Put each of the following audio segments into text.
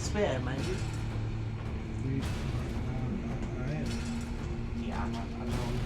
spare, mind you. We are alright. Yeah, I'm not alone.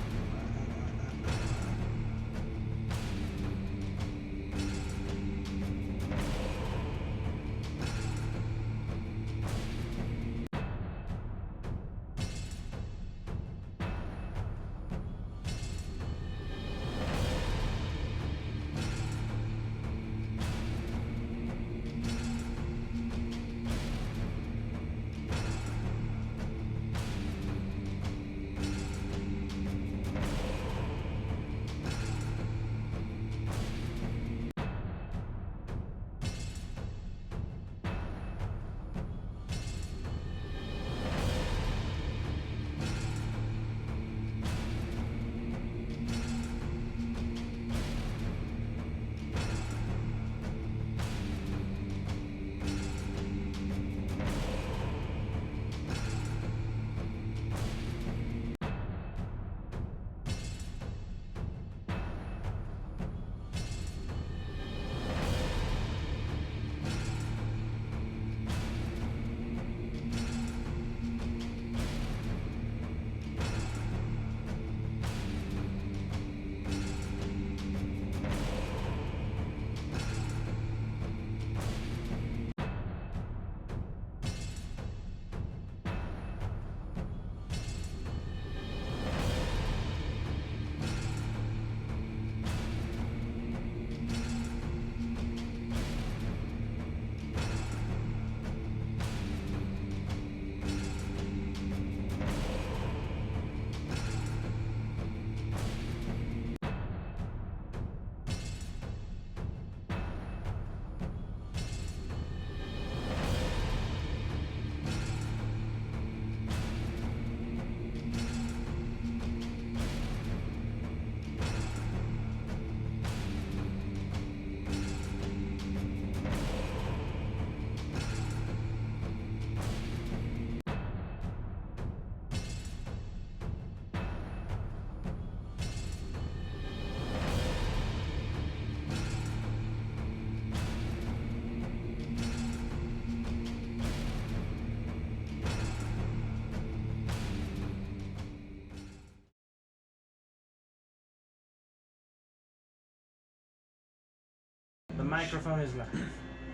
The microphone is live.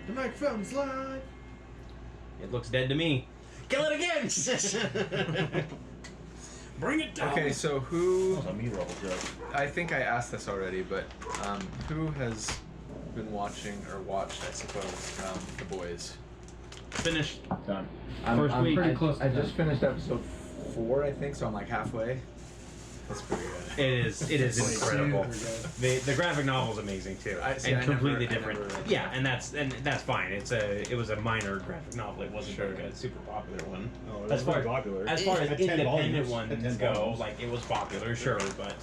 The microphone's live. It looks dead to me. Kill it again! Bring it down! Okay, so who... That was a me roll joke. I think I asked this already, but who has been watching, or watched, I suppose, The Boys? Finished. Done. First week. Pretty close. I just finished episode 4, I think, so I'm like halfway. That's pretty good. It is incredible. Super The graphic novel is amazing too, I completely never different. read Yeah, and that's fine. It was a minor graphic novel. It wasn't like a super popular one. Oh, as far popular. as At 10 independent volumes. At ones 10 go, volumes. like it was popular, sure, but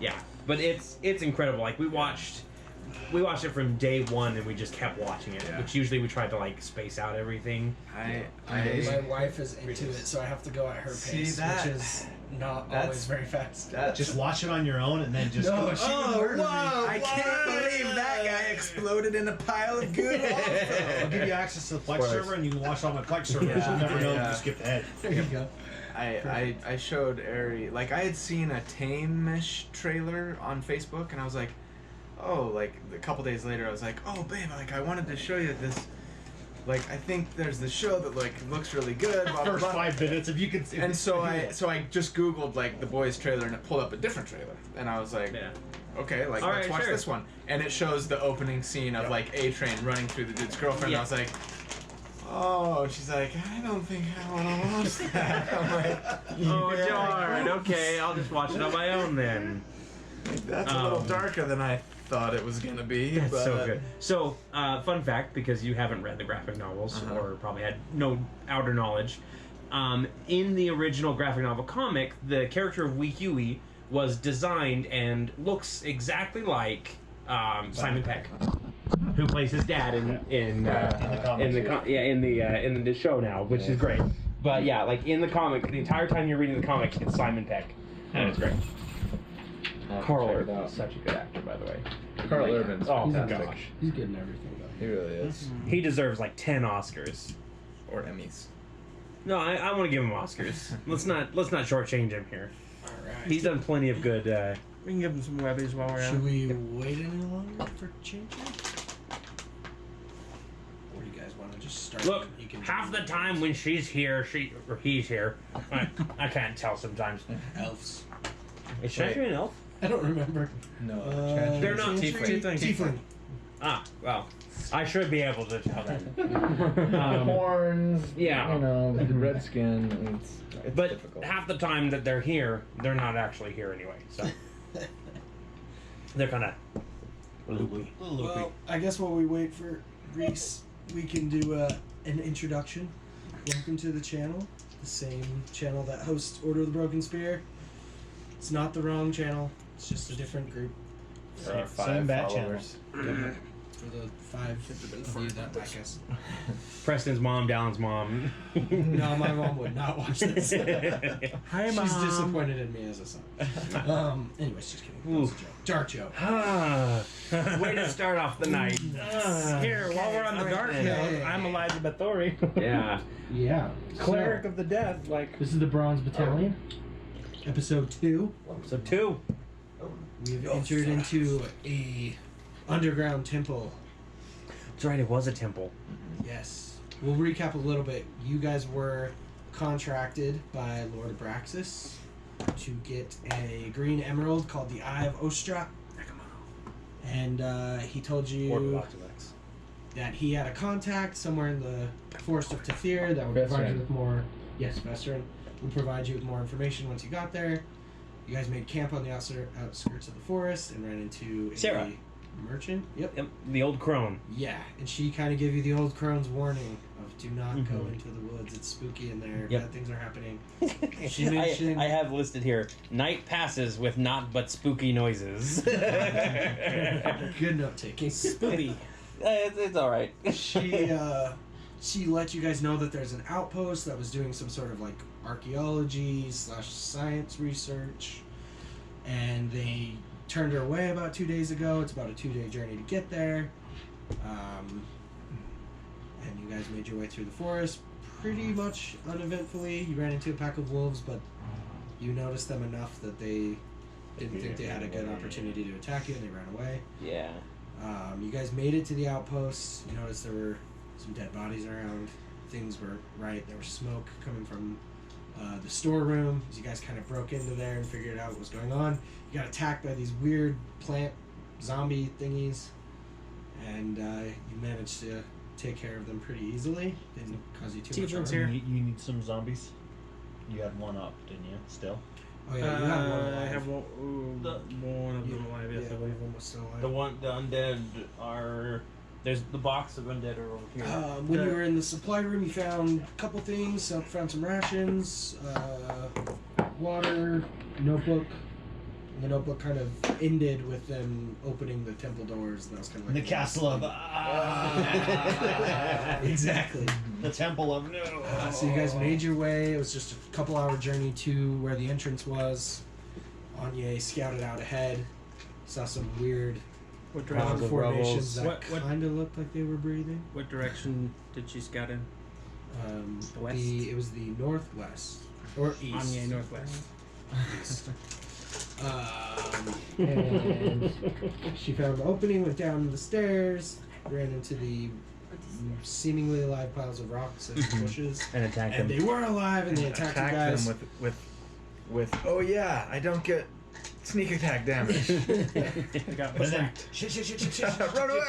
yeah, but it's incredible. Like we watched it from day one, and we just kept watching it. Yeah. Which usually we tried to like space out everything. My wife is into it, so I have to go at her See pace, that? which is not always very fast. Just watch it on your own and then just. No, go, she Oh, would murder me. I can't believe that guy exploded in a pile of goo. I'll give you access to the Plex server and you can watch all my Plex servers. Yeah. You'll never know if Yeah. you skipped ahead. There you go. I showed Ari, like I had seen a Tame-ish trailer on Facebook, and I was like, oh, like a couple days later I was like, oh babe, like I wanted to show you this, like I think there's this show that like looks really good, blah, blah, First blah. 5 minutes, if you could. And so I just Googled like the Boys trailer, and it pulled up a different trailer, and I was like, Yeah. okay, like All let's right, watch sure. this one, and it shows the opening scene of like A-Train running through the dude's girlfriend. Yeah. And I was like, oh, she's like, I don't think I want to watch that. I'm like, Oh yeah, darn! Okay, I'll just watch it on my own then. that's a little darker than I thought it was gonna be. That's but, so good. So, fun fact, because you haven't read the graphic novels or probably had no outer knowledge, in the original graphic novel comic, the character of Wee Huey was designed and looks exactly like Simon Pegg, who plays his dad in the show now, which is great. But yeah, like in the comic, the entire time you're reading the comic, it's Simon Pegg, and it's great. Carl Urban is such a good actor, by the way. Carl Urban's Oh fantastic. gosh, He's good in everything, though. He really is. he deserves like 10 Oscars. or Emmys. No, I want to give him Oscars. let's not shortchange him here. Alright. He's done plenty of good. We can give him some webbies while we're Should out. we wait any longer for changing? Or do you guys want to just start? Look, You can half the time when she's here, or he's here. I can't tell sometimes. elves. Is Chantry an elf? I don't remember. No, They're not Tiefling. Ah, well, I should be able to tell that. Horns. yeah. You know, the red skin. It's But difficult. half the time that they're here, they're not actually here anyway. So they're kind of loopy. Well, I guess while we wait for Reese, we can do an introduction. Welcome to the channel, the same channel that hosts Order of the Broken Spear. It's not the wrong channel. It's just a different group. For our Same 5 bat followers. For the 5 of you that like us. Preston's mom, Dallin's mom. No, my mom would not watch this. Hi, She's Mom. disappointed in me as a son. Anyways, just kidding. That was a joke. Dark joke. Way to start off the night. Here, while we're on the dark Okay. note, I'm Elijah Bathory, Yeah. Yeah. cleric of the death. Like, This is the Bronze Battalion. Episode 2. So 2. We've entered into a underground temple. That's right, it was a temple. Yes. We'll recap a little bit. You guys were contracted by Lord Abraxas to get a green emerald called the Eye of Ostra. And he told you that he had a contact somewhere in the Forest of Tathir that would provide you with more... Yes, Vestern. Would provide you with more information once you got there. You guys made camp on the outskirts of the forest and ran into Sarah. a merchant. Yep. Yep, the old crone. Yeah, and she kind of gave you the old crone's warning of do not go into the woods. It's spooky in there. Yep. Bad things are happening. She mentioned... I have listed here, night passes with naught but spooky noises. Good note taking. spooky. It's all right. She let you guys know that there's an outpost that was doing some sort of like archaeology/science research, and they turned her away about 2 days ago. It's about a 2-day journey to get there, and you guys made your way through the forest pretty much uneventfully. You ran into a pack of wolves, but you noticed them enough that they didn't think they had a good opportunity to attack you, and they ran away. Yeah. You guys made it to the outpost. You noticed there were some dead bodies around. Things were right. There was smoke coming from the storeroom. As you guys kind of broke into there and figured out what was going on. You got attacked by these weird plant zombie thingies, and you managed to take care of them pretty easily. Didn't cause you too much harm. Tiefling's here. You need some zombies. You had one up, didn't you? Still. Oh yeah, you had one alive. I have one, one of them alive. Yes, I Yeah, believe. one was still alive. The undead are... There's the box of undead are over here. When you were in the supply room, you found a couple things. Found some rations, water, notebook. And the notebook kind of ended with them opening the temple doors, and that was kind of like The castle of exactly. the temple of no. So you guys made your way. It was just a couple-hour journey to where the entrance was. Anya scouted out ahead, saw some weird What rock direction? formations that What- kind of looked like they were breathing. What direction did she scout in? The west? It was the northwest or east. Anya northwest. East. And she found an opening, went down the stairs, ran into the seemingly alive piles of rocks and bushes, and attack and them. they were alive, and they attacked you guys. them with oh yeah, I don't get sneak attack damage. I got whacked. Run away!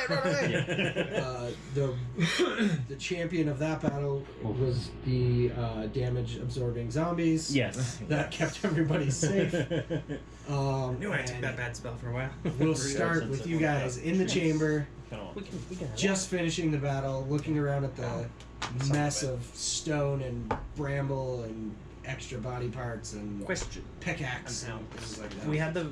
The champion of that battle was the damage absorbing zombies. Yes. That kept everybody safe. Knew I took and that bad spell for a while. We'll start with you guys in the chamber, We can just finishing the battle, looking around at the mess of stone and bramble and extra body parts and Question. pickaxe And and things like that. We had the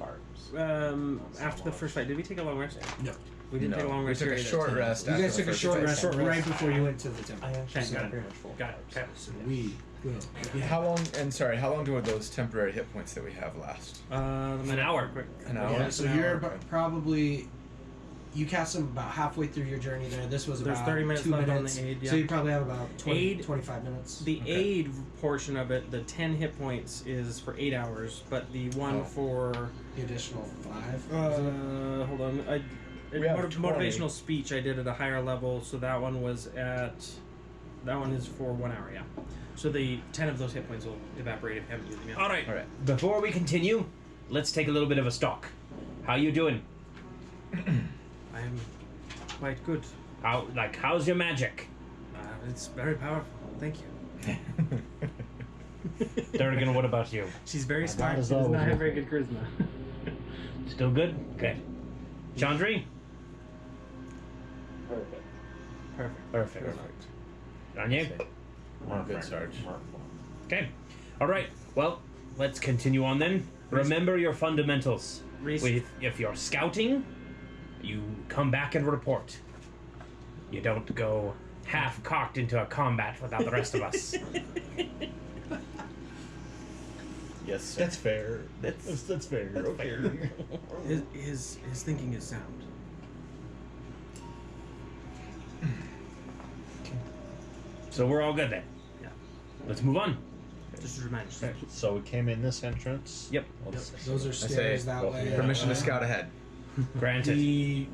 after the first fight. Did we take a long rest? No. We didn't take a long we rest. took a here either. short rest. You after guys the took a first short fight. rest right before you went to the temple. Okay, got it. Got it. Okay. So we will. How long? And sorry, how long do those temporary hit points that we have last? An hour. Quick. An hour. Yeah, so An you're hour. probably you cast them about halfway through your journey there. This was There's about 30 minutes 2 left on minutes. the aid, So yeah. you probably have about 20, Aid- 25 minutes. The aid portion of it, the 10 hit points, is for 8 hours, but the one for The additional 5. hold on, We have 20. motivational speech I did at a higher level, so that one is for 1 hour, yeah. So the 10 of those hit points will evaporate if you haven't used them yet. All right. All right. Before we continue, let's take a little bit of a stock. How you doing? I'm quite good. How's your magic? It's very powerful. Thank you. Durgan, what about you? She's very smart. as She does always. not have very good charisma. Still good? Okay. Chandri? Perfect. Perfect. Danye? Good, Sarge. Okay. All right. Well, let's continue on then. Remember your fundamentals. If you're scouting, you come back and report. You don't go half-cocked into a combat without the rest of us. Yes, sir. That's fair. That's fair. Okay. His thinking is sound. So we're all good then. Yeah. Let's move on. Just a reminder. So we came in this entrance. Yep. Those are say stairs that way. Permission to scout ahead. Granted. The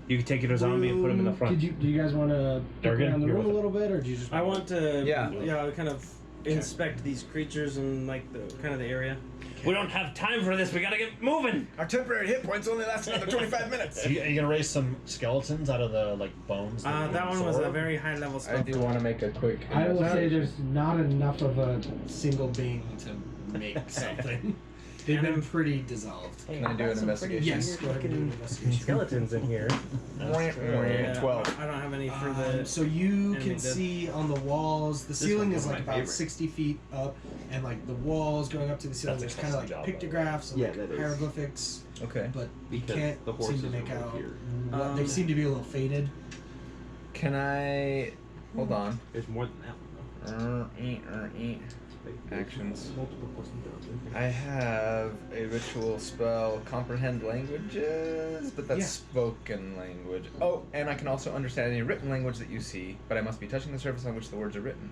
You can take your zombie and put him in the front. Do you guys want to look Durgan, around the you're room a with it. little bit, or do you just? I want to, Yeah. kind of inspect these creatures and like the kind of the area. We don't have time for this. We gotta get moving. Our temporary hit points only last another 25 minutes. Are you gonna raise some skeletons out of the bones? That one was a very high level I spell. do want to make a quick. I will say investigation. there's not enough of a single being to make something. They've been pretty dissolved. Can I do an investigation? Yes, go ahead and do an investigation. Skeletons in here. 12. I don't have any for the. So you enemy can dead. see on the walls, the ceiling one's is one like of my about favorite. 60 feet up, and like the walls going up to the ceiling, That's a there's kind of like custom job, pictographs and Yeah, like that is. hieroglyphics, Okay. but you Because can't the seem horses to make are right out here. what they seem to be a little faded. Can I... Hold on. There's more than that one though. Actions. Multiple possibilities. I have a ritual spell, comprehend languages, but that's Yeah. spoken language. Oh, and I can also understand any written language that you see, but I must be touching the surface on which the words are written.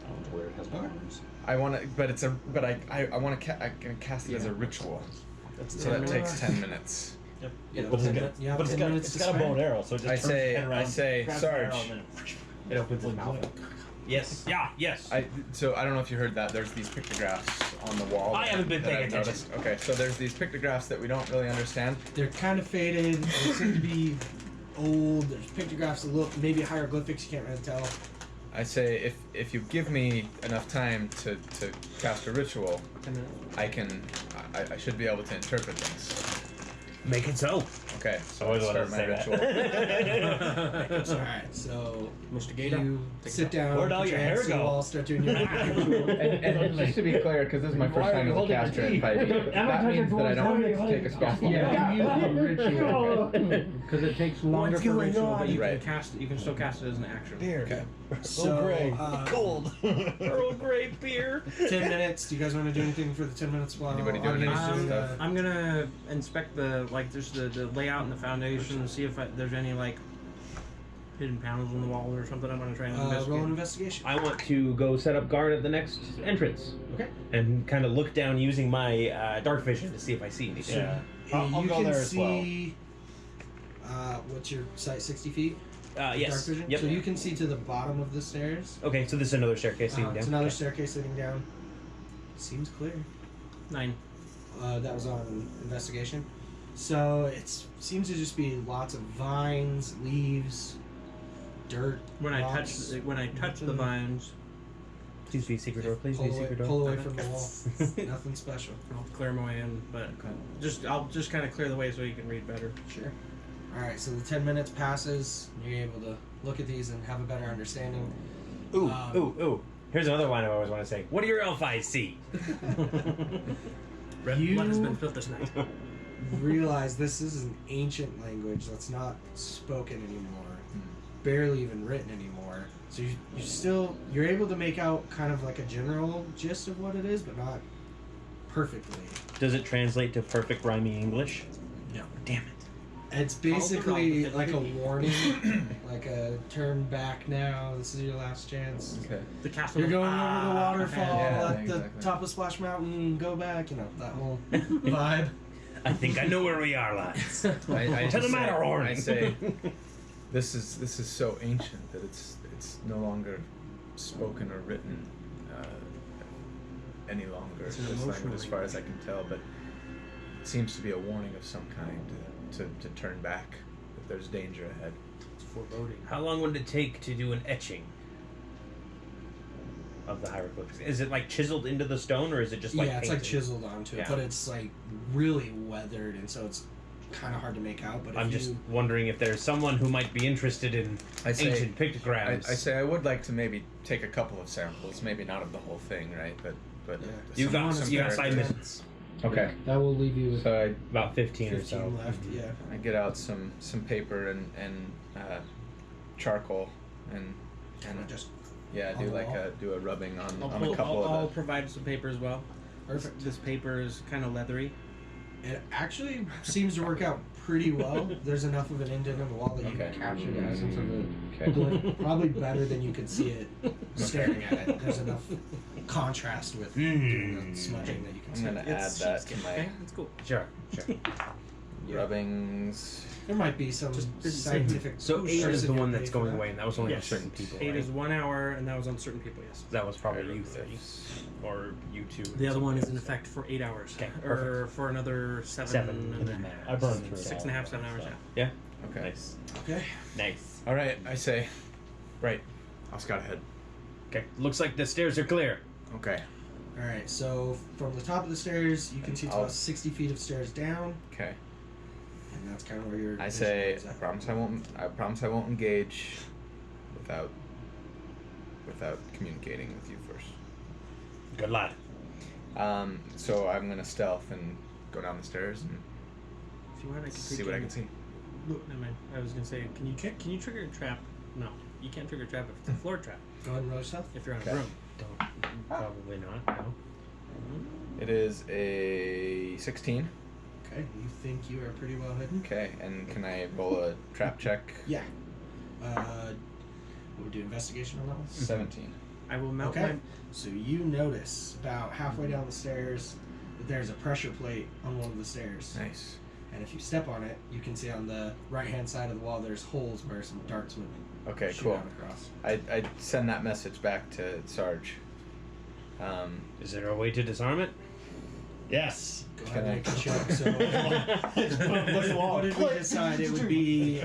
I don't know where it has arms. I want to, but I want to I can cast it as a ritual, so that takes 10 minutes. Yep. Yeah, But it's 10 got, you have but it's 10 got, minutes it's to got a spare. bow and arrow, so it just I turns say- its head around, I say, grabs the arrow, Sarge. and then It opens its mouth. Yes. Yeah. Yes. So I don't know if you heard that. There's these pictographs on the wall. I haven't been that paying I've attention. noticed. Okay, so there's these pictographs that we don't really understand. They're kind of faded. They seem to be old. There's pictographs that look maybe hieroglyphics. You can't really tell. I say if you give me enough time to cast a ritual, 10 minutes. I should be able to interpret things. Make it so. Okay, so Always I'll wanted start to my say ritual. that. All right, so Mr. Gator. you sit down, Where'd all put your hands hair to the go? wall, start doing your ritual. And just to be clear, because this is my first Why are time you as a holding caster your in teeth? 5e, that means that I don't take a spell slot. Yeah, you use the ritual. Because it takes longer for going ritual, on? but you Right. can cast it. You can still cast it as an action. Okay. So, Grey. cold. Earl Grey beer. 10 minutes. Do you guys want to do anything for the 10 minutes while Anybody doing Audience any doing stuff? the- I'm gonna inspect there's the layout and the foundation, see if there's any like hidden panels on the wall or something. I'm gonna try and investigate. roll an investigation. I want to go set up guard at the next entrance. Okay. And kind of look down using my dark vision to see if I see anything. Yeah. I'll you go can there as well. see. What's your sight? 60 feet. Dark Yes. vision. Yep. So you can see to the bottom of the stairs. Okay, so this is another staircase leading It's down. another staircase leading down. Seems clear. 9. That was on investigation. So it seems to just be lots of vines, leaves, dirt. When I rocks. touch the vines, Please be secret door. Please pull be away, secret door. pull away from the wall. Nothing special. I'll clear my way in. But I'll just kind of clear the way so you can read better. Sure. All right. So the 10 minutes passes. You're able to look at these and have a better understanding. Ooh, Um, ooh. Here's another line I always want to say. What do your elf eyes see? Red You- blood has been spilled this night. Realize this is an ancient language that's not spoken anymore, barely even written anymore. So you're able to make out kind of like a general gist of what it is, but not perfectly. Does it translate to perfect rhyming English? No. Damn it. It's basically like a warning, like a turn back now. This is your last chance. Okay. The castle. You're going over the waterfall Yeah, at the exactly. top of Splash Mountain. Go back. You know that whole vibe. I think I know where we are, lads. I To just the say- Matterhorn. I say, this is so ancient that it's no longer spoken or written any longer. It's an This emotional language, as far as I can tell, but it seems to be a warning of some kind to turn back if there's danger ahead. It's foreboding. How long would it take to do an etching of the hieroglyphics? Is it like chiseled into the stone, or is it just like Yeah, it's like painted? chiseled onto it, Yeah. but it's like really weathered, and so it's kind of hard to make out. But I'm if just you, wondering if there's someone who might be interested in I say- ancient pictograms. I say I would like to maybe take a couple of samples, maybe not of the whole thing, right? But yeah, You got some you got characters. 5 minutes. okay. That will leave you with So About 15 or 15 so. left. Yeah. I get out some paper and charcoal and Kind of just yeah, on do the like wall? do a rubbing on I'll, a couple I'll of the. provide some paper as well. perfect. This paper is kind of leathery. It actually seems to work out pretty well. There's enough of an indent in the wall that you Okay. can capture the essence of it. Okay. Glint. Probably better than you could see it staring at it. There's enough contrast with doing the smudging that you can I'm see. gonna add It's that to sheepskin, my okay? That's cool. Sure, sure. rubbings. There might be some Just scientific. So 8 is the one that's for going that. away, and that was only Yes. for certain people. 8 right? is 1 hour, and that was on certain people. Yes. That was probably you 3, Hieroglyphs. or you 2. The other one is in effect for 8 hours. Okay, or for another 7. 7 and and a a half. I burned through 6 and a half, 7 hours. Yeah. Okay. Nice. Okay. Nice. All right. I say, right. I'll scout ahead. Okay. Looks like the stairs are clear. Okay. All right. So from the top of the stairs, you can see it's I'll- about 60 feet of stairs down, Okay. and that's kind of where your. I vision say, is I at. promise I won't engage without communicating with you first. Good lad. So I'm gonna stealth and go down the stairs and If you want, I can see what I can see. Never mind. I was gonna say, can you trigger a trap? No, you can't trigger a trap if it's a floor trap. Go ahead and roll yourself. If you're on Okay. a broom. Don't. Probably not. No. It is a 16. Okay. You think you are pretty well hidden? Okay, and can I roll a trap check? Yeah. We'll do investigation on that one. 17. I will mount Okay. So you notice about halfway down the stairs that there's a pressure plate on one of the stairs. Nice. And if you step on it, you can see on the right-hand side of the wall there's holes where some darts would Okay, shoot cool. out across. I send that message back to Sarge. Is there a way to disarm it? Yes. Go Can ahead and I- make a check. So what did we decide? It would be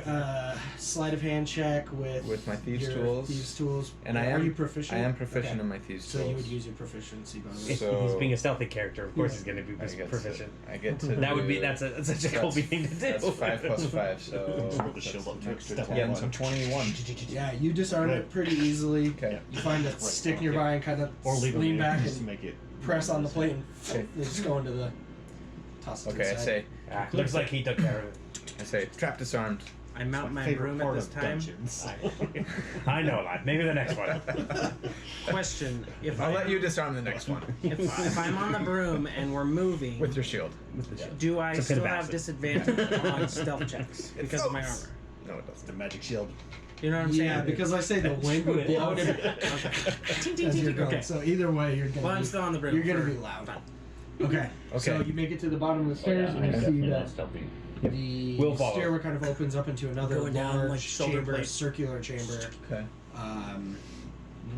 sleight of hand check with my thieves' your tools. Thieves' tools. And Are I am you proficient? I am proficient Okay. in my thieves' So tools. you would use your proficiency bonus. If So- he's being a stealthy character, of course Yeah. he's going to be I get proficient. I get to That would be do- that's a Jacoby thing to do. That's 5 plus 5, so Hold the that's shield up an to extra step 10, on so one. 21. Yeah, you disarm it pretty easily. Okay. You find a stick nearby and kind of Or leave lean it back just to and make it. press on the plate and Okay. they just go into the toss it to the Okay, I side. say Looks like he took care of it. trap disarmed. I mount my favorite broom part at this of time. dungeons. I know, lad. Maybe the next one. Question: If I'll let you disarm the next one if I'm on the broom and we're moving, with your shield. do I It's a still pit of have acid. disadvantage on stealth checks because of my floats. armor? No, it doesn't. The magic shield. You know what I'm saying? Yeah, because I say the wind would blow it as you're going. Okay. So either way, you're gonna. Well, I'm be, still on the broom. You're gonna for be loud. fun. Okay. So Okay. you make it to the bottom of the stairs and you see that the We'll follow. stairway kind of opens up into another Going down, large like, shoulder chamber, blade. circular chamber. Okay.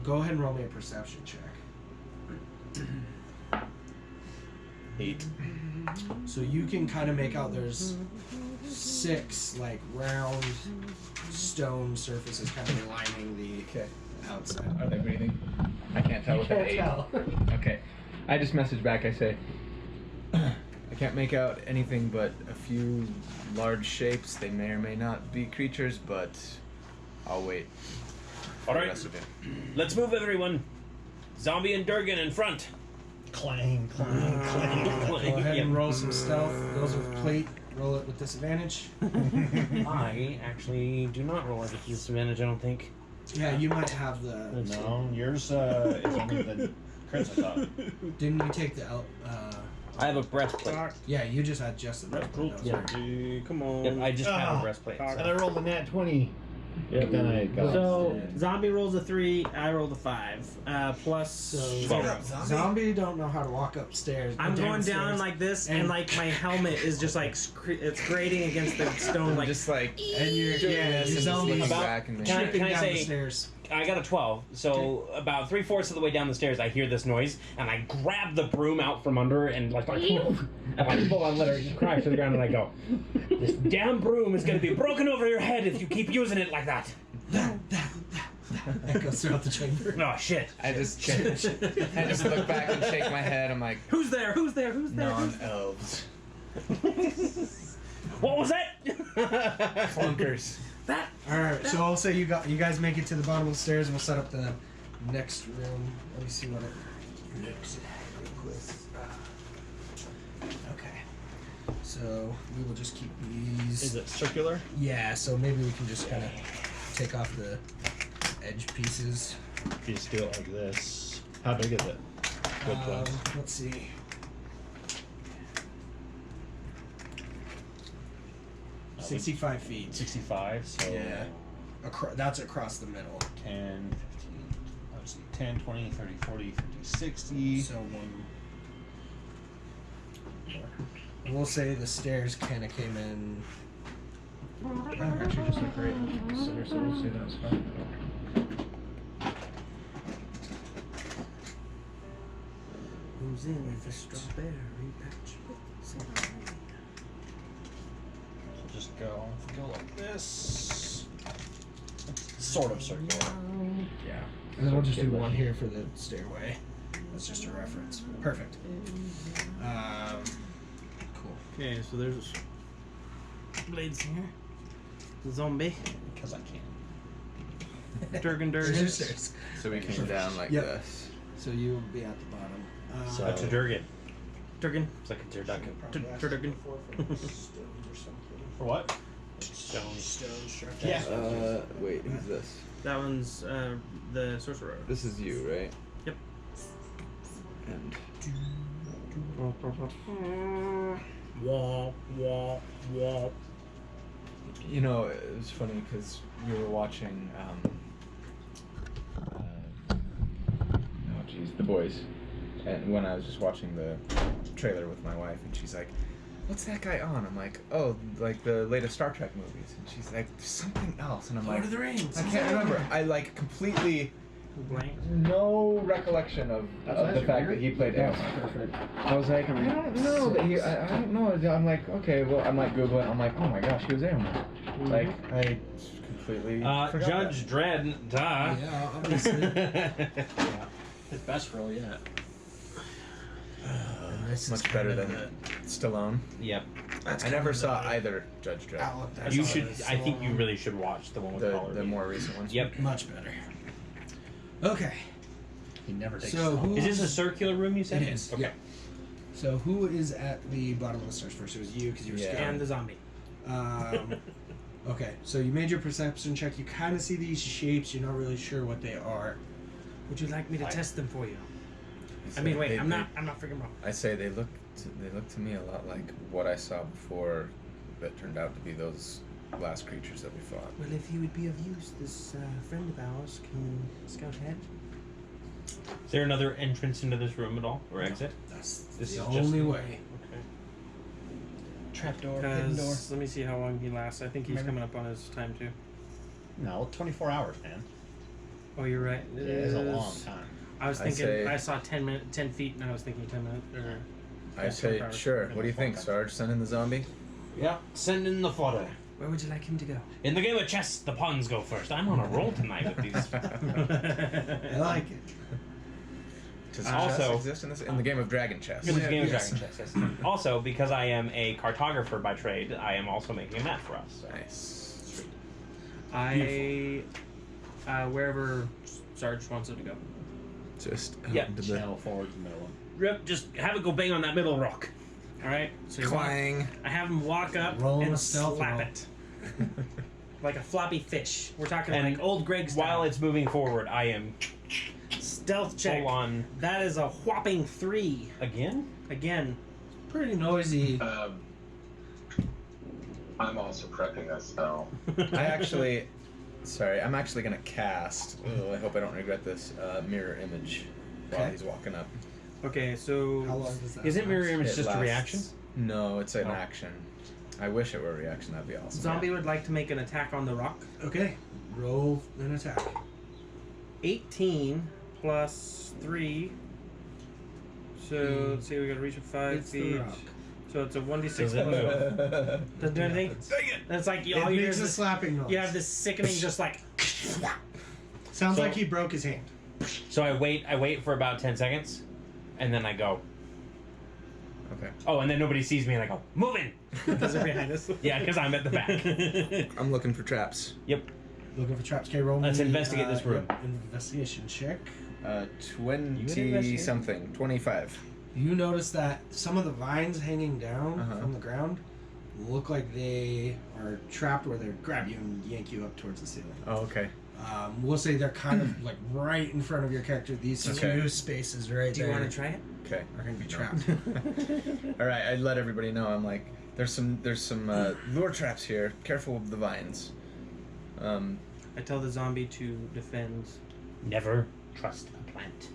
Go ahead and roll me a perception check. 8. So you can kind of make out there's 6 like round stone surfaces kind of lining the Okay. outside. Are they breathing? I can't tell with an 8. Okay. I just message back. I say, I can't make out anything but a few large shapes. They may or may not be creatures, but I'll wait. All for right. The rest of it. Let's move, everyone. Zombie and Durgan in front. Clang, clang, clang. Go ahead and Yep. roll some stealth. Those with plate, roll it with disadvantage. I actually do not roll at a disadvantage, I don't think. Yeah, you might have the. No, yours is only the crits, I thought. Didn't you take the I have a breastplate. Yeah, you just adjusted that. Cool. That was Yeah. right. Come on. Yep, I just have a breastplate. And So. I rolled a nat 20. But then I got So zombie rolls a 3, I rolled a 5. Plus So 0. zombie don't know how to walk upstairs. I'm going downstairs. down like this, and And- like my helmet is just like it's grating against the stone, like just like And you're this your and zombie looking About- back and Can I- tripping down say- the stairs. I got a 12, so about 3/4 of the way down the stairs, I hear this noise, and I grab the broom out from under and like and I pull and let her crash to the ground, and I go, "This damn broom is going to be broken over your head if you keep using it like that." That goes throughout the chamber. Oh shit! I just look back and shake my head. I'm like, Who's there? Who's there? Who's there? non-elves, What was that? clunkers. That. All right, so I'll say you guys make it to the bottom of the stairs, and we'll set up the next room. Let me see what it looks like. Okay, so we will just keep these. Is it circular? Yeah, so maybe we can just kind of take off the edge pieces. You just do it like this. How big is it? Good place. Let's see. Uh, 65 feet. 65, so Yeah. That's across the middle. 10, 15, let's see, 10, 20, 30, 40, 50, 60. So one. We'll say the stairs kind of came in. Actually, just look right into the center, so we'll say that's fine. Who's in the strawberry patch? We'll just go like this. Sort of circular. Yeah. And then we'll just do one here for the stairway. That's just a reference. Perfect. Cool. Okay, so there's blades here. Zombie. Because I can. Durgan There's Durgan. stairs. So we came down like Yep. this. So you will be at the bottom. So- That's a Durgan. Durgan. It's like a turducken. Durgan. For what? Stone. Stone structure. Yeah. Wait, who's this? That one's the sorcerer. This is you, right? Yep. And Wall, wall, wall. you know, it was funny because we were watching. Oh, geez, The Boys, and when I was just watching the trailer with my wife, and she's like, "What's that guy on?" I'm like, "Oh, like the latest Star Trek movies." And she's like, "There's something else," and I'm Lord like, of the Rings. "I can't remember." I like completely Blank. no recollection of the fact that he played Aemon. I was like, I don't know that he. I don't know. I'm like, okay, well, I'm like Googling. I'm like, oh my gosh, he was Aemon. Like, I completely. forgot Judge Dredd, duh. Yeah, obviously. Yeah. His best role yet. And this that. is Much better kind than of Yep. That's I never kind of saw the either Judge Dredd. outlook that You I should. saw I think this you long. really should watch the one with Collar. The more recent ones. Yep. Much better. Okay. He never takes So who Is this a circular room? You said It is. Okay. Yeah. So who is at the bottom of the stairs first? It was you because you were Yeah. scared. And the zombie. Okay, so you made your perception check. You kind of see these shapes. You're not really sure what they are. Would you like me to Like- test them for you? So I mean, wait. they- I'm not freaking wrong. I say they look to me a lot like what I saw before, that turned out to be those last creatures that we fought. Well, if he would be of use, this friend of ours can scout ahead. Is there another entrance into this room at all, or exit? That's This the is just- only way. Okay. Trapdoor, hidden door. Let me see how long he lasts. I think he's coming up on his time too. No, 24 hours, man. Oh, you're right. Yeah, it's a long time. I was I thinking. say- I saw 10 feet, and I was thinking 10 minutes. Or, I Yeah, say, 24 hours. sure. What do you think, Okay. Sarge? Send in the zombie? Yeah. Send in the fodder. where would you like him to go? In the game of chess, the pawns go first. I'm on a roll tonight with these. I like it. Does Also- chess exist in this? In the game of Dragon Chess. In the game of Yes. Dragon Chess. Yes. Also, because I am a cartographer by trade, I am also making a map for us. So. Nice. Wherever Sarge wants him to go. Just Yeah. into the Channel forward the middle one. Rip, just have it go bang on that middle rock. All right. So you walk, clang. I have him walk up Roll and a stealth slap roll. it. Like a floppy fish. We're talking And like old Greg style. While it's moving forward, I am stealth check. full on That is a whopping 3. again. Again. Pretty noisy. I'm also prepping a spell. I'm actually gonna cast. I hope I don't regret this. Mirror image while Okay. he's walking up. Okay, so How long does that Isn't mirror last? image It just a lasts- reaction? No, it's an Oh. action. I wish it were a reaction. That'd be awesome. Zombie would like to make an attack on the rock. Okay. Roll an attack. 18 plus 3. So let's see, we gotta reach 5 It's the feet. rock. So it's a 1d6 Does it plus move? 1. Doesn't do anything. happens. Dang it! It's like It all you hear makes is a this, slapping noise. you have this sickening, just like. Sounds So- like he broke his hand. So I wait for about 10 seconds, and then I go. Okay. Oh, and then nobody sees me, and I go, moving. Because they're behind us. Yeah, because I'm at the back. I'm looking for traps. Yep. Looking for traps. Okay, roll me. Let's investigate this room. Yep, investigation check. 20 something. 25. You notice that some of the vines hanging down Uh-huh. from the ground look like they are trapped where they grab you and yank you up towards the ceiling. Oh, okay. We'll say they're kind of like right in front of your character. These Okay. two spaces right Do you there want to try it? Okay. are going to be trapped. All right. I let everybody know. I'm like, there's some lure traps here. Careful of the vines. I tell the zombie to defend Never trust a plant.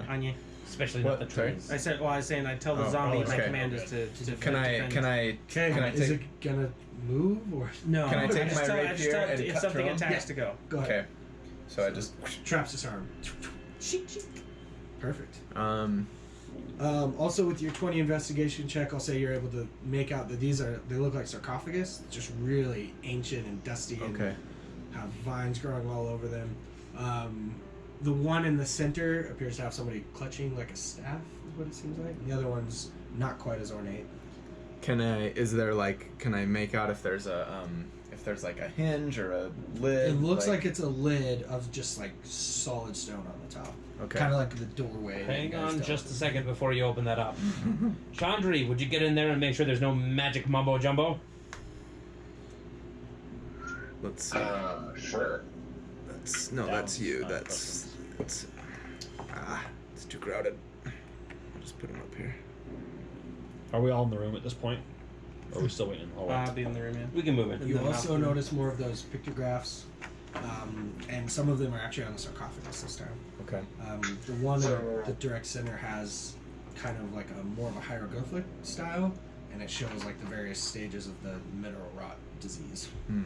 Anya. Especially What? not the Sorry? trees. I said, well, I was saying I tell the Oh, zombie my okay. command is to Can I Okay, Can I is take- it going to move or? No. Can I take just my tell, I rapier just tell and if cut something through 'em? attacks to go. Go ahead. Okay. So I just Traps disarm. Perfect. um Also, with your 20 investigation check, I'll say you're able to make out that they look like sarcophagus, just really ancient and dusty, okay. and have vines growing all over them. The one in the center appears to have somebody clutching like a staff, is what it seems like. The other one's not quite as ornate. Can I make out if there's like a hinge or a lid? It looks like it's a lid of just like solid stone on the top, okay. kind of like the doorway. that you Hang guys on dealt just a with. second before you open that up. Chandri, would you get in there and make sure there's no magic mumbo jumbo? Let's see. Sure. That's you. Down. That's it's too crowded. I'll just put him up here. Are we all in the room at this point? Or are we still waiting in the hallway? I'll be in the room, yeah. We can move it. You also notice more of those pictographs, and some of them are actually on the sarcophagus this time. Okay. The one in the direct center has kind of like a more of a hieroglyphic style, and it shows like the various stages of the mineral rot disease. Hmm.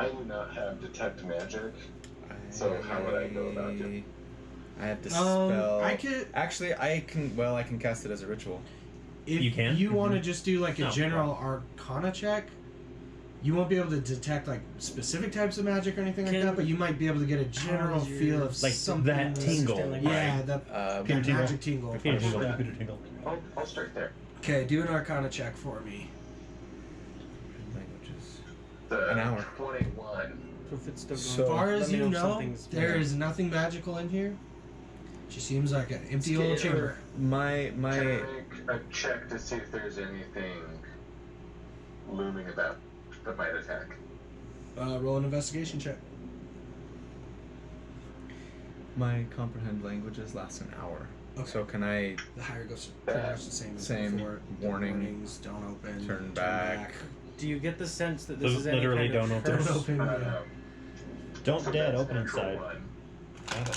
I do not have detect magic. So how would I go about it? I have to spell. I could Actually, I can. Well, I can cast it as a ritual. if You can? you want to just do like a No. general arcana check. You won't be able to detect like specific types of magic or anything like Can- that, but you might be able to get a general does your- feel of Like something. that tingle. Like, Yeah, that Peter tingle. magic tingle. Peter tingle. Yeah. Peter tingle. I'll start there. Okay, do an arcana check for me. Languages. The An hour. 21. So if it's still going, So- As far let as me you if know, something's- there is nothing magical in here. She seems like an empty old chamber. My Can I make a check to see if there's anything looming about that might attack? Roll an investigation check. my comprehend languages lasts an hour. Okay. So can I The higher goes pretty much the same as Same before. warning, Warnings, don't open. turn back. Do you get the sense that this is any Literally kind of don't open. Don't open. I Yeah. don't know. Don't So dead, that's open natural inside. one.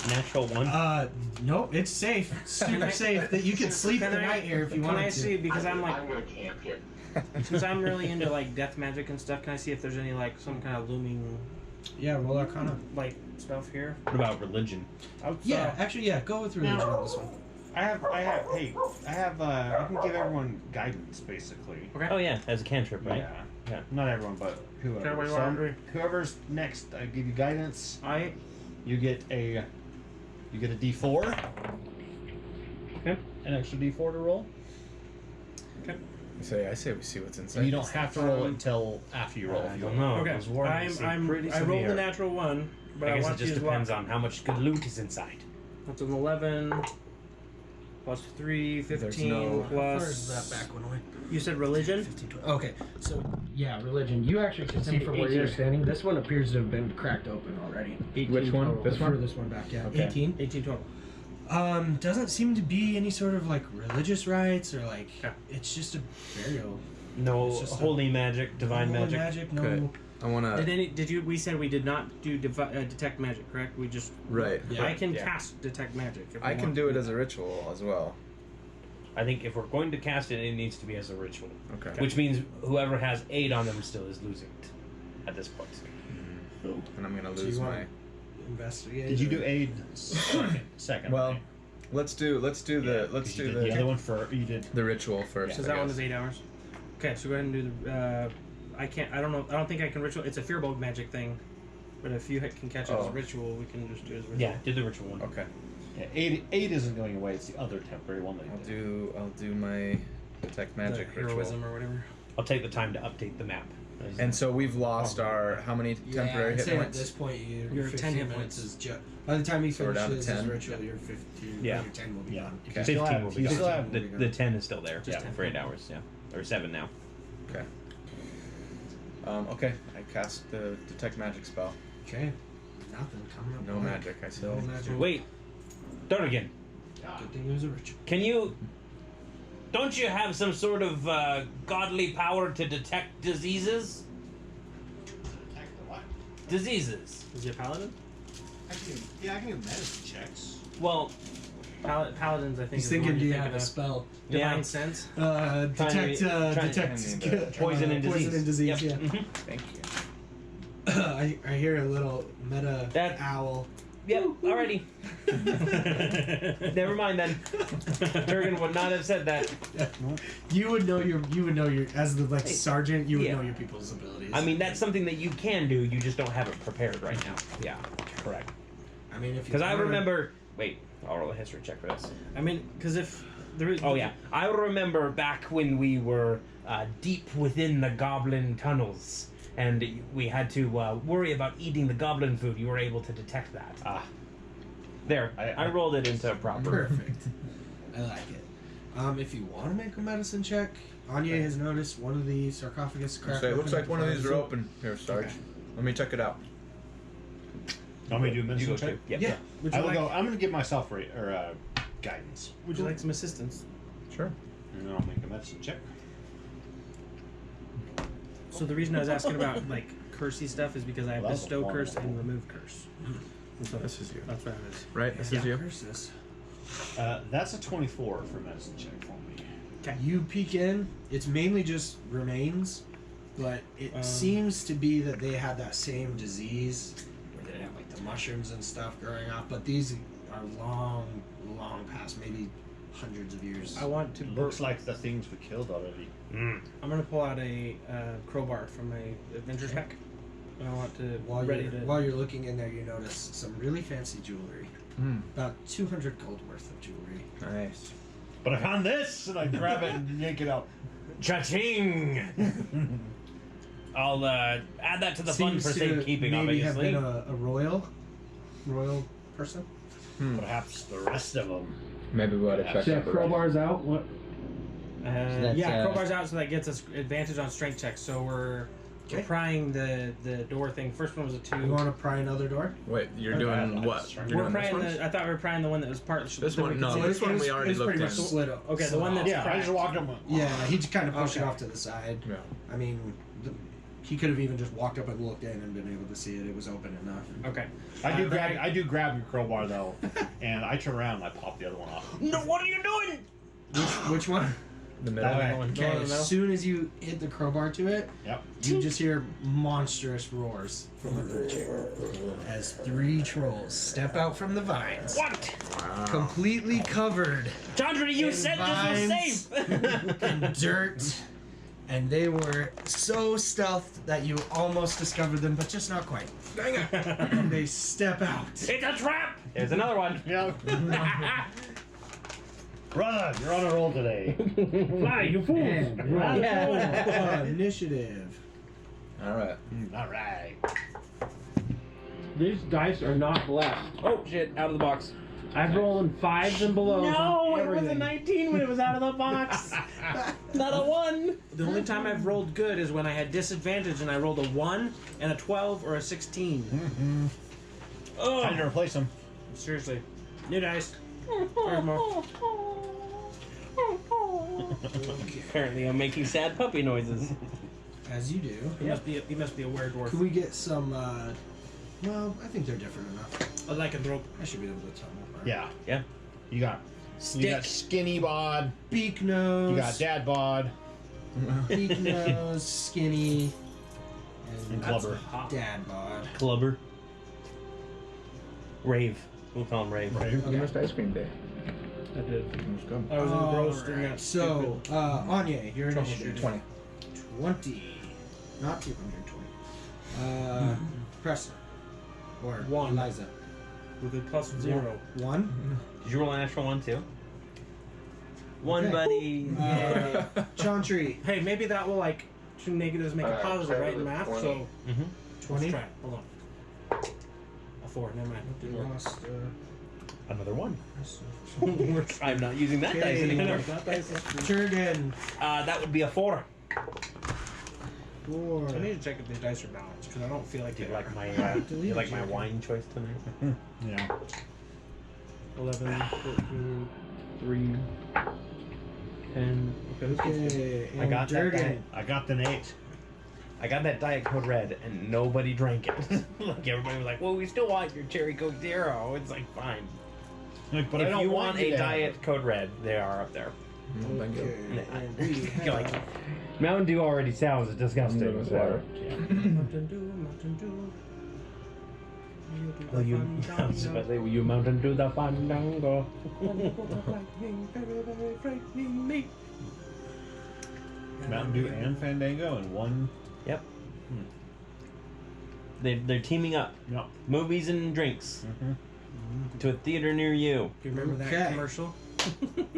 Natural one. Nope, it's safe. Super safe that you could sleep Can the I- night here if you Can wanted I to. see, because I'm like, I'm gonna camp here. since I'm really into like death magic and stuff, can I see if there's any like some kind of looming Yeah, roll arcana. like stuff here? What about religion? Yeah, actually, yeah, go with religion on this one. I can give everyone guidance, basically. Oh yeah, as a cantrip, right? Yeah. Not everyone, but whoever. Okay, what do you So want to do? whoever's next, I give you guidance. I You get a D4. Okay. An extra D4 to roll. I say we see what's inside. You don't have to roll it until after you roll. I if you don't want. know. okay. Those warnings seem pretty I rolled severe. the natural one, but I I, guess want it just to use depends what? on how much good loot is inside. That's an 11 plus 3, 15 no- How plus. far is that back one away? You said religion? 15, 12. Okay, so yeah, religion. You actually can see from where 18. you're standing. This one appears to have been cracked open already. Which one? This one? Furthest one back, yeah. Okay. 18. 18 total. Doesn't seem to be any sort of like religious rites or like. Okay. It's just a burial. No It's just holy magic, divine Holy magic. no. Okay. I wanna. We said we did not do detect magic, correct? We just. Right. Yeah. I can Yeah. cast detect magic. If I we can want do to it as a ritual as well. I think if we're going to cast it, it needs to be as a ritual. Okay. Which means whoever has 8 on them still is losing it at this point. And I'm gonna So lose you my. wanna investigate. Did you or- do aid second? Well, right? let's do Yeah, 'cause you did the other one for you did. the ritual first. So I that one guess. is 8 hours. Okay, so go ahead and do the. I can't. I don't know. I don't think I can ritual. It's a fearball magic thing, but if you can catch it as a Oh. ritual, we can just do it as a ritual. Yeah, do the ritual one. Okay. Yeah, aid isn't going away. It's the other temporary one that you I'll do my detect magic the ritual. heroism or whatever. I'll take the time to update the map. And so we've lost our how many Yeah, temporary I'd hit say points? at this point You're 15 10 hit minutes points. is just. By the time you So we're finish down to this 10? ritual, you're 15. Yeah. Your 10 will be Yeah. gone. You Okay. still 15 have- will be you gone. still have The 10 is still there. Just Yeah, 10. for 8 hours. Yeah, or 7 now. Okay. Okay. I cast the detect magic spell. Okay. Nothing coming up. No blank. magic. I No said. magic. Wait, start again. Good thing it was a ritual. Can you? Don't you have some sort of godly power to detect diseases? Diseases. Is he a paladin? I can do medicine checks. Well, Paladins, I think. He's is the thinking, one do you're you have thinking a of. spell? Divine Yeah. sense. Detect, Trying to detect poison and disease. Poison and disease, Yep. yeah. Mhm. Thank you. I hear a little meta That- owl. Yep. Alrighty. Never mind then. Durgan would not have said that. You would know your as the like sergeant. You would Yeah. know your people's abilities. I mean, that's something that you can do. You just don't have it prepared right now. Yeah. Correct. I mean, if you Because I wanna- remember. Wait, I'll roll a history check for this. I mean, because if there is. Oh yeah, I remember back when we were deep within the goblin tunnels, and we had to worry about eating the goblin food. You were able to detect that. Ah, There, I- I rolled it into proper. Perfect. I like it. If you want to make a medicine check, Anya has noticed one of the sarcophagus cracked. So it looks open like one of at the these are front. open. Here, Sarge. Okay. Let me check it out. want me to do a You medicine go check? too. Yep. Yeah. Would I you will like? go. I'm going to give myself guidance, Would you like some assistance? Sure. and then I'll make a medicine check. So the reason I was asking about like cursey stuff is because I have Well, that's bestow a curse wonderful- and remove curse. And so This is you. That's what it is. Right? This Yeah. is you? Curses. That's a 24 for medicine check for me. You peek in. It's mainly just remains, but it seems to be that they had that same disease where they had like the mushrooms and stuff growing up. But these are long past, maybe hundreds of years. I want to. Looks like the things we killed already. I'm gonna pull out a crowbar from my adventure pack. And I want to While you're looking in there, you notice some really fancy jewelry. Hmm. About 200 gold worth of jewelry. Nice. But I found this, and I grab it and yank it out. Cha-ching! I'll add that to the fund for Seems to safekeeping, maybe have obviously. been a royal person. Perhaps the rest of them. Maybe we ought to check Yeah, out the crowbar's out. What? that's, Yeah, crowbar's out, so that gets us advantage on strength checks. So we're Okay. prying the door thing. First one was a 2. You want to pry another door? Wait, you're Okay. doing what? You're We're doing this prying one? I thought we were prying the one that was part. This one? No, see. this one we It already was looked pretty at. much split up. Okay, the one that's Yeah, I cracked. just walked up. Yeah, he just kind of pushed Okay. it off to the side. Yeah. I mean, he could have even just walked up and looked in and been able to see it. It was open enough. Okay. I do grab your crowbar though, and I turn around and I pop the other one off. No, what are you doing? Which one? The middle Okay. one. Okay, as soon as you hit the crowbar to it, Yep. you just hear monstrous roars from under the chair as 3 trolls step out from the vines, What? completely covered Chandra, you in said vines this was safe! and dirt, and they were so stealthed that you almost discovered them, but just not quite. Dang it! And they step out. It's a trap! There's another one. Yeah. Brother, you're on a roll today. Fly, you fool! Initiative. All right. All right. These dice are not blessed. Oh shit, out of the box. I've rolled 5s and below. No, it was a everything. 19 when it was out of the box. Not a 1. The only time I've rolled good is when I had disadvantage and I rolled a 1 and a 12 or a 16. Time to replace them. Seriously. New dice. There's more. Apparently, I'm making sad puppy noises. As you do. He must be a were-dwarf. Could we get some, well, I think they're different enough. A lycanthrope. I should be able to tell them apart. Yeah. Yeah. You got skinny bod. Beak nose. You got dad bod. Beak nose, skinny, And and clubber. dad bod. Clubber. Rave. We'll call him Rave. Right. You missed ice cream day. I did. It was good. I was engrossed in Alright, that. so, Anya, your initiative. 20. 20. Not 220. Preston. Or One. Eliza. With a plus 0. 1. Did you roll a natural one too? One, Okay. buddy. Chantry. Hey, maybe that will like two negatives make a positive, right, in math? 20. So Mm-hmm. 20. let's try it. Hold on. A 4. Never mind. Didn't work. Lost, Another one. I'm not using that dice Okay. anymore. That dice is- Turgan. That would be a 4. 4. I need to check if the dice are balanced because I don't feel like Do you they like are. my Delete you like my it. wine choice tonight? Yeah. 11, 14, 3, 10. Okay, this one's good. Okay. I got that Durgan. diet. I got an 8. I got that Diet Code Red, and nobody drank it. Like everybody was like, "Well, we still want your Cherry Coke Zero." It's like fine. Like, but I If don't you want you a to Diet Code Red, they are up there. Thank you. Okay. And we You're like, have Mountain Dew already sounds disgusting. I'm good with water. Mountain Dew, Mountain Dew. Will you, I was about to say, will you Mountain Dew the fandango? Mountain Dew and Fandango and one. Yep. They're teaming up. No. Movies and drinks Mm-hmm. to a theater near you. Do you remember Okay. that commercial?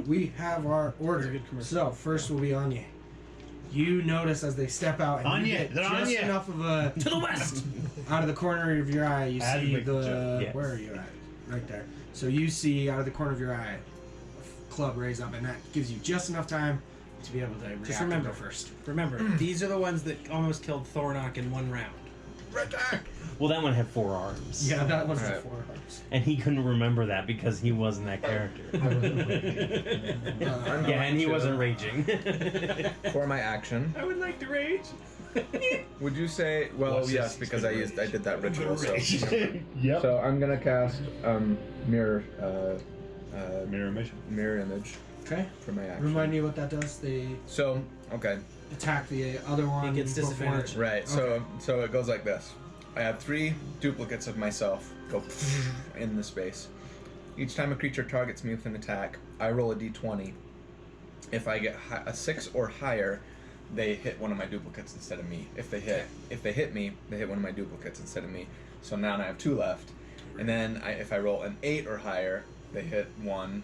we have our It's a order. good commercial. So first will be Anya. You notice as they step out and Anya, you get is it just Anya? enough of a To the west! out of the corner of your eye, you I had to see make the joke, yes. where are you at? Right there. So you see out of the corner of your eye, a club raise up, and that gives you just enough time to be able to react Just and remember go first. Remember, these are the ones that almost killed Thornock in one round. Well, that one had 4 arms. Yeah, that was the Alright. 4 arms. And he couldn't remember that because he wasn't that character. Yeah, and he wasn't raging. For my action, I would like to rage. would you say? Well, What's yes, this? because I did that ritual. So, Yep. so I'm gonna cast mirror Mirror mission. mirror image Okay. for my action. Remind me what that does. They So okay, attack the other one. gets before- disadvantage. right. So it goes like this. I have 3 duplicates of myself go in the space. Each time a creature targets me with an attack, I roll a d20. If I get a 6 or higher, they hit one of my duplicates instead of me. If they hit me, they hit one of my duplicates instead of me. So now I have 2 left. And then if I roll an 8 or higher, they hit 1.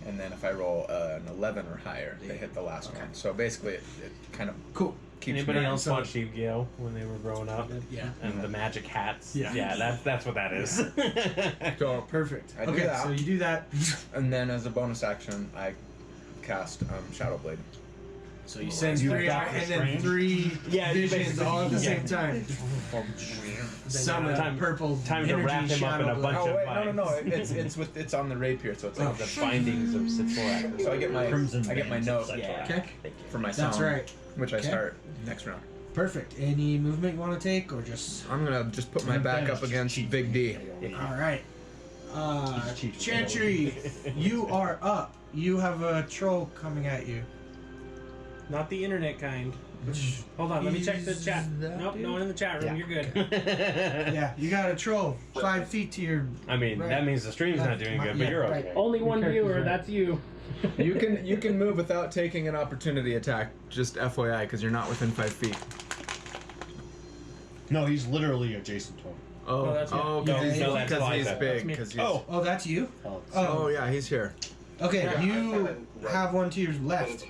And then if I roll an 11 or higher, they hit the last one. So basically, it kind of Cool. keeps Anybody me. else so- watch Yu-Gi-Oh when they were growing up? Yeah. And the magic hats. Yeah. That's what that is. So, Perfect. I do Okay, that. so you do that. and then as a bonus action, I cast Shadow Blade. So you send You 3 out got and this then range? 3 Yeah, you visions basically- all at the yeah. same time. Summon Time- purple time to energy wrap him up in shadow a blade. bunch Oh of wait, vines. no. It's on the rapier, so it's like The bindings of Sithorak. So I get my Crimson I get my Bands note of Yeah. Okay. for my song, That's right. which I Okay. start next round. Perfect. Any movement you want to take, or just I'm gonna just put my back up against Big D. all right? Cheat. Chantry, you are up. You have a troll coming at you. Not the internet kind. Hold on, let me check the Is chat. that Nope, dude? no one in the chat room. Yeah. You're good. Yeah, you got a troll 5 feet to your. I mean, Right. that means the stream's not doing good, but Yeah, you're right. okay. Only one viewer. That's you. You can move without taking an opportunity attack. Just FYI, because you're not within 5 feet. No, he's literally adjacent to him. Oh, No, that's oh, it. because No, he's, no, that's because why he's that- big. that's me. Because he's. Oh, that's you. Oh, Oh yeah, he's here. Okay, Yeah, you I have one to your left,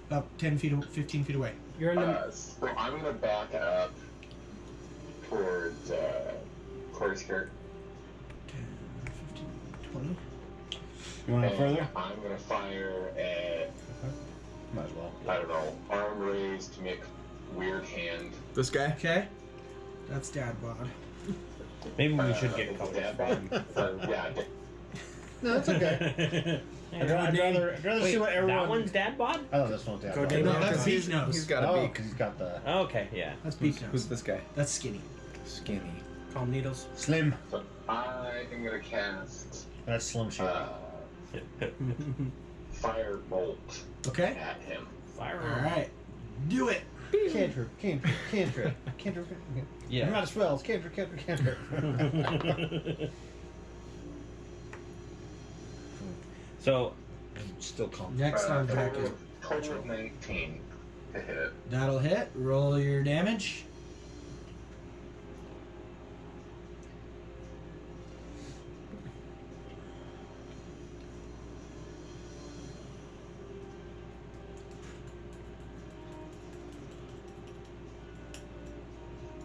about 10 feet, 15 feet away. You're in the. So I'm gonna back up towards Corey's skirt. 10, 15, 20. you want to And further? I'm gonna fire at, Might as well. I don't know, arm raised to make weird hand. This guy. Okay, that's dad bod. Maybe we should get with colors that for him. button. Yeah, No, it's okay. I'd rather Wait, see what everyone. that one's dad bod? I thought this one's dad. Go bod. Dave. No, Yeah, that's 'cause beak nose. He's got a Oh, beak. because he's got the Okay, yeah. That's beak Who's nose. this guy? That's skinny. Skinny. Calm needles. slim. So I am gonna cast That's Slim Shady. Firebolt Okay. at him. Fire. All right. Do it. Cantrip. Yeah. I'm out of spells. Cantrip. So, Still calm. Next on Jack is Total of 19 to hit it. that'll hit. Roll your damage.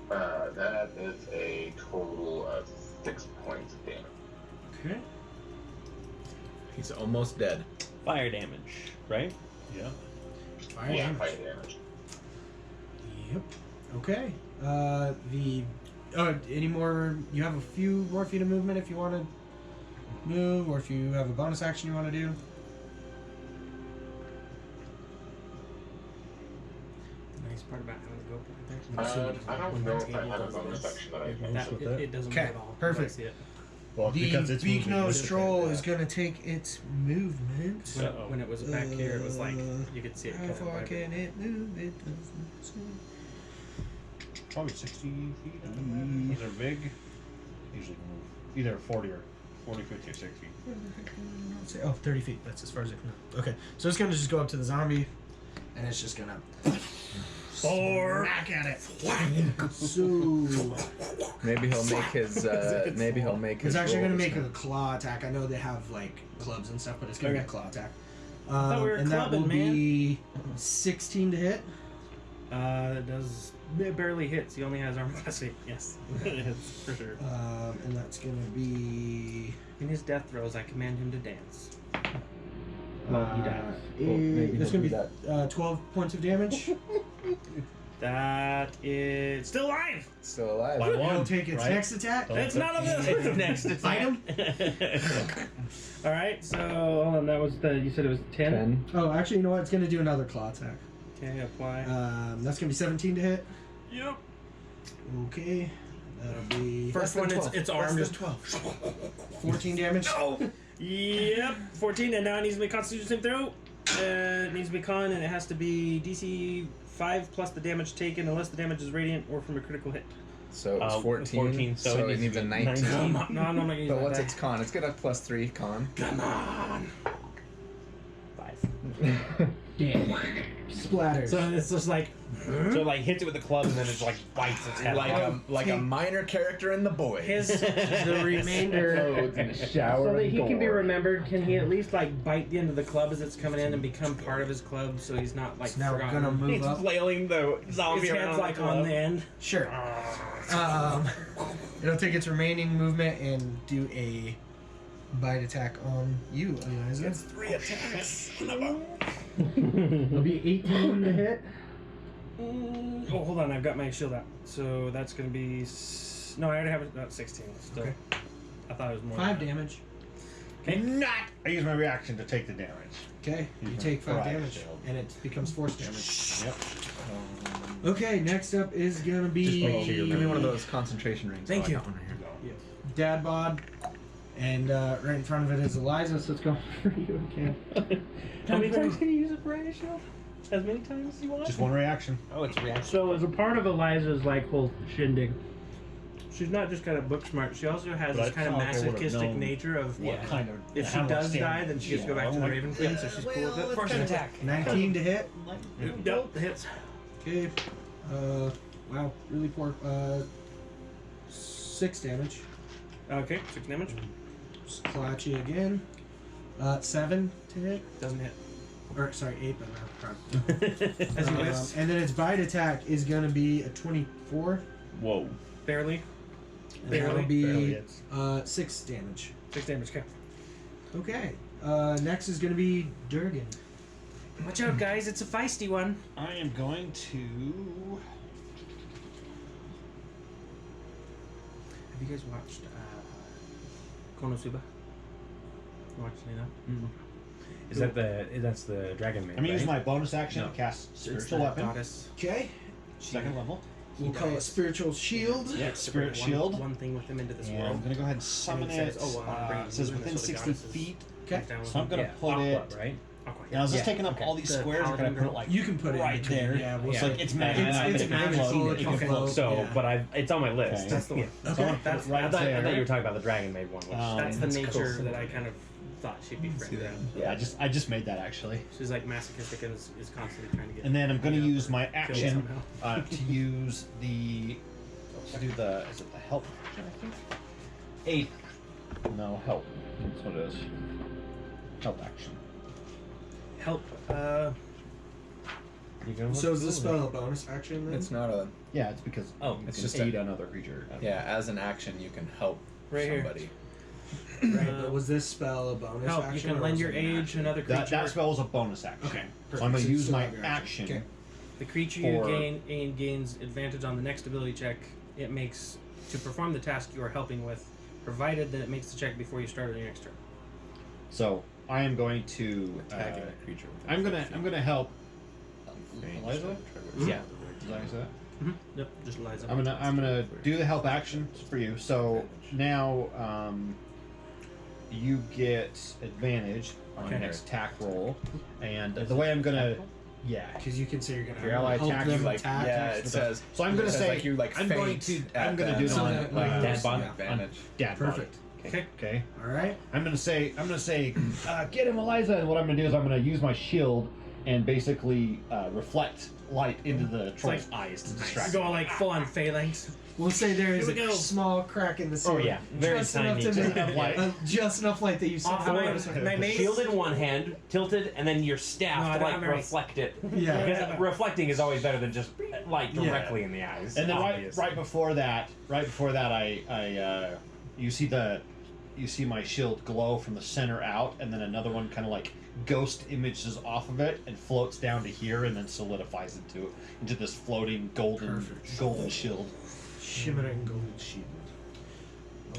That is a total of 6 points of damage. Okay. He's almost dead. fire damage, right? Yeah. Fire Yeah, damage. fire damage. Yep. Okay. Any more? You have a few more feet of movement if you want to move, or if you have a bonus action you want to do. The nice part about having to go up there. I don't know if I have a bonus action that I can. It doesn't Okay, move at all. perfect. I see it. Well, The because it's beak moving nose with it. troll is gonna take its movement. When it was back here, it was like you could see it How kind of far vibrate. can it move? It doesn't say. Probably 60 feet. Those are big. Usually can move either 40 or 40, 50, or 60. Oh, 30 feet. That's as far as it can go. Okay, so it's gonna just go up to the zombie, and it's just gonna smack at it. So Maybe he'll make his. Maybe he'll make his. it's actually gonna roll make this a claw attack. I know they have like clubs and stuff, but it's gonna be a Okay. claw attack. thought we were And that will clubbing, man. be 16 to hit. It does. It barely hits. He only has armor class 8. Yes, it's for sure. And that's gonna be. In his death throes, I command him to dance. Well, he dies. That's gonna be 12 points of damage. That is still alive. one. Still alive. By one, It'll take its right? next attack. Oh, It's none of this. It's next attack. Item? All right. So hold on. That was the. You said it was 10. 10. Oh, actually, you know what? It's gonna do another claw attack. Okay. Apply. That's gonna be 17 to hit. Yep. Okay. That'll be First one, it's armed. Less than 12. 14 damage. Yep. 14, and now it needs to be Constitution saving throw. It needs to be con, and it has to be DC 5 plus the damage taken, unless the damage is radiant or from a critical hit. So it was 14. 14, so So it it needs needs a to be 19. 19. No, I'm not gonna use But that what's die. its con? It's got a +3 con. Come on. 5. Damn. Splatters. So it's just like. So it, like hits it with the club and then it just like bites its head off. Like a minor character in the boys. The remainder. shower. So that he can be remembered, can he at least like bite the end of the club as it's coming in and become part of his club, so he's not like It's now forgotten? gonna move It's up. flailing the zombie His around head's like the on club. the end. Sure. It'll take its remaining movement and do a bite attack on you, Eliza. It's 3 attacks. It'll be 18 to hit. Oh, hold on, I've got my shield out. So that's gonna be. No, I already have it. 16. Still. Okay. I thought it was more. 5 than that. damage. Okay. I use my reaction to take the damage. Okay, you You can take 5 fry damage, shield. and it becomes force damage. Yep. Okay, next up is gonna be Just make sure you give me one of those concentration rings. Thank I you. got one right here. Dad bod, and right in front of it is Eliza, so it's going for you again. How many times can you use it for a shield? As many times as you want? Just one reaction. Oh, it's a reaction. So as a part of Eliza's like whole shindig, she's not just kind of book smart. She also has But this I kind of thought they would've masochistic known nature of What kind of? if she how does much die, damage- then she gets to go Yeah, back to the like- Raven Queen, so she's cool with it. First attack. 19 to hit. Yep, the hits. Okay. Wow, really poor. 6 damage. Okay, 6 damage. Splotchy again. 7 to hit. Doesn't hit. Or sorry, 8, but not. As you miss. And then its bite attack is gonna be a 24. Whoa. Barely. And that'll Barely. be Barely hits. 6 damage. 6 damage, okay. Okay. Next is gonna be Durgan. Watch out, guys, it's a feisty one. I am going to. Have you guys watched Konosuba? Actually, no. Is that's the dragon maid? I'm gonna use my right? bonus action No. to cast It's spiritual the weapon, goddess. Okay. second level. We'll call it spiritual shield. Yeah, spirit One- shield. One thing with them into this And I'm world. gonna go ahead and summon And it it. says, It says within 60 feet. Okay. So I'm gonna Yeah, put Aqua, it. right? Aqua, Yeah, I was just Yeah, taking up okay. all these The squares and gonna paladin put it girl. like You can put it right in between. there. Yeah, we'll Yeah. say Like it's And magic. it's magical. It can Okay. float. So, yeah. but it's on my list. Okay. That's the one. So Okay. I'm gonna put That's- it right I thought there. you were talking about the dragon maid one. Which, That's the That's nature cool. that I kind of thought she'd be friendly. Yeah, I just made that actually. She's like masochistic and is constantly trying to get. And then I'm gonna beat up use or my killed action somehow. to use the to do the is it the help action I think? 8. No, help. That's what it is. Help action. Help. So is this spell a bonus action then? It's not a. Yeah, it's because Oh, you it's can just aid another creature. Yeah, as an action, you can help Right here. somebody. Right, but was this spell a bonus Help. action? You can or lend was your it an aid action? to another creature. That spell is a bonus action. Okay. So I'm gonna So use still my have your action. Okay. The creature For- you gains advantage on the next ability check it makes to perform the task you are helping with, provided that it makes the check before you start your next turn. So I am going to Attacking a creature. within I'm 50 gonna help range. Eliza? Yeah. Did I say that? Yep, just lies up. I'm gonna do the help action for you. So now you get advantage on your Okay. next attack roll, and the way I'm gonna Because you can say you're gonna Your ally help attack them you, Like, attack. yeah, it says. so I'm gonna it says, say like you like I'm going to faint I'm at gonna them, do it So on that, like like, dad bod? yeah. advantage. dad bod. Perfect. Okay. Okay. All right. I'm gonna say get him, Eliza, and what I'm gonna do is I'm gonna use my shield and basically reflect light into the troll's eyes to distract Go him. like full on phalanx. We'll say there is Here we a go. small crack in the ceiling. yeah. Very just tiny. enough to Just make enough light. just enough light that you see. Off my mace. Shield in one hand, tilted, and then your staff No, I to don't like have very- reflect it. Yeah. Because reflecting is always better than just light directly in the eyes. And then obviously. right before that, I you see my shield glow from the center out, and then another one kind of like ghost images off of it and floats down to here, and then solidifies into this floating golden shield. Shimmering gold shield.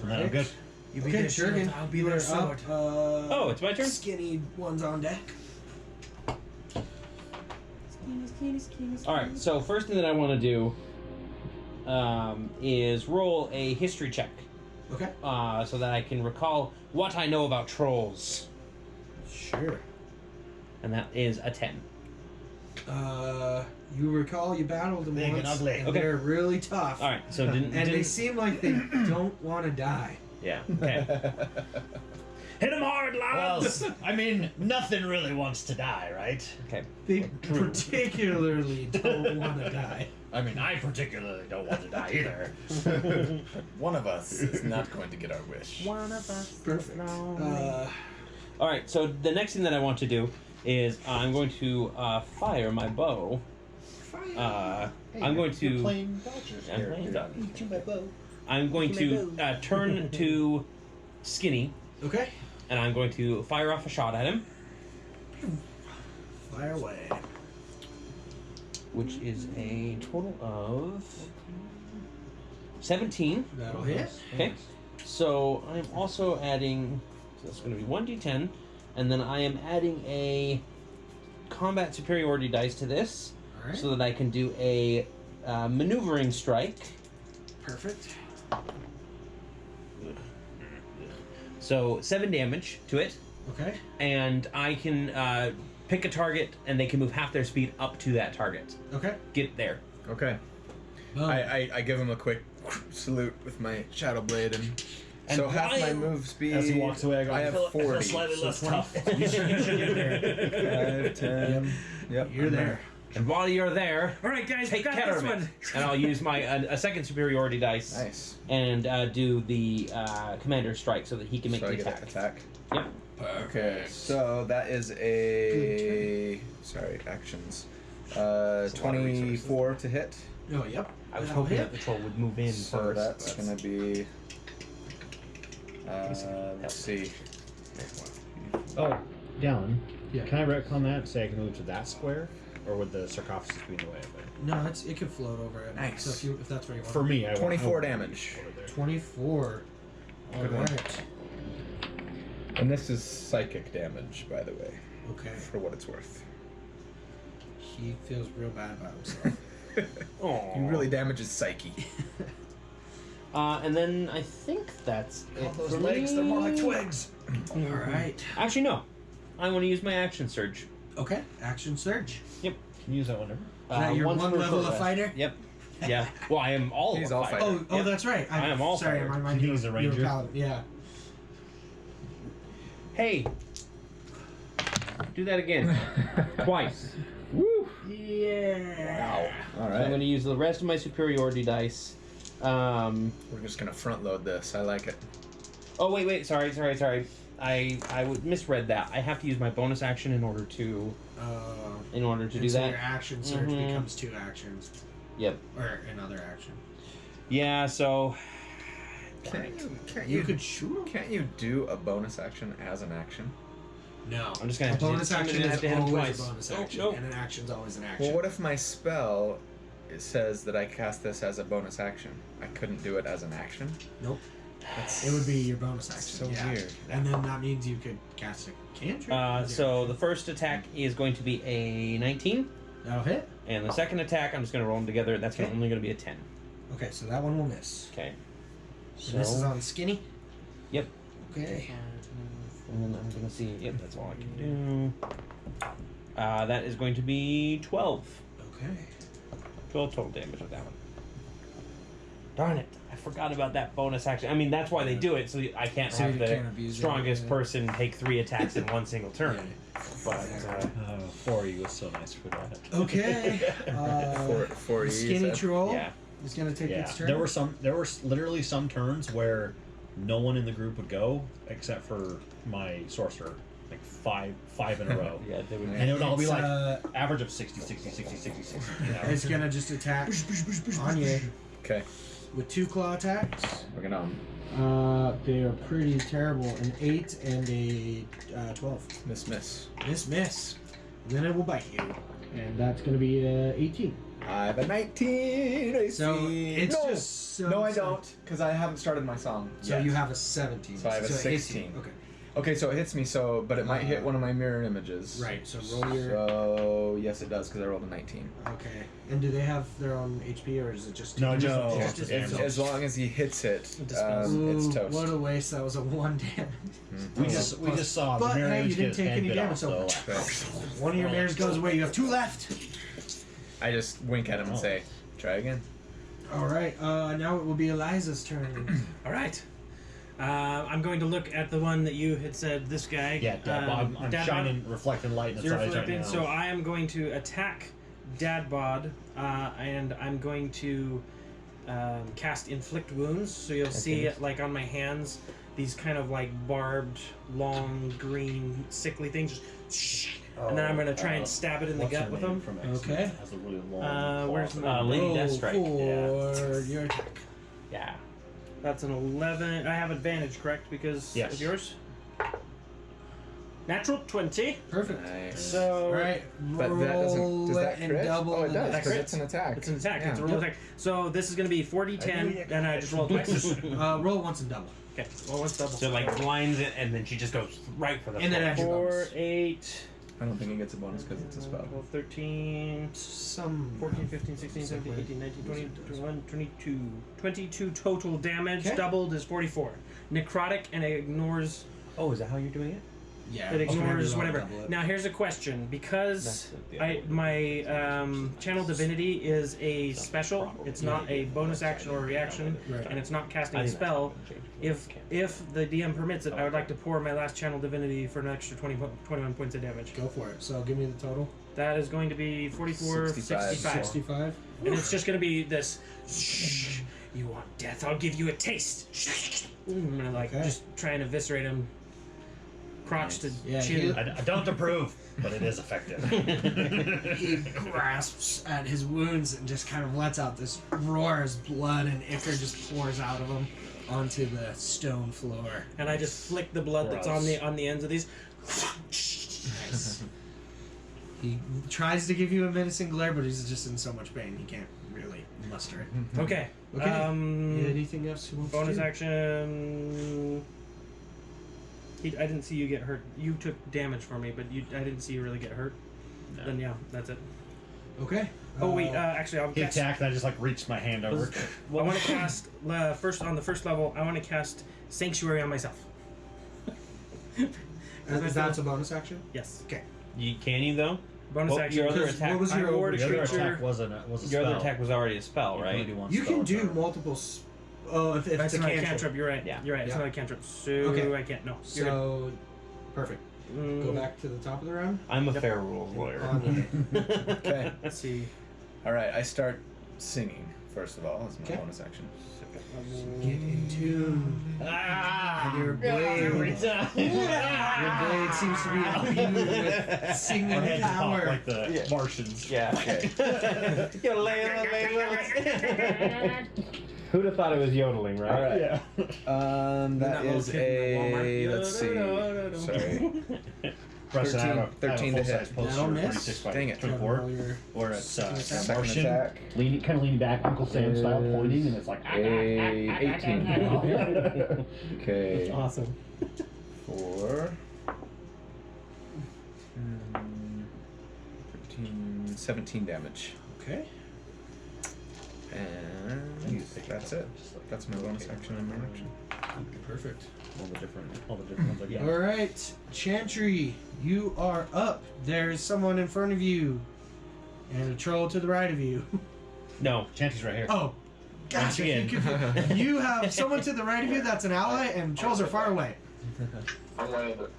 And then I'm good. You be Okay, the shield, Jurgen, I'll be you their are sword. up. Oh, it's my turn? Skinny ones on deck. Alright, so first thing that I want to do is roll a history check Okay. so that I can recall what I know about trolls. Sure. And that is a 10. You recall you battled them Big and once, ugly. and Okay. they're really tough. Alright, so didn't. And they didn't seem like they don't want to die. yeah, okay. Hit him hard, lads! I mean, nothing really wants to die, right? Okay. They particularly don't want to die. I mean, I particularly don't want to die either. One of us is not going to get our wish. One of us. Perfect. Alright, so the next thing that I want to do is I'm going to fire my bow. I'm going to. You're playing Dodgers. I'm playing Dodgers. To my bow. I'm going to turn to Skinny, Okay. and I'm going to fire off a shot at him, Fire away. which is a total of 17. That'll hit. Okay. So I'm also adding. So that's going to be 1d10, and then I am adding a combat superiority dice to this, All right. so that I can do a maneuvering strike. Perfect. So 7 damage to it, Okay. and I can pick a target, and they can move half their speed up to that target. Okay. Get there. Okay. Boom. I give him a quick salute with my shadow blade, and so half my while- move speed. As he walks away, I go, I have 40. slightly less tough. You should get there. 5, 10. Yep. You're there. And while you're there, All right, guys, take got care this of one. it. And I'll use my a second superiority dice Nice. and do the commander strike so that he can make So I the get attack. an attack. Yep. Okay, so that is a actions. 24 to hit. Oh, yep. I was That'll hoping hit. that the troll would move in So first. that's gonna be. Let's see. Oh, Dallin, Yeah. can I retcon that and say I can move to that square? Or would the sarcophagus be in the way of it? No, it can float over it. Nice. So if that's where you want. For me, I 24 want damage. 24. All Good one. right. And this is psychic damage, by the way, Okay. for what it's worth. He feels real bad about himself. Oh. You really damage his psyche. And then I think that's it. Those for legs, they're more like me. twigs. All right. Actually, no. I want to use my action surge. Okay. Action surge. Yep. Can you use that whenever? Is that your once one per level short of rest. fighter? Yep. Yeah. Well, I am all. He's a all fighter. fighter. Oh, Yep. that's right. I am all sorry. fighter. My mind. He's a ranger. Yeah. Hey. Do that again. Twice. Woo! Yeah. All So I'm going to use the rest of my superiority dice. We're just gonna front load this. I like it. Oh wait. Sorry. I misread that. I have to use my bonus action in order to do and so that. your action surge Mhm. becomes 2 actions, Yep. or another action. Yeah. So. Can't You could shoot him. Can't you do a bonus action as an action? No. I'm just gonna a have to bonus hit- I'm action gonna is have to hit him always twice. a bonus Oh, action, no. and an action's always an action. Well, what if my spell it says that I cast this as a bonus action? I couldn't do it as an action. Nope. That's It would be your bonus action. so yeah. weird. And then that means you could cast a cantrip. So the first attack is going to be a 19, That'll hit. and the second attack I'm just going to roll them together. That's Okay. only going to be a 10. Okay, so that one will miss. Okay. So this is on skinny. Yep. Okay. And then I'm going to see. Yep, that's all I can do. That is going to be 12. Okay. 12 total damage with that one. Darn it. I forgot about that bonus action. I mean, that's why they do it, so I can't So have you the can't abuse it, strongest yeah. person take 3 attacks in one single turn. But, Fori was so nice for that. Okay. For the you skinny said? troll yeah. is gonna take Yeah, its turn. there were literally some turns where no one in the group would go except for my sorcerer, like five in a row. Yeah, they would. And it would all be It's, like average of 60, 60, 60, 60, 60. You know? It's gonna just attack on you Okay, with 2 claw attacks. we're gonna They are pretty terrible. An 8 and a 12. miss. Miss. And then it will bite you. And that's going to be 18. I have a 19. AC. So it's no. just so No, I don't, because I haven't started my song. So yet. you have a 17. So I have a 18. 16. Okay. Okay, so it hits me. But it might hit one of my mirror images. Right. So roll your. So yes, it does, because I rolled a 19. Okay. And do they have their own HP or is it just? No, just no. just Just damage? As long as he hits it, dispels. it's Ooh, toast. What a waste! That was a 1 damage. We just saw But the mirror hey, you image didn't get take his any head bit damage, off, so so Okay. one of your mirrors goes away. You have 2 left. I just wink at him and say, "Try again." All right. Now it will be Eliza's turn. All right. I'm going to look at the one that you had said, this guy. yeah, Dad Bod, I'm Dad shining reflecting light in its You're eyes right flipping, now. so I am going to attack Dadbod, and I'm going to cast Inflict Wounds. So you'll see it like on my hands, these kind of like barbed, long, green, sickly things. Just and then I'm going to try and stab it in the What's her gut with name them. from X-Men? Okay. Has a really long Where's claw. my- Lady Roll Deathstrike. for your attack. Yeah. That's an 11. I have advantage, correct? Because Yes. of yours? Natural 20. Perfect. Nice. So All right. But that doesn't. roll Does that and crit? double Oh, it the does, next- because it's an attack. it's an attack. Yeah. It's a roll attack. So this is going to be 40, 10, and I just rolled twice. Roll once and double. Okay, well, once double. So like blinds it, and then she just goes right for the. And then floor. after- 4, 8, I don't think he gets a bonus because it's a spell. 12, 13, Some 14, 15, 16, 17, 18, 19, 20, 21, 22. 22 total damage. Okay. Doubled is 44. Necrotic, and it ignores. Oh, is that how you're doing it? Yeah. It ignores roll, whatever. double it. Now here's a question, because That's my channel divinity is a special. It's not a bonus action or a reaction, Right. and it's not casting I a think that's spell. what I'm changing. If the DM permits it, I would like to pour my last channel divinity for an extra 21 points of damage. Go for it. So give me the total. That is going to be 44, 65. 65. 65. And it's just going to be this. Shh, you want death? I'll give you a taste. I'm gonna like Okay. just try and eviscerate him. Crotch to Yeah, chin. I don't approve, but it is effective. He grasps at his wounds and just kind of lets out this roar as blood and ichor just pours out of him onto the stone floor. And I just flick the blood that's on Gross. the ends of these. Nice. He tries to give you a menacing glare, but he's just in so much pain he can't really muster it. Okay. Okay. Anything else you want Bonus to do? action. I didn't see you get hurt. You took damage for me, but I didn't see you really get hurt. No. Then yeah, that's it. Okay. Oh wait, actually I'll He cast. attacked, and I just like reached my hand over. I want to cast first on the first level. I want to cast Sanctuary on myself. Is that a bonus action? Yes. Okay. Can you though? Bonus Well, action. your other 'Cause attack- What was your I ward Your other creature? attack was a Your spell. other attack was already a spell, You can right? only do one You spell can a do turn. multiple. Oh, if That's it's a not a cantrip. cantrip. You're right. Yeah. You're right. It's Yeah. not a cantrip. So Okay. I can't. No. You're So, perfect. good. Go back to the top of the round. I'm a fair rules lawyer. Okay. Let's see. All right, I start singing first of all as my Okay. bonus action. Get in tune. Ah, Your blade. Your blade seems to be imbued with Our singing heads pop power. like the Martians. Yeah. Okay. Who'd have thought it was yodeling, right? All right. Yeah. That That little is kid in a. Walmart. Let's see. Sorry. Preston, I have a 13 to hit. full-size poster, That'll miss. 36 by Dang it. 24, Roll your where it's Second Martian, attack. kind of leaning back, Uncle Sam style, Is pointing, and it's like A 18. Okay. Awesome. 4. 13, 17 damage. Okay. And that's it. That's my bonus action and my action. Perfect. all the different ones. Like, yeah. All right, Chantry, you are up. There's someone in front of you, and a troll to the right of you. No. Chantry's right here. Oh, gosh! I again. think you have someone to the right of you that's an ally, and trolls are far away. I'm going to.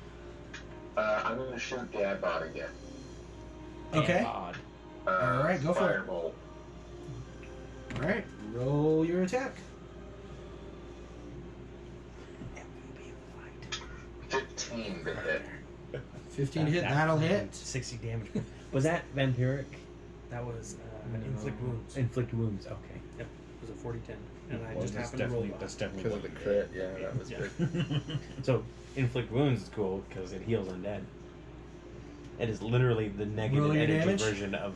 I'm going to shoot Gadbot again. Okay. Odd. Alright, go for it. Firebolt. All right, roll your attack. 15 to hit. 15 to hit. That'll hit. 60 damage. Was that vampiric? That was inflict wounds. Inflict wounds. Okay. Yep. It was a 40-10, and I Well, just that's happened to roll definitely that. that's definitely Because of the crit, yeah, that was Yeah. big. So inflict wounds is cool because it heals undead. It is literally the negative Roll your energy damage. version of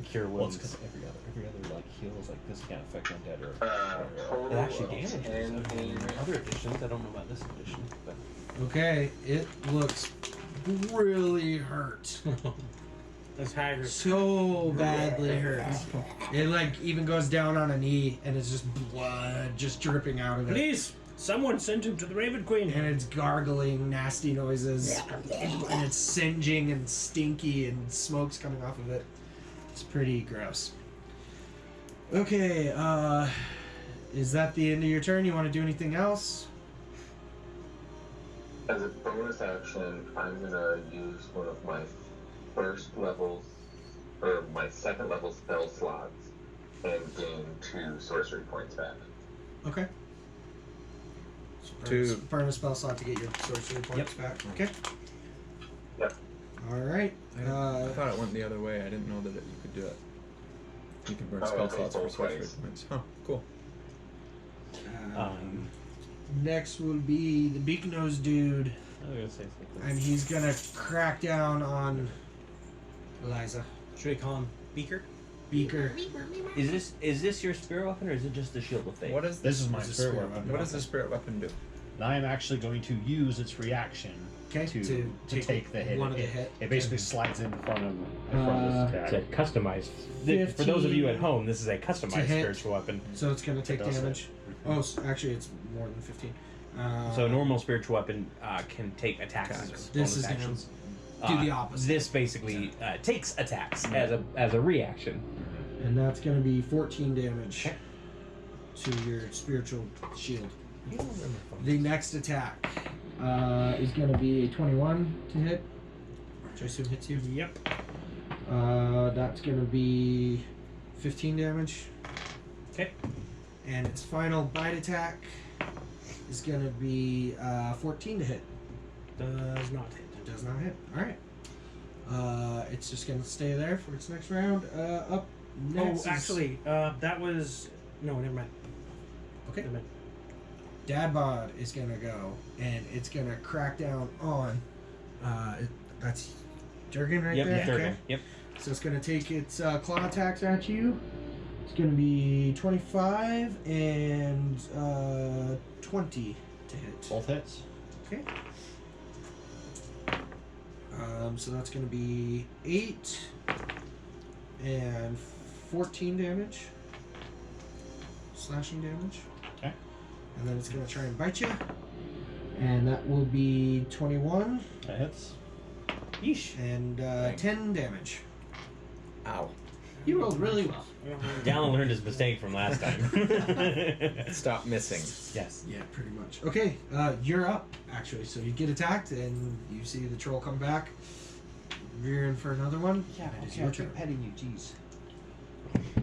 cure Well, it's wounds. because every other like heal is like this can't affect undead or. Total It actually of damages 10 in damage. other editions. I don't know about this edition, but Okay, it looks really hurt. That's Haggard. So badly hurt. It like even goes down on a knee, and it's just blood just dripping out of it. Please, someone send him to the Raven Queen. And it's gargling nasty noises, and it's singeing and stinky, and smoke's coming off of it. It's pretty gross. Okay, is that the end of your turn? You want to do anything else? As a bonus action, I'm gonna use one of my first levels, or my second level spell slots, and gain 2 sorcery points back. Okay. Two. Burn a spell slot to get your sorcery points back. Okay. Yep. All right. I thought it went the other way. I didn't know that you could do it. You can burn Oh, spell okay, slots for both sorcery ways. points. Huh, cool. Next will be the beak nose dude, I was gonna say something. and he's gonna crack down on Eliza. Should we call him Beaker? Beaker. Is this your spirit weapon or is it just the shield of faith? What is This is my This is spirit spirit weapon. What does the spirit weapon do? And I am actually going to use its reaction Okay. to take the hit. One of the it, hit. it basically slides in front of this It's a attack. customized. For those of you at home, this is a To customized hit. spiritual weapon. So it's gonna take It does damage. Oh, actually, it's more than 15. So a normal spiritual weapon can take attacks as Attacks. This bonus is gonna actions. do the opposite. This basically takes attacks as a reaction. And that's gonna be 14 damage to your spiritual shield. The next attack is gonna be a 21 to hit. Which I assume hits you. Yep. That's gonna be 15 damage. Okay. And its final bite attack is gonna be 14 to hit. Does not hit. It does not hit. Alright. It's just gonna stay there for its next round. Up next. Oh, actually, that was no. Never mind. Okay. Never mind. Dadbod is gonna go, and it's gonna crack down on. That's Jurgen right Yep, there. Durgan. Okay. Yep. So it's gonna take its claw attacks at you. It's gonna be 25 and 20 to hit. Both hits. Okay. So that's going to be 8 and 14 damage. Slashing damage. Okay. And then it's going to try and bite you. And that will be 21 That hits. Yeesh. and 10 damage. Ow. You rolled really well. Dallin learned his mistake from last time. Stop missing. Yes. Yeah, pretty much. Okay, you're up, actually. So you get attacked, and you see the troll come back. You're in for another one. Yeah, and it's okay, your I keep turn. petting you, jeez.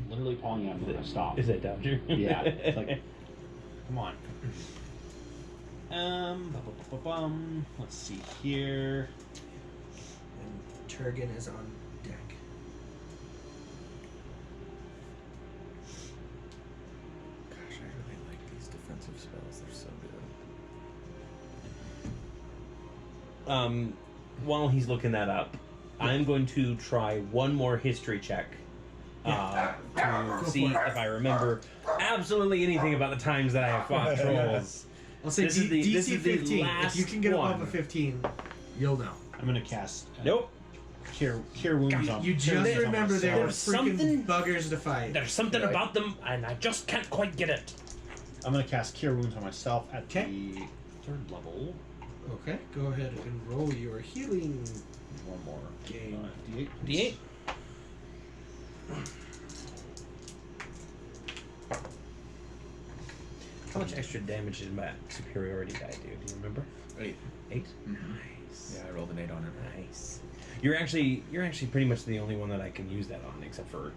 Literally calling out for them to stop. Is that Dodger? Yeah, it's like, come on. Let's see here. And Turgan is on deck. Gosh, I really like these defensive spells. They're so good. While he's looking that up, I'm going to try one more history check to see if I remember absolutely anything about the times that I have fought trolls. I'll say This is the- DC this is the 15. If last you can get above one. a 15, you'll know. I'm gonna cast. Nope. Cure wounds on. You cure just wounds on remember there were myself. There's freaking something- buggers to fight. There's something Right. about them, and I just can't quite get it. I'm gonna cast Cure Wounds on myself at Okay. the 3rd level. Okay, go ahead and roll your healing. One more. Game. D8. D8. How much extra damage did my superiority die do? Do you remember? 8. 8. Nice. Yeah, I rolled an 8 on it. Nice. You're actually pretty much the only one that I can use that on, except for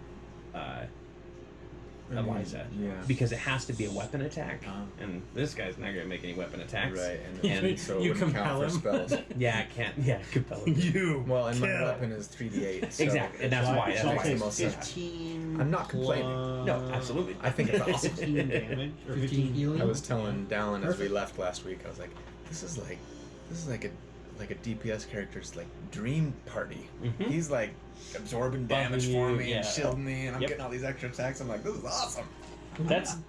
Eliza. Yeah. Because it has to be a weapon attack, Uh-huh. and this guy's not going to make any weapon attacks. Right, And- and so it you wouldn't compel count for him. spells. Yeah, I can't. Yeah, compel him. You. Well, and my kill. weapon is 3d8. So Exactly, and that's So why. I- That's so why I it's say the most sense. 15. I'm not complaining. No, absolutely. I think it's awesome. 15 damage. Or 15 healing. I was telling Dallin as we Perfect. left last week, I was like, this is like a DPS character's like dream party. Mhm. He's like absorbing damage Buffing for you, me yeah. and shielding me, and I'm Yep. getting all these extra attacks. I'm like, this is awesome.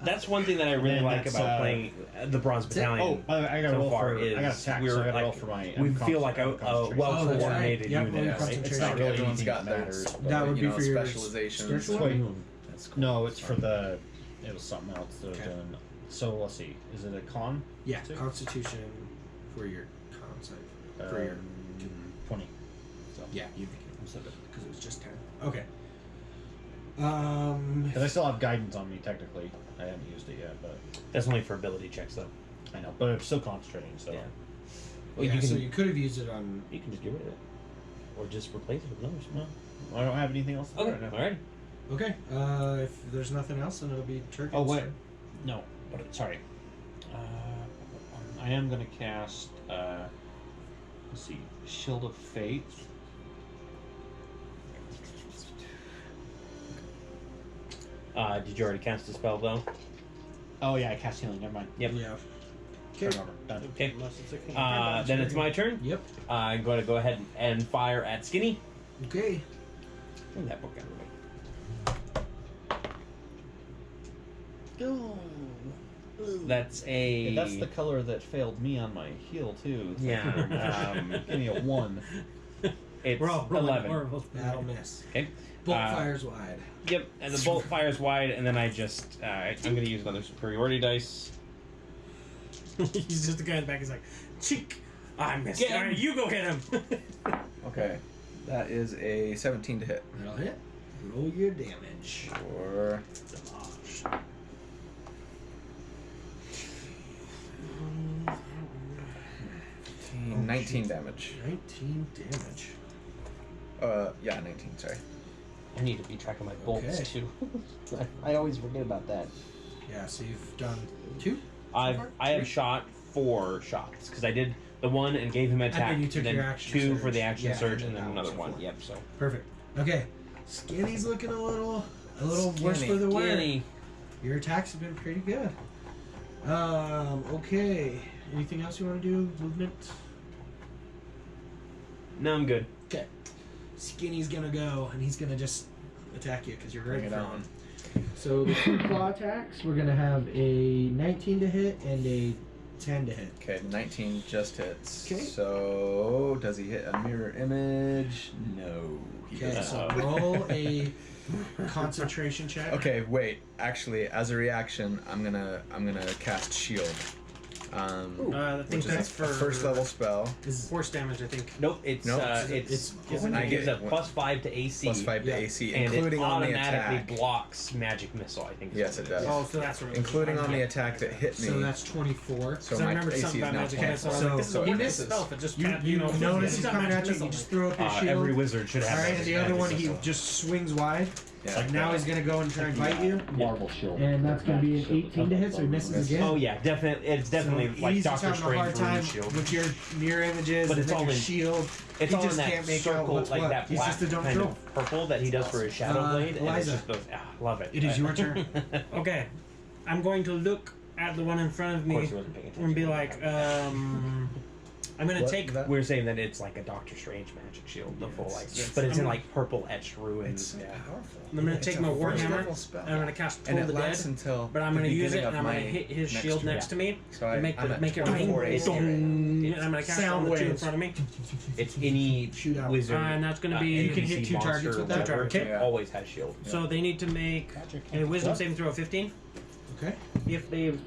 That's one thing that I really And like that's, about playing the Bronze that's it. Battalion. Oh, by the way, I got to so roll far for. I got is attack, we're so I got to like- roll for my. we feel like a well Oh, that's right. coordinated Yep, unit. roll your Right? concentration. It's not really Everyone's anything got that their matters. That would you be know, for your specializations. spiritual Wait. one? That's cool. No, it's for the. It was something else that Okay. I've done. So let's see. Is it a con? Yeah, Save? Constitution for your con save. For your 20. So yeah, you I'm so good. because it was just 10. Okay. Because I still have guidance on me technically. I haven't used it yet, but That's only for ability checks, though. I know. But I'm still concentrating. So Yeah. Well, you can so you could have used it on. you can just get rid of it, or just replace it with another. no, I don't have anything else. To do Okay, right now. all right. Okay. If there's nothing else, then it'll be Turkey. Oh wait, no. But sorry. I am gonna cast. Let's see, Shield of Faith. Did you already cast a spell though? Oh yeah, I cast healing. Never mind. Yep. Yeah. Turn over. Done. Okay. Unless it's a Then it's my turn. Yep. I'm going to go ahead and fire at Skinny. Okay. Bring that book out of the way. That's a. Hey, that's the color that failed me on my heal too. Yeah. Give me a 1. It's We're all rolling 11. horrible. That'll miss. Okay. Bolt Uh, fires wide. Yep, and the bolt fires wide, and then I just I'm going to use another superiority dice. He's just the guy in the back. He's like, cheek. I missed. Get All him. right, you go hit him. Okay, that is a 17 to hit. That'll hit. Roll your damage. Or 19 damage. 19 damage. Yeah, 19. Sorry. I need to be tracking my bolts Okay. too. I always forget about that. Yeah, so you've done 2? I far? have 3? shot 4 shots because I did the one and gave him an attack, then you took then your action 2 surge. for the action Yeah, surge, and and then then that another was one. a 4. Yep. So Perfect. Okay. Skinny's looking a little worse Skinny. for the wear. Skinny. Your attacks have been pretty good. Okay. Anything else you want to do? Movement? No, I'm good. Okay. Skinny's gonna go, and he's gonna just attack you because you're right Bring in it front on. of him. So the 2 claw attacks, we're gonna have a 19 to hit and a 10 to hit. Okay, the 19 just hits. Okay. So does he hit a mirror image? No. He Okay, does so not. roll a concentration check. Okay, wait. Actually, as a reaction, I'm gonna cast shield. I think which that's is for a first level spell. Is force damage. I think. Nope, it's Nope. it's Isn't I it get gives a +5 to AC. +5 to Yeah. AC, and including it on the automatically attack. blocks magic missile. I think. is Yes, what it does. Oh, so that's what. Including on the attack that hit me. so that's 24. So So I my remember AC something is about now magic 10. missile. I was So- like, this is so a he weakness misses. itself. It just You can't, notice it's he's got coming magic at you. You missile. just throw up your shield. Every wizard should have. Alright, and the other one he missile. just swings wide. Yeah. Like now he's gonna go and try and bite you. Marble shield. And that's gonna be an 18 to hit, so he misses again. Oh yeah, definitely. It's definitely So like he's just Doctor having a hard Strange time rune shield. with your mirror images But and it's then all your in- shield. It's he all just in that can't make out circle, what's like what. that He's black just a dumb kind troll. of purple that he does for his shadow blade, and it's Eliza. just those. Love it. It is your turn. Okay, I'm going to look at the one in front of Of me course, he wasn't paying attention. and be like, I'm gonna What? take. That- We're saying that it's like a Doctor Strange magic shield, the full like, yes. but it's in I'm- like purple etched ruins. It's Yeah. powerful. I'm gonna It's take a my first warhammer level spell. and I'm gonna cast And Toll it the Dead. lasts until But I'm the gonna use beginning it and I'm of gonna my hit his next shield turn. next to me. So and make I'm it at make it 24 ring. AC right now. And I'm gonna cast it on Sound the two in waves. front of me. It's any Shoot out. wizard. And that's gonna be- any You can hit NPC two monster targets or with that. whatever, Okay. Yeah. always has shield. So they need to make a wisdom saving throw of 15. Okay. If they've,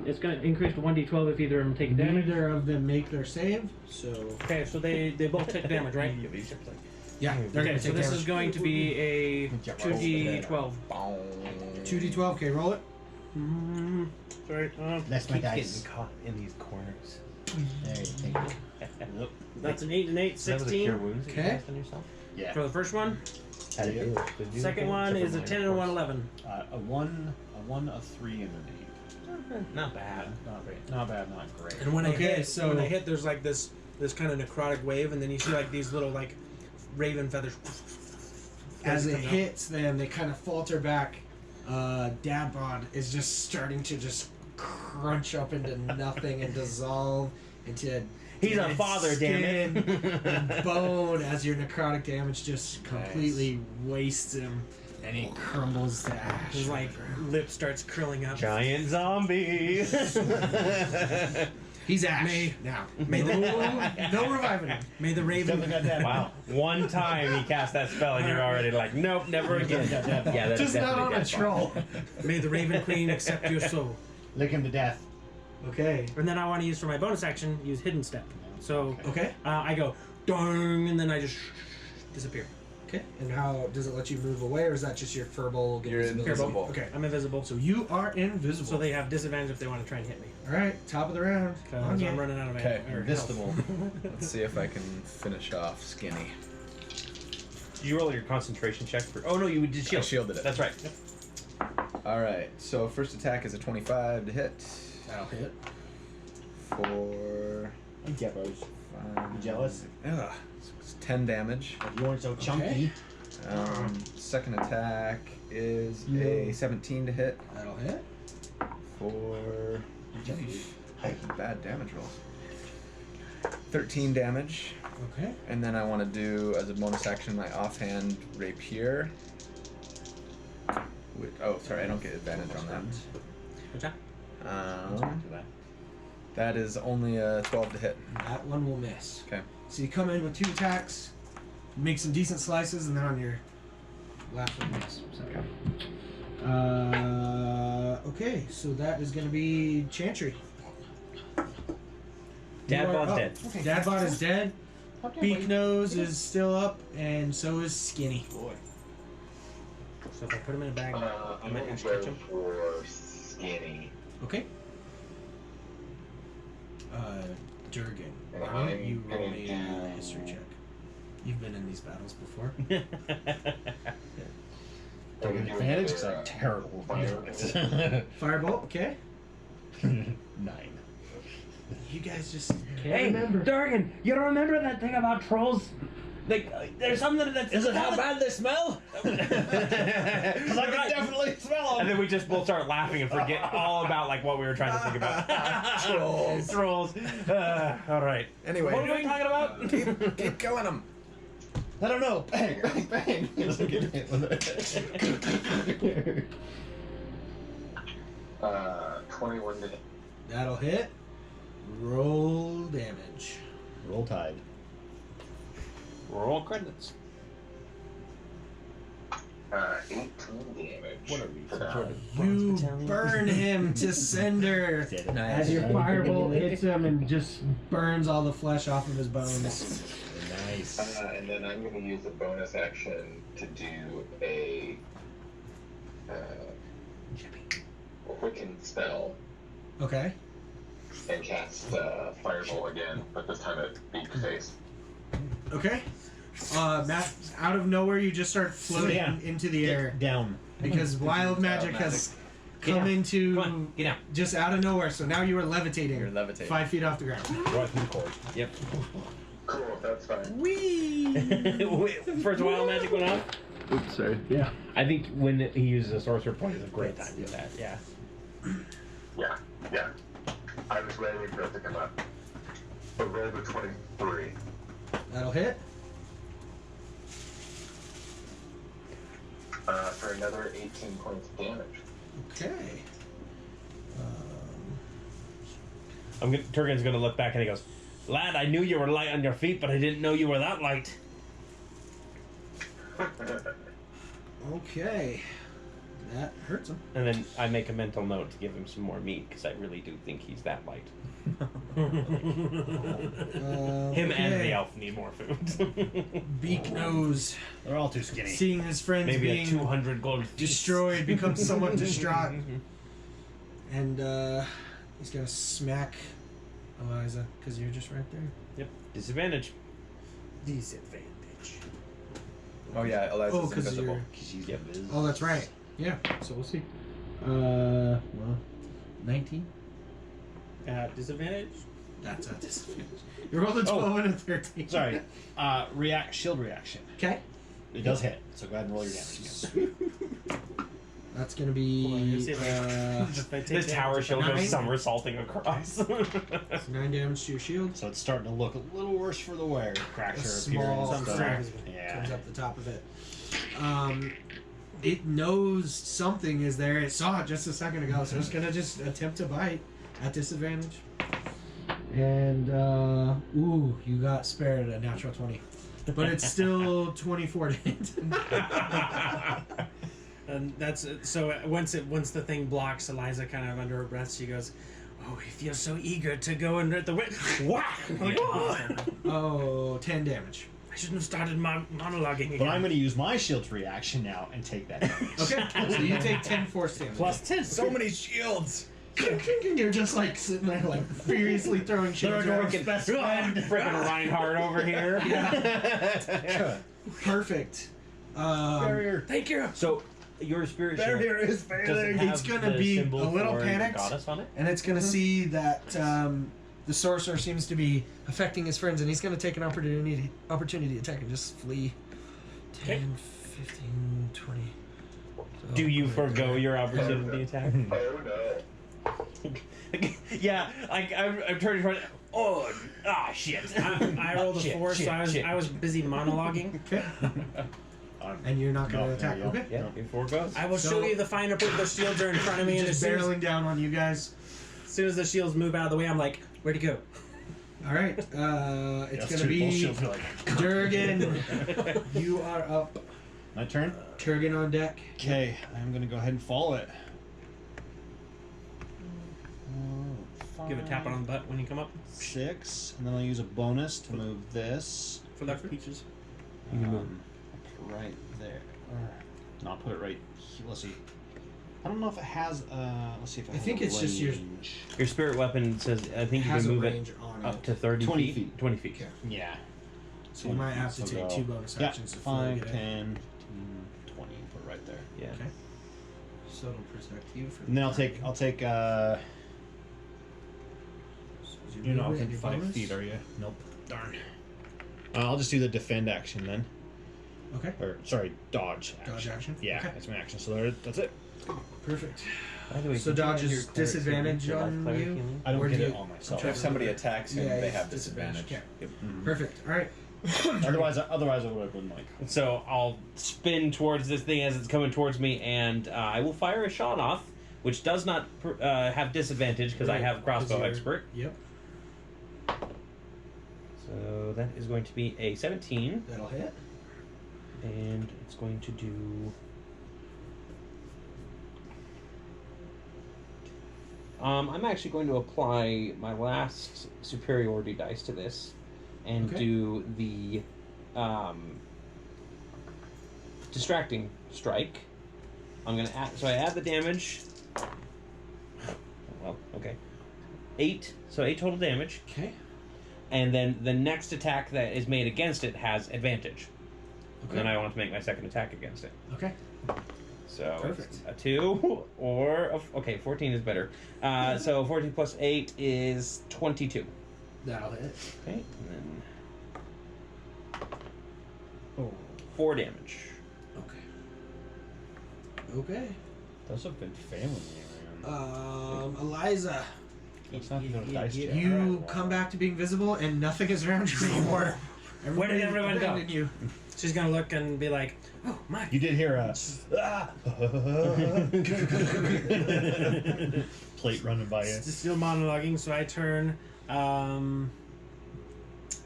it's gonna increase to 1d12 if either of them take damage. Neither of them make their save, so Okay, so they both take damage, right? yeah, they're Okay, gonna so take this damage. is going to be a 2d12. 2d12. Okay, roll it. Sorry, That's my Keeps getting dice. caught in these corners. There, thank you. that's an 8 and 8, That was a cure 16 wounds that you Okay. cast on yourself? Yeah. for the first one. How'd it do? Did it do Second anything? one Except is for a mine, 10 of and a course. 1, 11. A one, a 3, and an 8. Not bad. Not great. Not bad. Not great. And when I Okay, hit, so- when I hit, there's like this kind of necrotic wave, and then you see like these little like raven feathers. As it comes out. hits them, they kind of falter back. Dadbod is just starting to just crunch up into nothing and dissolve into He's a dead father, damn it. skin and bone as your necrotic damage just completely wastes him and he crumbles to ash. His like lip starts curling up. Giant zombie. He's ash May- now. May the No reviving him. may the raven Definitely got that. Wow. One time he cast that spell and you're already like, nope, never again. Yeah, that's Just not on a troll. may the Raven Queen accept your soul. Lick him to death. Okay. And then I want to use for my bonus action use hidden step. So Okay. I go dong, and then I just disappear. Okay. And how does it let you move away, or is that just your furball? You're invisible. Okay. I'm invisible. So you are invisible. So they have disadvantage if they want to try and hit me. All right. Top of the round. Because On ya. I'm running out of Okay, or Invisible. Let's see if I can finish off Skinny. Did you roll your concentration check for? Oh no, you did I shield. shielded it. That's right. All right. So first attack is a 25 to hit. That'll hit. For Yeah, bros. 5, Jealous? Ugh, it's 10 damage. You weren't so chunky. Second attack is a 17 to hit. That'll hit. For bad damage rolls. 13 damage. Okay. And then I want to do, as a bonus action, my offhand rapier. Oh, sorry, I don't get advantage on that. What's that? That is only a 12 to hit. That one will miss. Okay. So you come in with 2 attacks, make some decent slices, and then on your last one miss. Okay, so that is going to be Chantry. Dadbod's dead. Okay. Dadbot is dead. Beak Nose is still up, and so is Skinny. So if I put him in a bag, I'm I might gonna catch go him. for Skinny. Okay. Durgan, And why don't I'm you roll gonna me a do- history check? You've been in these battles before. Don't get advantage because I'm terrible. Firebolt, okay. 9. You guys just can't Hey, remember. Durgan, you don't remember that thing about trolls? Like, there's something that's. Is it how bad they smell? Because I can definitely smell And them. then we just both start laughing and forget all about like what we were trying to think about. Trolls. Trolls. All right. Anyway, What are we talking about? keep killing them. I don't know. Bang, bang, bang. He doesn't get hit with it. 21 to hit. That'll hit. Roll damage. Roll Tide. Roll credits. 18 damage. What are we? to that. Sort of You Battalion? burn him to cinder Did it. Nice. as your firebolt hits him and just burns all the flesh off of his bones. Nice. And then I'm going to use a bonus action to do a quicken spell Okay. and cast Fireball again, but this time at beak face. Okay. Matt, out of nowhere, you just start floating Yeah. into the air Down. because wild magic has come into Come on, get down. just out of nowhere. So now you are levitating. You're levitating. 5 feet off the ground. Right through the cord. Yep. Cool, that's fine. Whee! First wild magic went off. Oops, sorry. Yeah. I think when he uses a sorcerer point is a great time to do that. Yeah. Yeah. I was waiting for it to come up. I rolled a 23. That'll hit. For another 18 points of damage. Okay. Turgan's gonna look back and he goes, "Lad, I knew you were light on your feet, but I didn't know you were that light." Okay. That hurts him. And then I make a mental note to give him some more meat because I really do think he's that light. Him and the elf need more food. Beak nose, They're all too skinny. seeing his friends Maybe a being 200 gold piece. destroyed, becomes somewhat distraught. And he's gonna smack Eliza, because you're just right there. Yep. Disadvantage. Disadvantage. Oh yeah, Eliza's Oh, because invisible. you're... She's got viz. Oh, that's right. Yeah, so we'll see. Well, 19? Disadvantage? That's a disadvantage. You rolled a 12 and a 13. Sorry. Shield reaction. Okay. It does hit, so go ahead and roll your damage again. That's gonna Hold on, let me be see if I take This damage tower with shield a goes 9. somersaulting across. 9 damage to your shield. So it's starting to look a little worse for the wearer. Cracks A are small appearing. and stuff. crack Yeah. comes up the top of it. It knows something is there. It saw it just a second ago, so it's gonna just attempt to bite at disadvantage. And ooh, you got spared a natural 20, but it's still 24 to hit. And that's so. Once the thing blocks, Eliza kind of under her breath, she goes, "Oh, he feels so eager to go and the wind." Whack! Like, oh, Oh, 10 damage. I shouldn't have started monologuing again. But I'm going to use my shield's reaction now and take that damage. Okay, so you take 10 force damage. Plus 10. So many shields. You're just like sitting there, like furiously throwing shields around. Freaking Reinhardt over here. Perfect. Barrier. Thank you. So your spirit shield Barrier is does it failing. have It's gonna the be symbol a little for the panicked. goddess on it? And it's going to see that the sorcerer seems to be affecting his friends, and he's going to take an opportunity attack and just flee. 10, 15, 20. So, Do you forgo your opportunity attack? Oh no. Yeah, I'm turning toward. Shit! I rolled a 4, so I was busy monologuing. Okay. And you're not going to No, attack. there you go. Okay. Yeah, before it goes. I will So- show you the finer print. The shields are in front of me, and as Just soon barreling down on you guys. as the shields move out of the way, I'm like, where'd he go? All right. It's Yeah, going to two be shields are like, Durgan. You are up. my turn? Turgan on deck. Okay, I'm going to go ahead and follow it. Give a tap on the butt when you come up 6, and then I'll use a bonus to move this. for the peaches. You can move. I'll put it right there. No, I'll put it right here. Let's see. I don't know if it has. Let's see if it I has think a it's just your- range. Your spirit weapon says I think you Has can a move range it on up it. to 30 20 feet. feet. 20 feet. Okay. Yeah. So you might have to So take go- 2 bonus Yeah, actions to fully 5, get it. 10, 20. Put it right there. Yeah. Okay. So it'll protect you from. And then I'll take. You're not within 5 feet, are you? Nope. Darn. I'll just do the defend action then. Okay. Or sorry, dodge action. Dodge action? Yeah, Okay. that's my action. So that's it. Perfect. By the way, So did you dodge add is your cleric disadvantage healing, your on cleric you? healing? I don't Or get do it you- all myself. If somebody attacks him, they it's have disadvantage. Okay. Yep. Perfect. All right. Otherwise, I would have been like. So I'll spin towards this thing as it's coming towards me, and I will fire a shot off, which does not have disadvantage because I Right, have crossbow 'cause you're- expert. Yep. So that is going to be a 17, That'll hit. and it's going to do. I'm actually going to apply my last superiority dice to this, and Okay. do the distracting strike. I'm gonna add. So I add the damage. Well, okay. 8. So 8 total damage. Okay. And then the next attack that is made against it has advantage. Okay. And then I want to make my second attack against it. Okay. So Perfect. it's a 2 or okay, 14 is better. So 14 plus 8 is 22. That'll hit. Okay, and then 4 damage. Okay. That's a big family, man. Eliza, Let's not go to dice check. you come back to being visible and nothing is around you anymore. Where did everyone go? abandoned you. She's gonna look and be like, "Oh my!" You did hear a plate running by you. Still monologuing, so I turn, and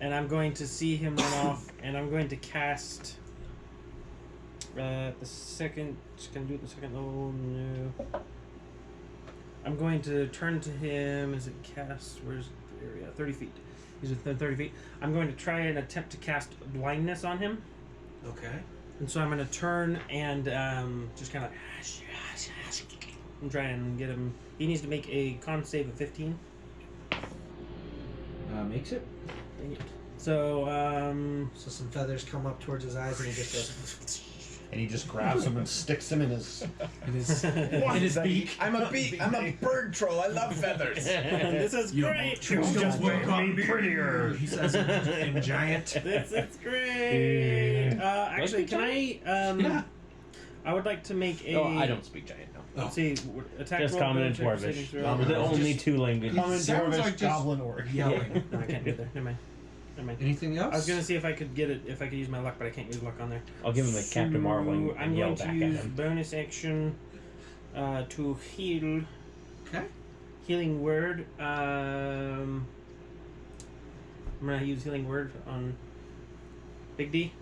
I'm going to see him run off, and I'm going to cast. The second. Can I do it the second level? No. I'm going to turn to him. Is it cast? Where's the area? 30 feet. He's within 30 feet. I'm going to try and attempt to cast blindness on him. Okay. And so I'm going to turn and just kind of and try and get him. He needs to make a con save of 15. Makes it. Dang it. So, So some feathers come up towards his eyes and he just goes. And he just grabs him and sticks him in his. In his beak. I'm a bird troll. I love feathers. this is great. Just woke up prettier. He says in giant. This is great. Actually, can I? Yeah. I would like to make a. Oh, I don't speak giant. No. Let's see. Attack Just roll, common and ability check, saving dwarvish. throw. We're the only Just- 2 languages. Common, sounds dwarvish, like just goblin, orc. Yelling. No, I can't do that. Never mind. Never mind. Anything else? I was gonna see if I could get it, if I could use my luck, but I can't use luck on there. I'll give him a Captain Marvel and I'm yell going to back at use him. bonus action to heal. Okay. Healing word. I'm gonna use healing word on Big D.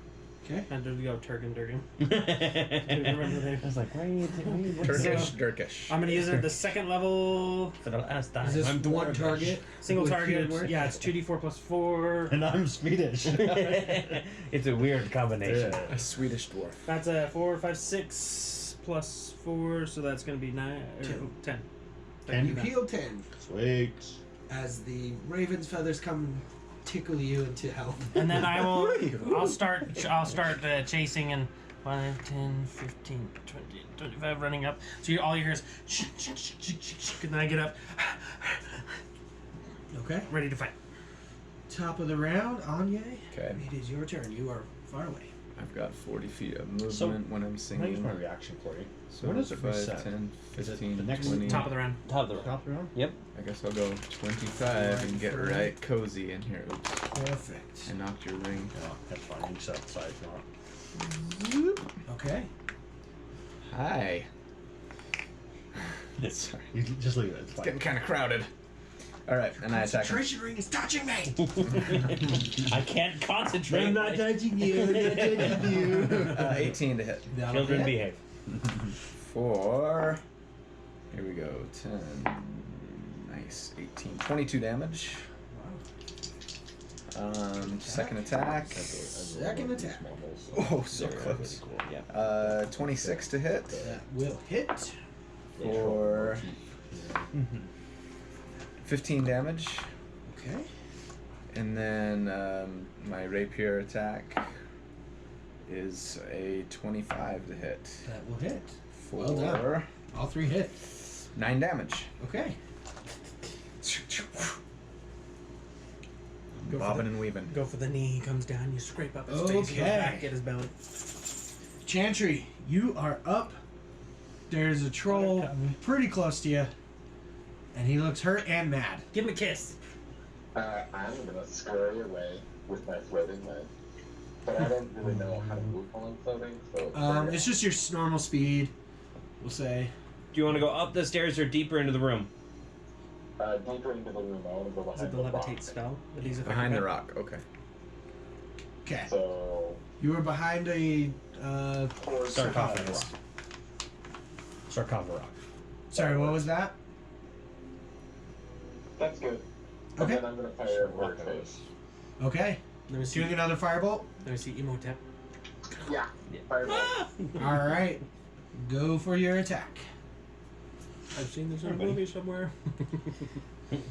Okay. And there we go, Turgan Durgan. I was like, why are you Turkish, Durkish. I'm gonna use it at the second level. for the last time? Is this I'm one dwarvish. target? Single With target. healing word? Yeah, it's 2d4 plus 4. And I'm Swedish. It's a weird combination. A Swedish dwarf. That's a 4, 5, 6 plus 4, so that's gonna be 9 or 10. You heal 10 Sweet. as the raven's feathers come tickle you into health. And then I'll start chasing and 5, 10, 15, 20, 25 running up. So all you hear is and then I get up Okay. ready to fight. Top of the round, Anya. Okay. It is your turn. You are far away. I've got 40 feet of movement So, when I'm Can I use singing. my reaction for you? So When does it 5, reset? 10, Is it 15, the next 20. Top of the round. Top of the round. Top of the round? Yep. I guess I'll go 25 and get right cozy in here. Oops. Perfect. I knocked your ring. Yeah, that's fine. You can set aside if you want. Okay. Hi. Sorry. You can just leave it. It's It's fine. getting kind of crowded. All right, and I attack him. Concentration ring is touching me. I can't concentrate. touching you. I'm not touching you. 18 to hit. That'll Children hit. behave. For here we go. 10. Nice. 18. 22 damage. Second attack. Second attack. Oh, so They're close. really cool. Yeah. 26 to hit. That will hit. For 15 damage. Okay. And then my rapier attack is a 25 to hit. That will hit. For Well done. All 3 hit. 9 damage. Okay. Bobbing and weaving. Go for the knee, he comes down, you scrape up his face, he goes Okay. back at his belly. Chantry, you are up. There's a troll pretty close to you. And he looks hurt and mad. Give him a kiss. I'm gonna scurry away with my floating leg. But I don't really know how to move while I'm floating, so... It's just your normal speed, we'll say. Do you want to go up the stairs or deeper into the room? deeper into the room. I want to go Is it behind the the rock. levitate spell that he's affected Behind by? the rock. Okay. Okay. So You were behind a. towards Sarcophagus. Sarcophagus. Sorry, what was that? That's good. Okay. And then I'm gonna fire at where it face. Okay. Let me see. Doing another firebolt. Let me see. Emotep. Yeah. Fireball. All right. Go for your attack. I've seen this in a movie somewhere.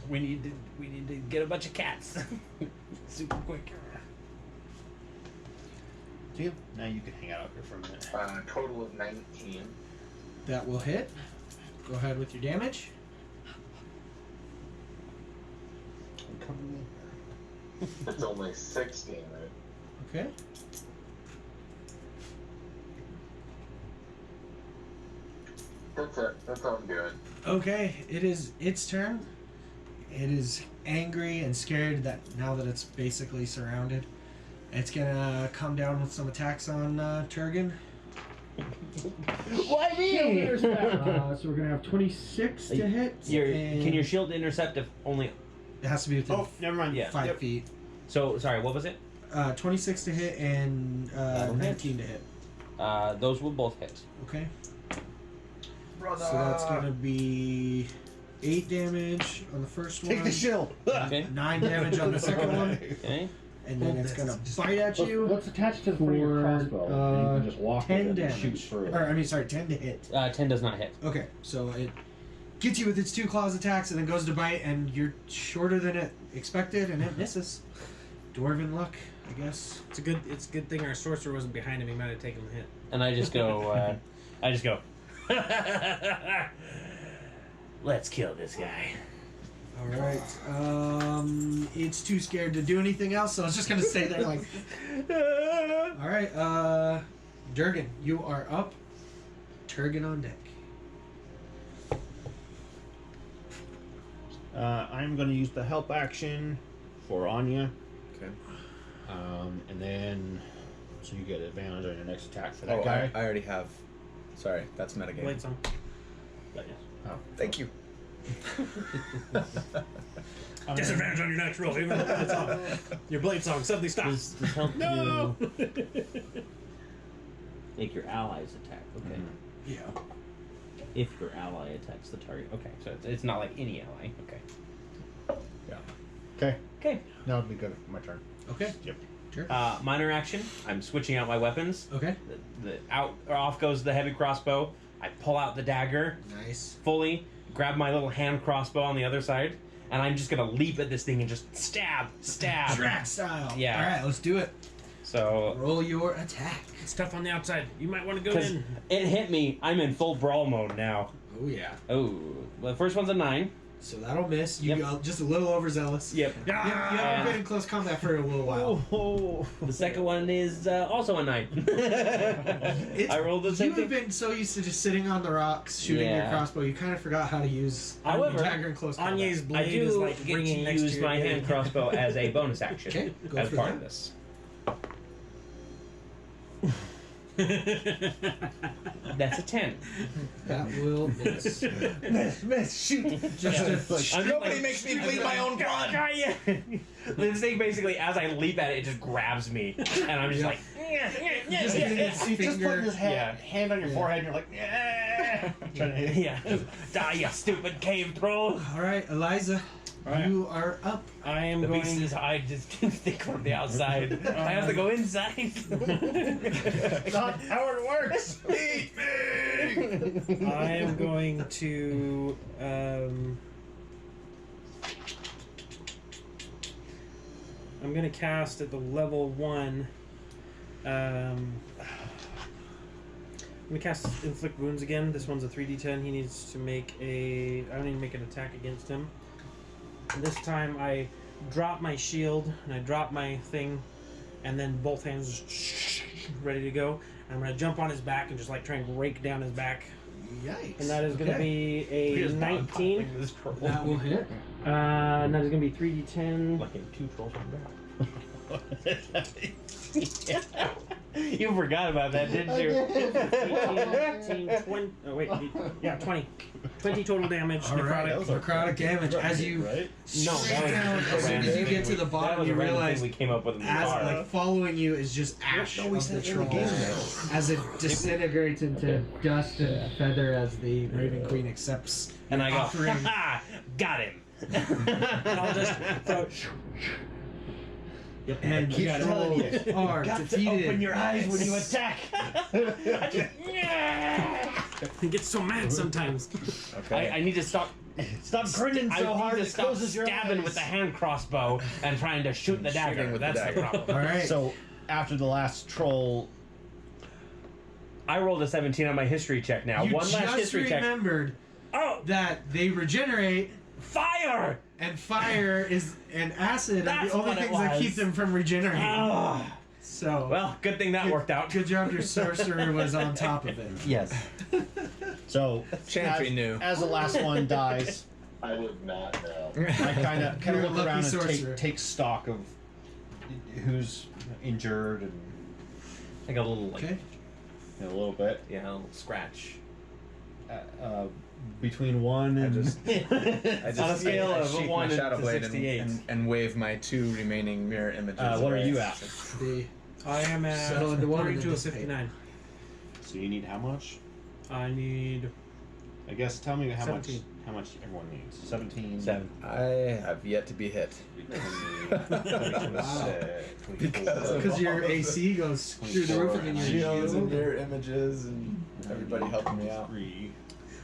We need to get a bunch of cats. Super quick. See? Now you can hang out up here for a minute. Total of 19. That will hit. Go ahead with your damage. I'm coming in. It's only 16, right? Okay. That's it. That's all I'm doing. Okay. It is its turn. It is angry and scared that now that it's basically surrounded. It's gonna come down with some attacks on Turgan. Why me? So we're gonna have 26 to hit. Can your shield intercept if only? It has to be within Oh, never mind. Yeah. 5 feet. So sorry, what was it? 26 to hit and That'll hit. 19 to hit. Those will both hit. Okay. So that's gonna be 8 damage on the first one. Take the shield. Okay. 9 damage on the second one, Okay. and then it's gonna bite at you. What's attached to the front of your for, crossbow? And you can just walk 10 with it and damage. shoot through. Or, I mean, sorry, 10 to hit. 10 does not hit. Okay, so it gets you with its 2 claws attacks and then goes to bite, and you're shorter than it expected, and it misses. Dwarven luck, I guess. It's a good thing our sorcerer wasn't behind him. He might have taken the hit. And I just go. Let's kill this guy. Alright, it's too scared to do anything else, so it's just gonna stay there like... Alright, Durgan, you are up. Turgan on deck. I'm going to use the help action for Anya. Okay. And then, so you get advantage on your next attack for that Oh, guy. I already have. Sorry, that's metagame. Blade song. Oh. Thank you. Disadvantage on your next roll. Even with blade song. Your blade song suddenly stops. Does help No. you make your allies attack? Okay. Yeah. If your ally attacks the target. Okay, so it's not like any ally. Okay. Okay. Okay. That would be good. My turn. Okay. Yep. Sure. Minor action. I'm switching out my weapons. Okay. The out or off goes the heavy crossbow. I pull out the dagger Nice. fully, grab my little hand crossbow on the other side, and I'm just gonna leap at this thing and just stab. Drac style. Yeah. Alright, let's do it. So Roll your attack. It's tough on the outside. You might want to go because in. it hit me, I'm in full brawl mode now. Oh, yeah. Oh, well, the first one's a 9. So that'll miss. You Yep. got just a little overzealous. Yep. You haven't been in close combat for a little while. Oh. The second one is also a 9. I rolled the same You have thing. been so used to just sitting on the rocks, shooting your Yeah. crossbow, you kind of forgot how to use However, dagger in close combat. Anya's I blade do is like get ringing to next use to your my hand crossbow as a bonus action Okay, go as for part that. of this. That's a 10. That will miss. Miss, shoot. Just I'm Nobody like, makes me bleed my own blood. Yeah. This thing basically, as I leap at it, it just grabs me, and I'm just like, just hitting its He's just finger. putting his hand on your Yeah. forehead, and you're like, yeah. Trying to hit. yeah, die, you stupid cave troll. All right, Eliza, Alright. you are up. I am The going. beast is high, just thick from the outside. I have to go inside. Not how it works. Eat me. I am going to. I'm gonna cast at the level 1. I'm gonna cast inflict wounds again. This one's a 3d10. He needs to make a. I need to make an attack against him. And this time I drop my shield and I drop my thing, and then both hands just ready to go. And I'm gonna jump on his back and just like try and rake down his back. Yikes. And that is gonna be a 19. That will hit. And that is gonna be 3d10. Like in 2 trolls on back. You forgot about that, didn't you? 18, 20. Oh, wait. Yeah, 20. 20 total damage. All right, necrotic damage. As you right? No, that was down, just a as soon random as you thing get to the that bottom, was a you random realize thing we came up with in the as car. like following you is just ash of the troll as it disintegrates into dust and feather as the Raven Queen accepts And I go, offering. ha! Got him. And I'll just throw. And Keep telling you, trolls are got defeated. to open your eyes when you attack. I just, He gets so mad sometimes. Okay. I need to stop. Stop grinning I so need hard to it stop closes your stabbing eyes. with the hand crossbow and trying to shoot the dagger. Shooting with the That's the dagger. problem. All right. So after the last troll, I rolled a 17 on my history check now. you One last just history check. remembered Oh, that they regenerate, fire! and fire is and acid are That's the only what it things that was. keep them from regenerating. Ah. So Well, good thing that good- worked out. Good job, your sorcerer was on top of it. Yes. so Chantry knew. as the last one dies, I did not know. I kind of You're a look lucky around and sorcerer. take stock of who's injured and I got a little, like, Okay. a little bit. yeah, a little scratch. Between 1 and I just On a scale I of sheath 1 my to shadow blade 68. and wave my 2 remaining mirror images. what are away. you at? The I am at Settle into one and 42 of dissipate. 59. So you need how much? I need. I guess tell me how 17. much everyone needs. 17. 7. I have yet to be hit. because your AC goes through the roof and then your Shields and mirror images and everybody helping me out. 3.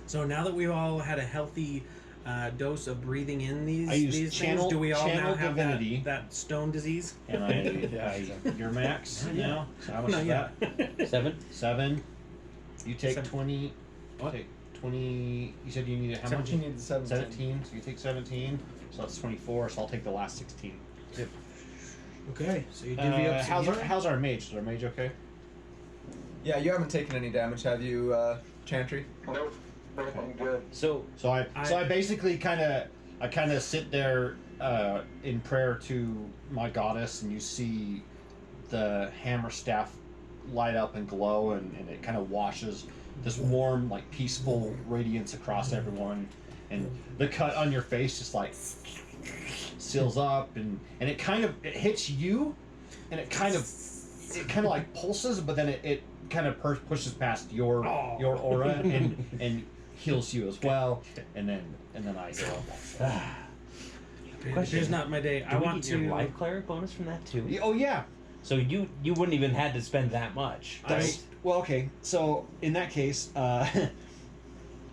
So now that we've all had a healthy dose of breathing in these I use these channel- things, do we all now channel have divinity. that stone disease? And your max now. So how much Not is yet. that? 7? 7. You take 7. 20. What? Take 20. You said you needed how much? 17 needs 17. 17. So you take 17. So that's 24. So I'll take the last 16. Okay, so you divvy up some healing? how's our mage? Is our mage okay? Yeah, you haven't taken any damage, have you, Chantry? Nope. Nope, I'm good. So, So I basically kind of sit there in prayer to my goddess, and you see the hammer staff light up and glow, and it kind of washes this warm, like peaceful radiance across everyone, and the cut on your face just like seals up, and it kind of it hits you, and it kind of like pulses, but then it kind of pushes past your aura and heals you as well, and then I heal. Here's not my day. I do we want get your to. life cleric bonus from that too? Oh yeah. So you wouldn't even had to spend that much. That's, well, okay. So in that case, well,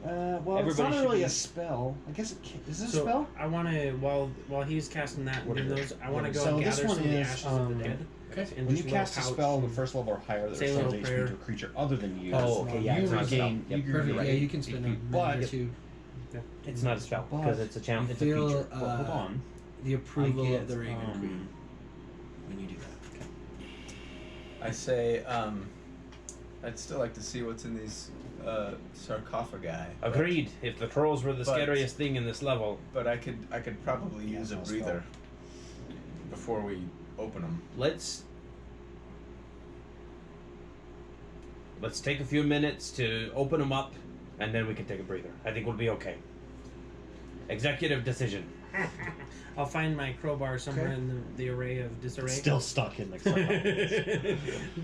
Everybody it's not should really be- a spell. I guess it is this a So spell? I want to while he's casting that and doing those, I want to go So and this gather one some of the is, ashes of the dead. Okay. in When you just a little cast a pouch spell on the and- first level or higher that say a restores little HP prayer. to a creature other than you, Oh, okay, yeah, you it's not a spell. regain. Yep. You Perfect. regain Yeah, you can spend a HP, minute or but two. It's not a spell But because it's a challenge. you It's a feel, feature. well, hold on. The approval I get, of the Raven Queen when you do that. I say, I'd still like to see what's in these sarcophagi. Agreed. If the trolls were the but- scariest thing in this level, But I could probably Yeah, use a no breather before we open them. let's take a few minutes to open them up, and then we can take a breather. I think we'll be okay. Executive decision. I'll find my crowbar somewhere Okay. in the array of disarray. Still stuck in the sarcophagus.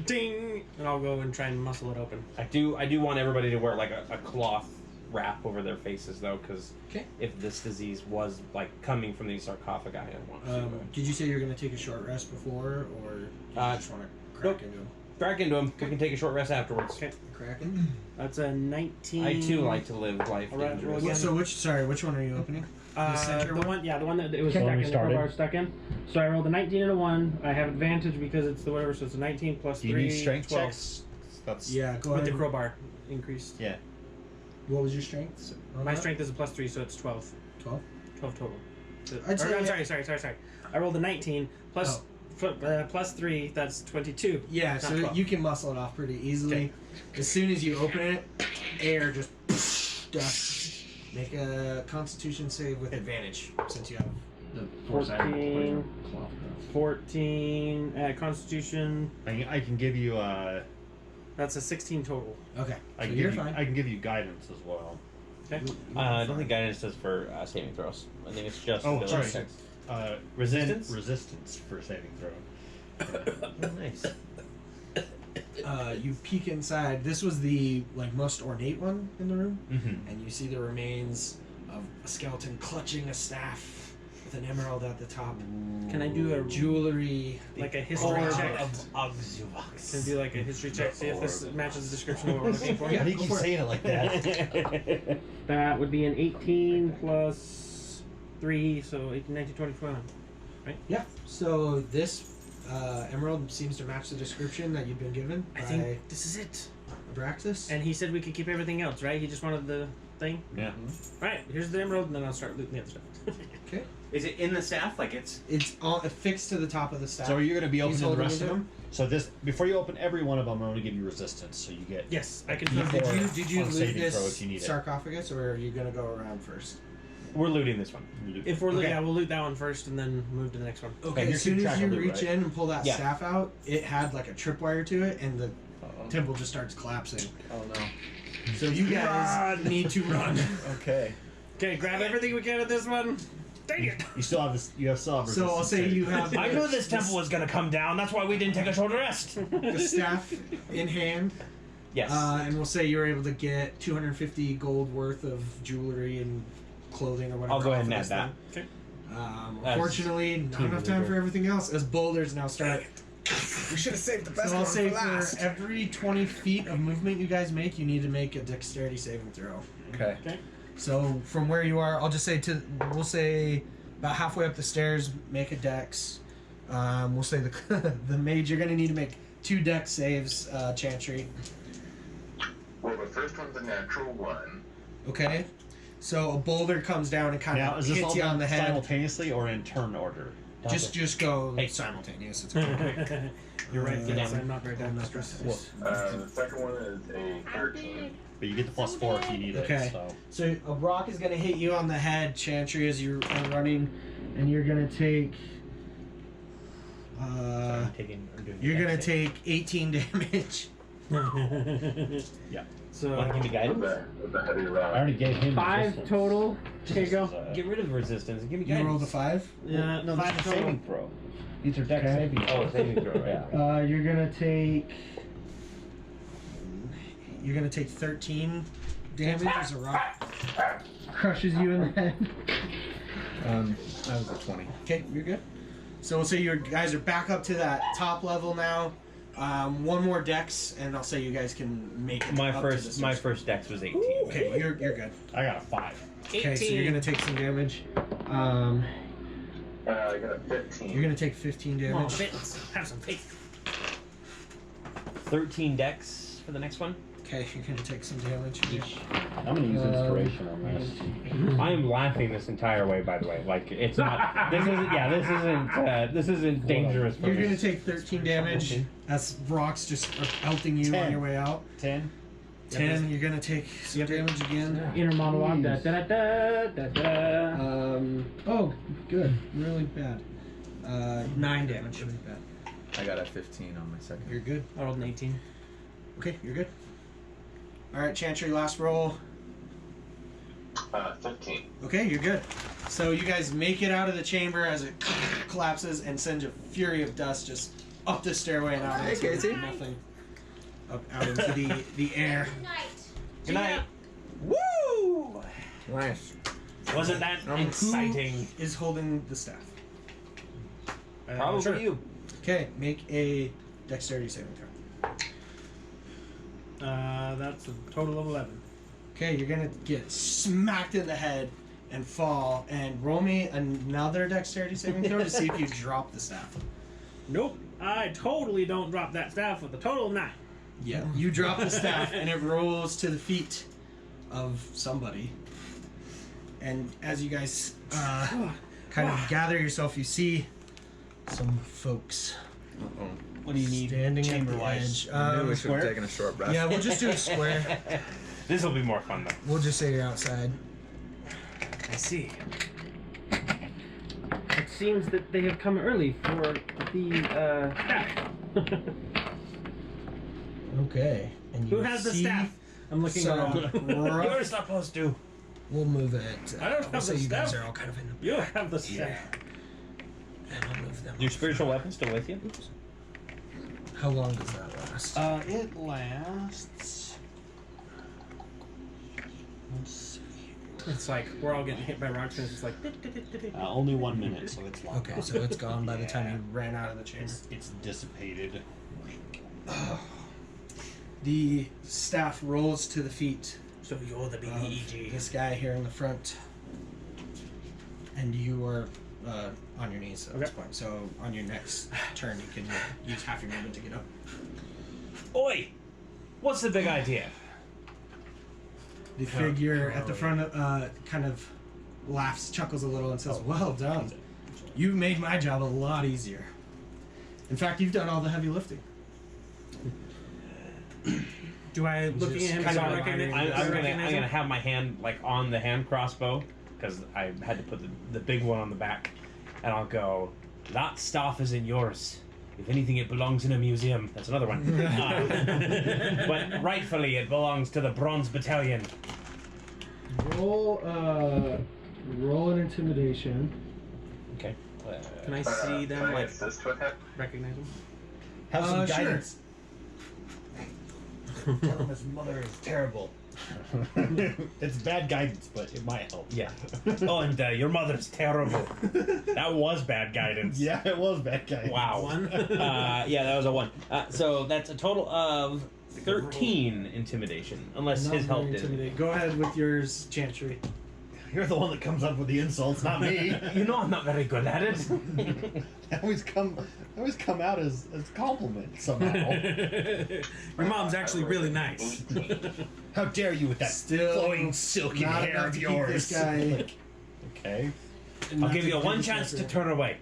Ding! And I'll go and try and muscle it open. I do want everybody to wear like a cloth wrap over their faces though, because Okay. if this disease was like coming from these sarcophagi, I want to Did you say you were going to take a short rest before, or do you just want to crack nope. into him? crack into them. We can take a short rest afterwards. Okay. Cracking? That's a 19. I too like to live life All right, dangerous. well, So which one are you opening? The center the one, yeah, the one that it was Okay. stuck When in, we the started. crowbar stuck in. So I rolled a 19 and a 1. I have advantage because it's the whatever, so it's a 19 plus Do you 3. need strength 12. checks? That's Yeah, go With ahead. the crowbar increased. yeah. What was your strength? My strength is a plus 3, so it's 12. 12. 12 total. I'd say- I'm sorry. I rolled a 19 plus, plus 3, that's 22. Yeah, Not so 12. you can muscle it off pretty easily. As soon as you open it, air just dust. Make a Constitution save with advantage since you have The 14. 14. Constitution. I can give you That's a 16 total. Okay. I So can you're give you, fine. I can give you guidance as well. Okay. I don't think guidance is for saving throws. I think it's just Oh, ability sorry. checks. Resistance? Resistance for saving throw. Oh, nice. You peek inside. This was the most ornate one in the room, Mm-hmm. and you see the remains of a skeleton clutching a staff with an emerald at the top. Can I do a Jewelry, like a history Orb check? of Can I do like a history check? See if this matches the description of what we're looking for. How do you keep saying it like that? That would be an 18 plus 3, so 18, 19, 20, 21. Yeah. So this emerald seems to match the description that you've been given I by think this is it. Abraxas. And he said we could keep everything else, right? He just wanted the thing. Yeah. Right, here's the emerald, and then I'll start looting the other stuff. Okay. Is it in the staff? Like it's. It's all affixed to the top of the staff. So are you going to be He's opening the holding rest it of in. them? So this, before you open every one of them, I'm going to give you resistance. So you get. Yes, I can. D4 Did you on loot saving this throw if you need it. sarcophagus, or are you gonna go around first? We're looting this one. If we're Okay. yeah, we'll loot that one first, and then move to the next one. Okay. you're As soon keeping as track you of loot, reach right? in and pull that Yeah. staff out, it had like a tripwire to it, and the temple just starts collapsing. Oh no. So you guys need to run. Okay. Okay, grab everything we can at this one. Dang it! You still have this. You have still have So I'll resistance say saving you throw. have. I knew this temple was gonna come down. That's why we didn't take a short rest. the staff in hand. Yes. And we'll say you're able to get 250 gold worth of jewelry and clothing or whatever. I'll go ahead off and of add this that. thing. As Unfortunately, not team enough time leader. for everything else, as boulders now start. We should have saved the best So I'll one say for last. for every 20 feet of movement you guys make, you need to make a dexterity saving throw. Okay. So from where you are, I'll just say we'll say about halfway up the stairs, make a dex. We'll say the the mage, you're gonna need to make 2 dex saves, Chantry. Well, the first one's a natural 1. Okay. So a boulder comes down and kind Now, of is this hits all you on done the head. simultaneously or in turn order? Just go Hey. simultaneous. It's okay. You're right, Yeah. yes, I'm not very dexterous. The second one is a 13. But you get the +4 if you need Okay. it. So So a rock is gonna hit you on the head, Chantry, as you're running, and you're gonna take. I'm doing You're the gonna dex save. take 18 damage. yeah. So Want to give me guidance? With the heavy rock. I already gave him 5 resistance. total. Okay, go. Get rid of resistance and give me You guidance. rolled a 5. Yeah, No, 5 this is a total. saving throw. These are dex Okay. saving throws. Oh, saving throw, right? You're gonna take. You're gonna take 13 damage as a rock crushes you in the head. That was a 20. Okay, you're good. So we'll say you guys are back up to that top level now. One more dex, and I'll say you guys can make it My up to first the my six. first dex was 18. Okay, you're good. I got a 5. Okay, so you're gonna take some damage. I got a 15. You're gonna take 15 Come on, damage. Vince, have some faith. 13 dex for the next one. Okay, you're gonna take some damage. I'm gonna use inspiration on this. I am laughing this entire way. By the way, like it's not. This isn't. Yeah, this isn't. This isn't dangerous for You're me. gonna take 13 damage as rocks just are pelting you on 10. your way out. 10. 10, you're gonna take some damage again. Inner monologue. Da, da, da, da, da. Oh, good. Really bad. 9 damage. Really bad. I got a 15 on my second. You're good. I rolled an 18. Okay, you're good. Alright, Chantry, last roll. 15. Okay, you're good. So you guys make it out of the chamber as it collapses and sends a fury of dust just up the stairway and out Hey, into Casey. nothing. Up out into the air. Good night. Woo! Nice. Wasn't that exciting? Is holding the staff. Probably sure. you. Okay, make a dexterity saving throw. That's a total of 11. Okay, you're gonna get smacked in the head and fall, and roll me another dexterity saving throw to see if you drop the staff. Nope, I totally don't drop that staff with a total of 9. Yeah, you drop the staff and it rolls to the feet of somebody. And as you guys kind of gather yourself, you see some folks Uh-oh. What do you need? standing at the chamber-wise? edge. I knew we should have square? taken a short rest. Yeah, we'll just do a square. This will be more fun though. We'll just say you're outside. I see. seems that they have come early for the staff. Okay. And Who has the staff? I'm looking around. You're supposed to. We'll move it. I don't have so the you guys staff. are all kind of in the You have the staff. Yeah. And I'll move them. Your off. spiritual weapon still with you? How long does that last? It lasts. Let's see. It's like we're all getting hit by rocks, and it's just like. Only 1 minute, so it's long. Okay, so it's gone by the time you ran out of the chamber. It's dissipated. The staff rolls to the feet. So you're the BDEG. This guy here in the front, and you are on your knees at this point. So on your next turn, you can use half your movement to get up. Oi! What's the big idea? The figure at the front kind of laughs, chuckles a little, and says, "Well done. You've made my job a lot easier. In fact, you've done all the heavy lifting." Do I looking at him? kind So of I recognize- I'm recognize gonna him? have my hand like on the hand crossbow because I had to put the big one on the back, and I'll go. That staff isn't yours. If anything, it belongs in a museum. That's another one. But rightfully, it belongs to the Bronze Battalion. Roll an intimidation. Okay. Can I see them? Can I Like assist with it? recognize them? Have some Sure. guidance. Tell him his mother is terrible. It's bad guidance, but it might help. Yeah. Oh, and your mother's terrible. That was bad guidance. Yeah, it was bad guidance. Wow. Yeah, that was a 1. So that's a total of 13 intimidation, unless Not his help very did. intimidating. Go ahead with yours, Chantry. You're the one that comes up with the insults, not me. You know I'm not very good at it. I always come out as compliments somehow. Your mom's actually really nice. How dare you with that Still flowing silky not hair enough of to keep yours? this guy- Like, okay. I'll give you one chance to turn away.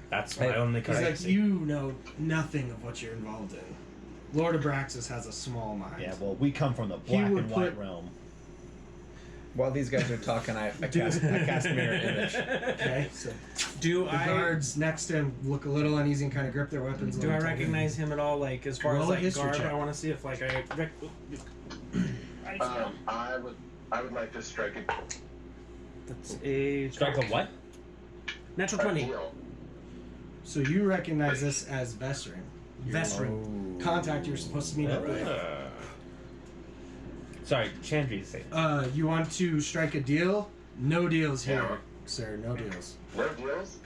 That's my only He's like, courtesy. you know nothing of what you're involved in. Lord Abraxas has a small mind. Yeah, well, we come from the He black would and white put- realm. While these guys are talking, I cast mirror image. Okay, so Do the I guards next to him look a little uneasy and kind of grip their weapons. a do I little tighter. recognize him at all? Like as far Roll as a like history garb, check. I want to see if like I. I would like to strike a That's a Strike a what? natural 20. deal. So you recognize this as Vesrin. Veteran. Contact you're supposed to meet up with. Sorry, Chandri's saying. You want to strike a deal? No deals here, Yeah. sir. No deals. No deals?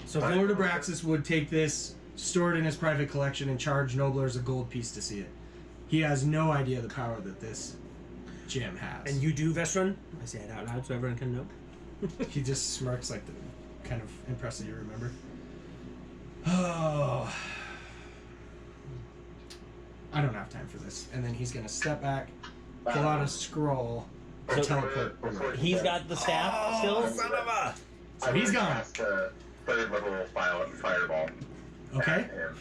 So Lord Abraxas would take this, store it in his private collection, and charge Noblers a gold piece to see it. He has no idea the power that this gem has. And you do veteran? I say it out loud so everyone can know. He just smirks like the kind of impressed that you remember. Oh, I don't have time for this. And then he's gonna step back, pull out a scroll, and teleport. Before He's got the staff still? Son of a! So he's gone. Cast a third level fireball. Okay, at him.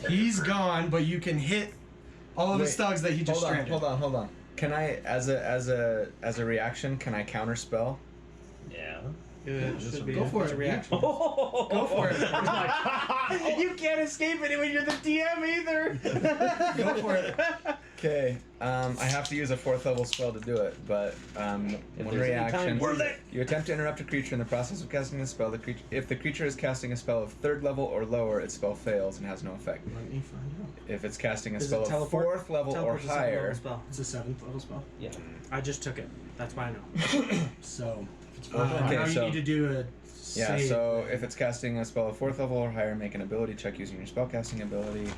he's gone, but you can hit all of his Wait, thugs that he just stranded. Hold on. Can I, as a reaction, can I counterspell? Yeah. It should be Go for it's it. a reaction. Go for it. You can't escape it when you're the DM either. Go for it. Okay, I have to use a 4th level spell to do it, but one there's any reaction. time, use it. You attempt to interrupt a creature in the process of casting a spell. If the creature is casting a spell of 3rd level or lower, its spell fails and has no effect. Let me find out. If it's casting a Is spell it of teleport? 4th level or Teleport's a second higher, level spell. It's a 7th level spell. Yeah. I just took it. That's why I know. So, Okay, now you so- need to do a yeah. save. So if it's casting a spell of 4th level or higher, make an ability check using your spellcasting ability.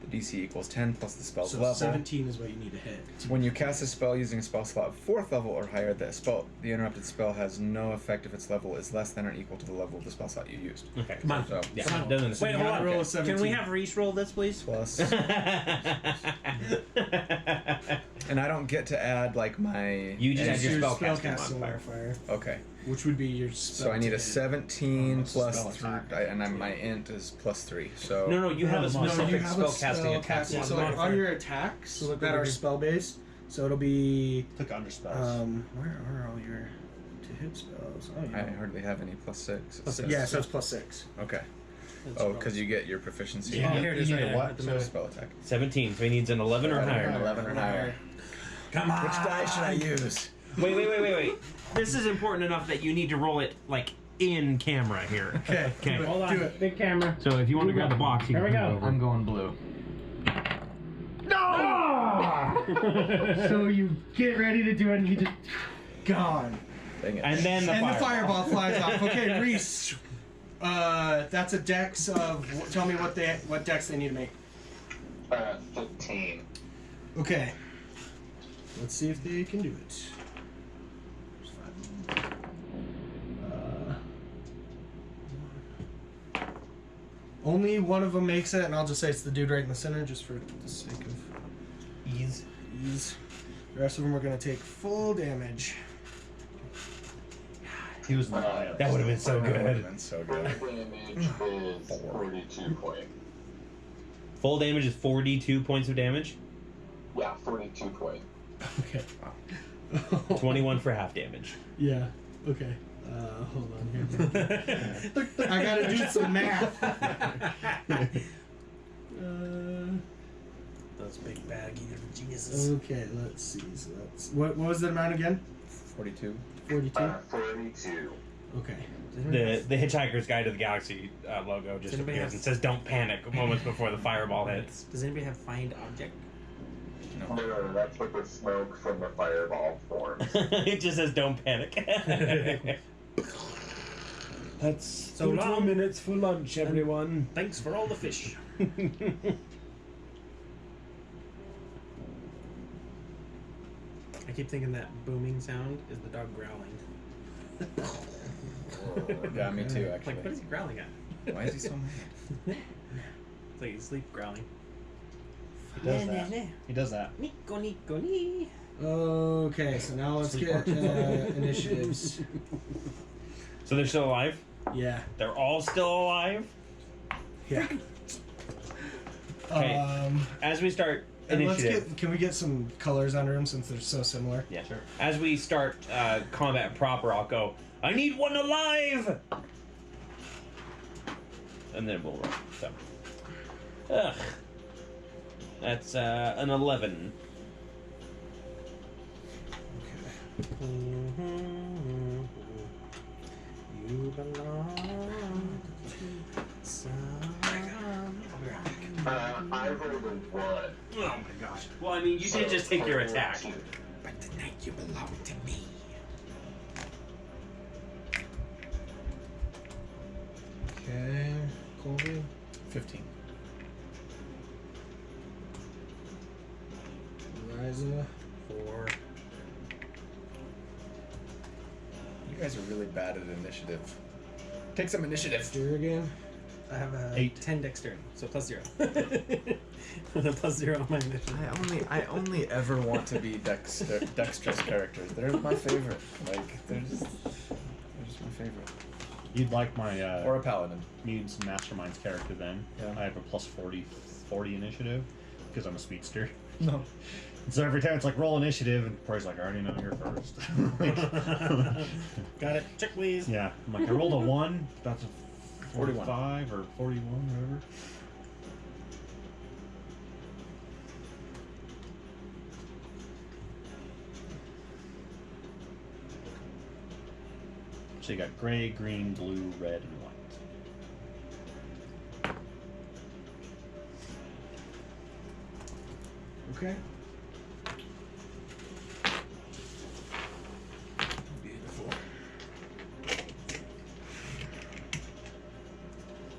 The DC equals 10 plus the spell's So level. 17 is what you need to hit. When you cast a spell using a spell slot of 4th level or higher, the interrupted spell has no effect if its level is less than or equal to the level of the spell slot you used. Okay. Come on. So Yeah. So- Doesn't Wait, you hold gotta on. roll a Can 17. we have Reese roll this, please? plus, and I don't get to add like my. You just It's add your your spellcasting spellcasting modifier. modifier, Okay, which would be your spell. so I need to a hit. 17 Oh, it's a plus spell 3, attack. and my int is plus 3. So No, you have a No, you specific have a spellcasting attack. spellcasting. Yeah, So modifier. on your attacks look that over are here. spell based, so it'll be Click under spells. where are all your to hit spells. Oh, I yeah. hardly have any +6. It says- Yeah, so it's +6. Okay. That's Oh, wrong. because you get your proficiency. Yeah, here it is. You Right need a there what? at the So middle. spell attack. 17, so he needs an 11 or higher. 11 or higher. Come on. Which die should I use? Wait. This is important enough that you need to roll it, like, in camera here. Okay. Okay. Hold on. Do it. Big camera. So if you want to grab the box, you There can we move go. over. I'm going blue. So you get ready to do it, and he just gone. Dang it. And then the And the fireball. fireball flies off. Okay, Reese. That's a dex of. Tell me what dex they need to make. 15. Okay. Let's see if they can do it. Only one of them makes it, and I'll just say it's the dude right in the center, just for the sake of Ease. ease. The rest of them are going to take full damage. He was in the bio. That would have been so That would have good. been so Full good. damage is 42 points. Full damage is 42 points of damage. Yeah, 42 points. Okay. 21 for half damage. Yeah. Okay. Hold on here. I gotta do some math. Those big bag eater geniuses. Okay, let's see. So that's what was the amount again? 42. 42. 42. Okay. The Hitchhiker's Guide to the Galaxy logo just Does anybody appears have- and says "Don't panic" moments before the fireball hits. Does anybody have find object? No, that's what the smoke from the fireball forms. It just says "Don't panic." That's So long. minutes for lunch, everyone. Thanks for all the fish. I keep thinking that booming sound is the dog growling. Yeah, me too, Like, actually. what is he growling at? Why is he so mad? It's like he's sleep growling. He does that. He does that. Nico, Nico, nee. Okay, so now let's get initiatives. So they're still alive? Yeah. They're all still alive? Yeah. Okay. As we start And initiative. can we get some colors under them since they're so similar? Yeah, sure. As we start combat proper, I'll go, I need one alive! And then we'll roll. So. Ugh. That's an 11. You belong to someone. I rolled a 1. Oh my gosh. Well, I mean, you did just take your attack. But tonight you belong to me. Okay, Colby. 15. Eliza. 4. You guys are really bad at initiative. Take some initiative. Durgan. I have a 8. 10 dexterity, so +0. With a +0 on my initiative. I only ever want to be dexterous characters. They're my favorite. Like they're just my favorite. You'd like my Or a paladin. Mutants and Masterminds character then. Yeah. I have a plus 40 initiative because I'm a speedster. No. And so every time it's like roll initiative, and Corey's like, I already know you're first. Got it. Check, please. Yeah, I'm like, I rolled a 1. That's a 41. 45 or 41, whatever. So you got gray, green, blue, red, and white. Okay.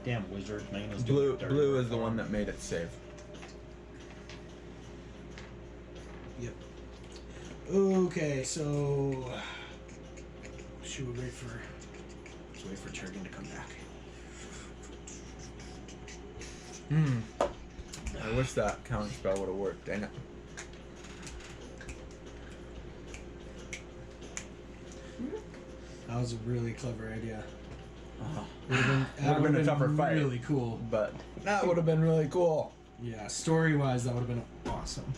Damn wizard, man. Let's do Blue it dirty. blue is the one that made it safe. Yep. Okay, so should we let's wait for Turgan to come back. I wish that counter spell would have worked. Dang it. That was a really clever idea. Would have been a tougher fight. Really cool. But that would have been really cool. Yeah, story-wise, that would have been awesome.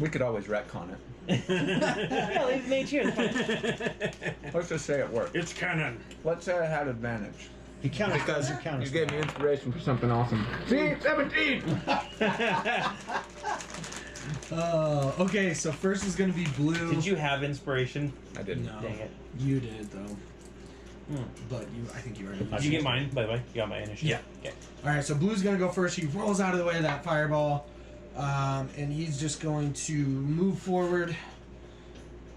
We could always retcon it. Yeah, leave mage here. Let's just say it worked. It's canon. Let's say I had advantage. He counted Because you counted. you gave me inspiration for something awesome. See? 17! Okay, so first is gonna be blue. Did you have inspiration? I didn't. No, Dang it. you did though. Hmm. But I think you already. Did you get mine, by the way? You got my initiative? Yeah. Okay. All right, so blue's gonna go first. He rolls out of the way of that fireball, and he's just going to move forward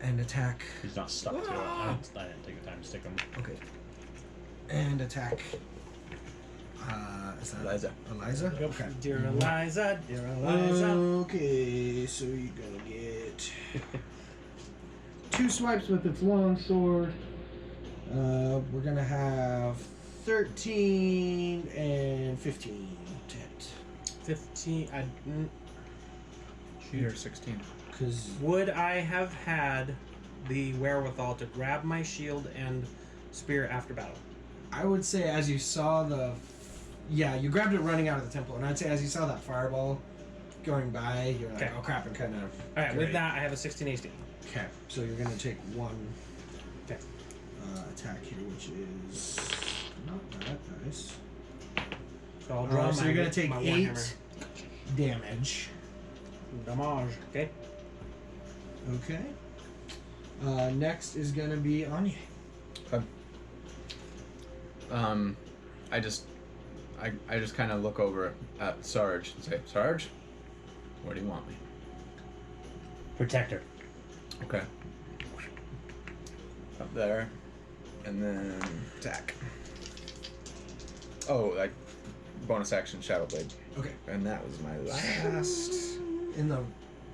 and attack. He's not stuck to it. I didn't take the time to stick him. Okay. And attack. Is that Eliza. Eliza? Okay. Dear Eliza, dear Eliza. Okay, so you're gonna get 2 swipes with its long sword. We're gonna have 13 and 15 to hit. 15. You're 16. Cause Would I have had the wherewithal to grab my shield and spear after battle? I would say as you saw you grabbed it running out of the temple, and I'd say as you saw that fireball going by, you're like, Okay. oh crap, and kind of. Alright, with that, I have a 16 AC. Okay, so you're gonna take 1 Okay. attack here, which is not that nice. So I'll draw So my, you're gonna take my 8 Warhammer. damage. Damage. Okay. Okay. Next is gonna be Anya. I just kind of look over at Sarge and say, Sarge, where do you want me? Protector. Okay. Up there, and then attack. Oh, like bonus action Shadow Blade, Okay. and that was my last. And the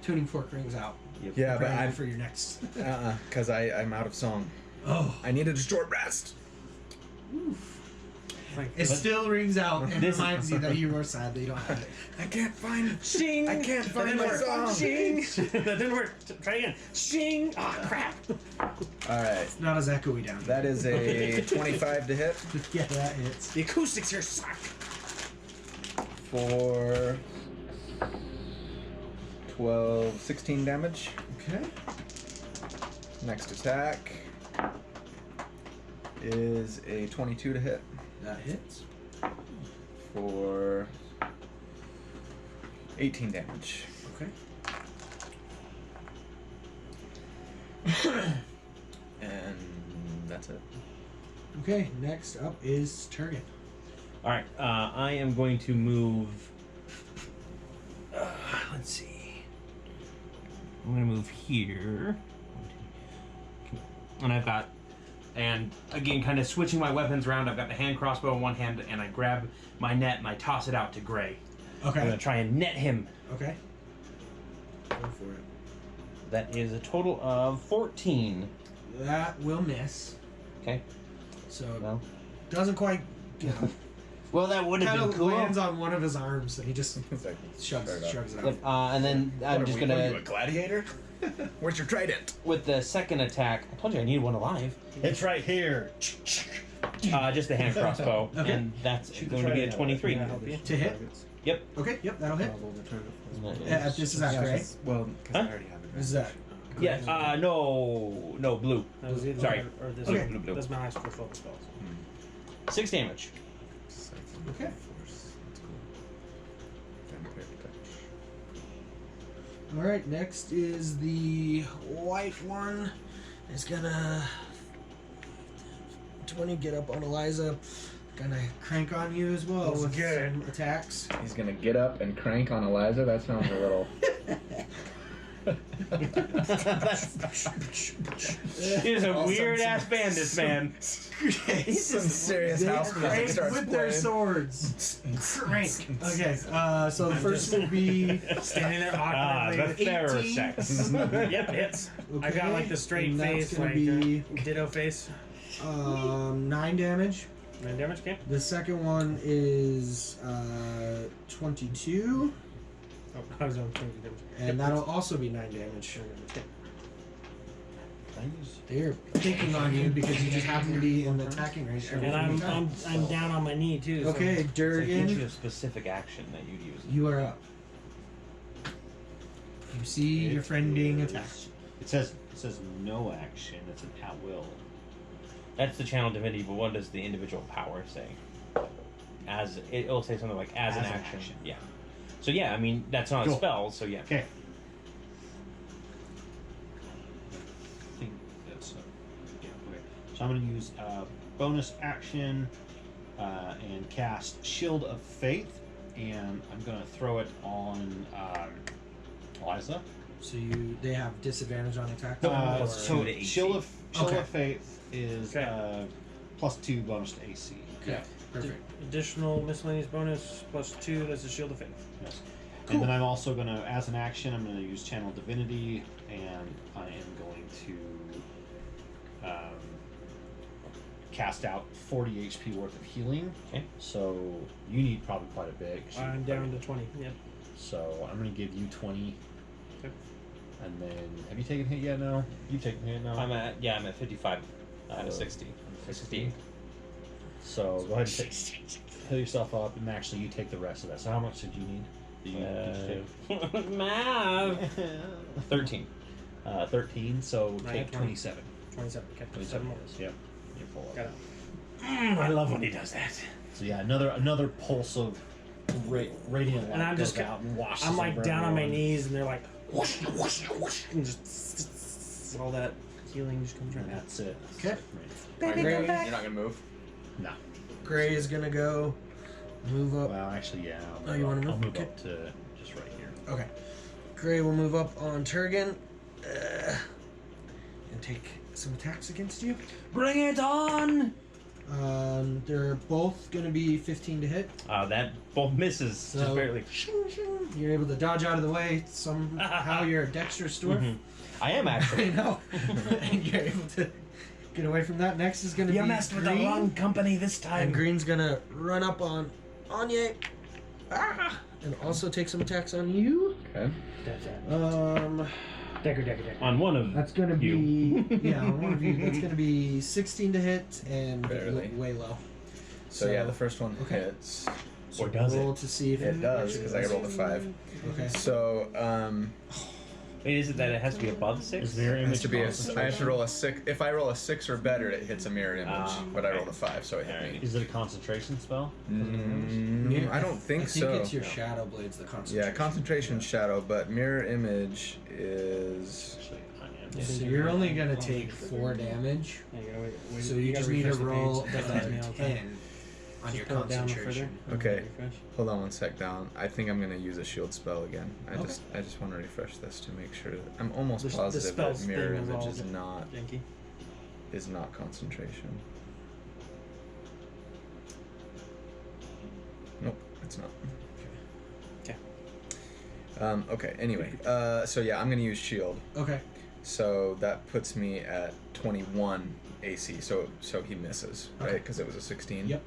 tuning fork rings out. Yeah, but Preparing I you for your next. because I'm out of song. Oh. I needed a short rest. It still rings out and This- reminds you that you are sad that you don't have it. I can't find. Shing! I can't That find didn't my work. song. Shing! That didn't work. Try again. Shing! Ah, crap. All right, Not as echoey down. that is a 25 to hit Yeah, that hits. The acoustics here suck. for 16 damage. Okay. Next attack is a 22 to hit That hits. for 18 damage. Okay. And that's it. Okay, next up is Turgan. Alright, I am going to move. Let's see. I'm going to move here. And I've got. And again, kind of switching my weapons around. I've got the hand crossbow in one hand, and I grab my net and I toss it out to Gray. I'm going Okay. to try and net him. Okay. Go for it. That is a total of 14. That will miss. Okay. So Well, doesn't quite. well that would have Kind been of cool. lands on one of his arms, and he just It's like, shrugs it out. Yep, and then I'm just going Are you to. a gladiator? Where's your trident? With the second attack, I told you I needed one alive. It's right here. Just the hand crossbow, Okay. and that's Shoot the going to be a trident. 23. Yeah, help you. To hit. Yep. Okay. Yep, that'll hit. Isn't Yeah, this is that right? Well, because Huh? I already have it. This is that. Yeah. No, blue. That was either Sorry. or this. Okay. Blue. That's my last full spell. So. 6 damage. Okay. All right. Next is the white one. It's gonna 20 get up on Eliza. Gonna crank on you as well with some attacks. He's gonna get up and crank on Eliza. That sounds a little. He's a weird ass bandit, man. Some serious They house music crank starts with their playing. swords. Crank. Okay. So the first will be Standing there Ah, awkwardly. the fairer 18. sex. Yep, hits. I got like the straight and that's face, gonna like be ditto face. 9 damage. 9 damage, okay? The second one is 22, Oh, I was on 20 damage. and that'll also be 9 damage. They're picking on you because you just happen to be in the attacking range. every And I'm, single time. I'm down on my knee too. So. Okay, So it gives you Durgan, a specific action that you'd use. you are up. You see your friend being attacked. It says no action. It's an at will. That's the channel divinity, but what does the individual power say? It'll say something like as an action. Yeah. So yeah, I mean that's not a Cool. spell. So yeah. Okay. I think that's yeah. Okay. So I'm going to use bonus action and cast Shield of Faith, and I'm going to throw it on Liza. So they have disadvantage on attack. So to AC. Shield of Okay. Faith is Okay. +2 bonus to AC. Okay, perfect. Additional miscellaneous bonus +2. That's a shield of faith. Yes. Cool. And then I'm also going to, as an action, I'm going to use Channel Divinity, and I am going to cast out 40 HP worth of healing. Okay. So you need probably quite a bit. 'cause I'm you- down to 20. Yep. So I'm going to give you 20. Okay. And then, have you taken hit yet? No? You've taken hit now? I'm at 55 out of 60. 60. So go ahead and heal yourself up, and actually you take the rest of that. So how much did you need? Did you take? Math. 13. 13, so I take had 20. 27. 27. Okay. 27 more. is, yep. You're full of Got it. it. I love when he does that. So yeah, another pulse of radiant light And I'm goes just out and washes I'm like over down on my everyone. knees, and they're like whoosh, whoosh, whoosh, and just all that healing just comes right And out. that's it. Okay. Alright, Gray, you're not gonna move. No. Gray is gonna go move up. Well, actually, yeah. Oh, you wanna move? I'll move Okay. up to just right here. Okay. Gray will move up on Turgan and take some attacks against you. Bring it on! They're both gonna be 15 to hit. That both misses. So- Just barely. You're able to dodge out of the way. Somehow you're a dexterous dwarf. Mhm. I am actually. I know. And you're able to get away from that. Next is gonna You be messed with the Green. wrong company this time. And Green's gonna run up on Anya. And also take some attacks on you. Okay. Decker. On one of That's gonna be on one of you. That's gonna be 16 to hit and Barely. way low. So yeah, the first one Okay. hits. Or does Roll it? to see if It does because I rolled a 5. Okay. So Wait, is it that it has to be above 6? Is mirror it has image to be concentration? I have to roll a 6. If I roll a 6 or better, it hits a mirror image. But I okay. rolled a 5, so it hit me. Is it a concentration spell? I don't think so. I think it's your shadow blades, the concentration. Yeah, concentration shadow, but mirror image is. Actually, I am. So you're only gonna take 4 damage. Yeah, you gotta wait, So you gotta just need to refresh the roll page. It doesn't take me all the time. 10 on Just your pull it down concentration. further. Okay. Refresh. Hold on one sec down. I think I'm gonna use a shield spell again. I Okay. just want to refresh this to make sure. I'm almost The positive that spells mirror thing is image all is not Janky. concentration. Nope, it's not. Okay. Okay. Anyway, so yeah, I'm gonna use shield. Okay. So that puts me at 21 AC. So he misses, right? Okay. Because it was a 16. Yep.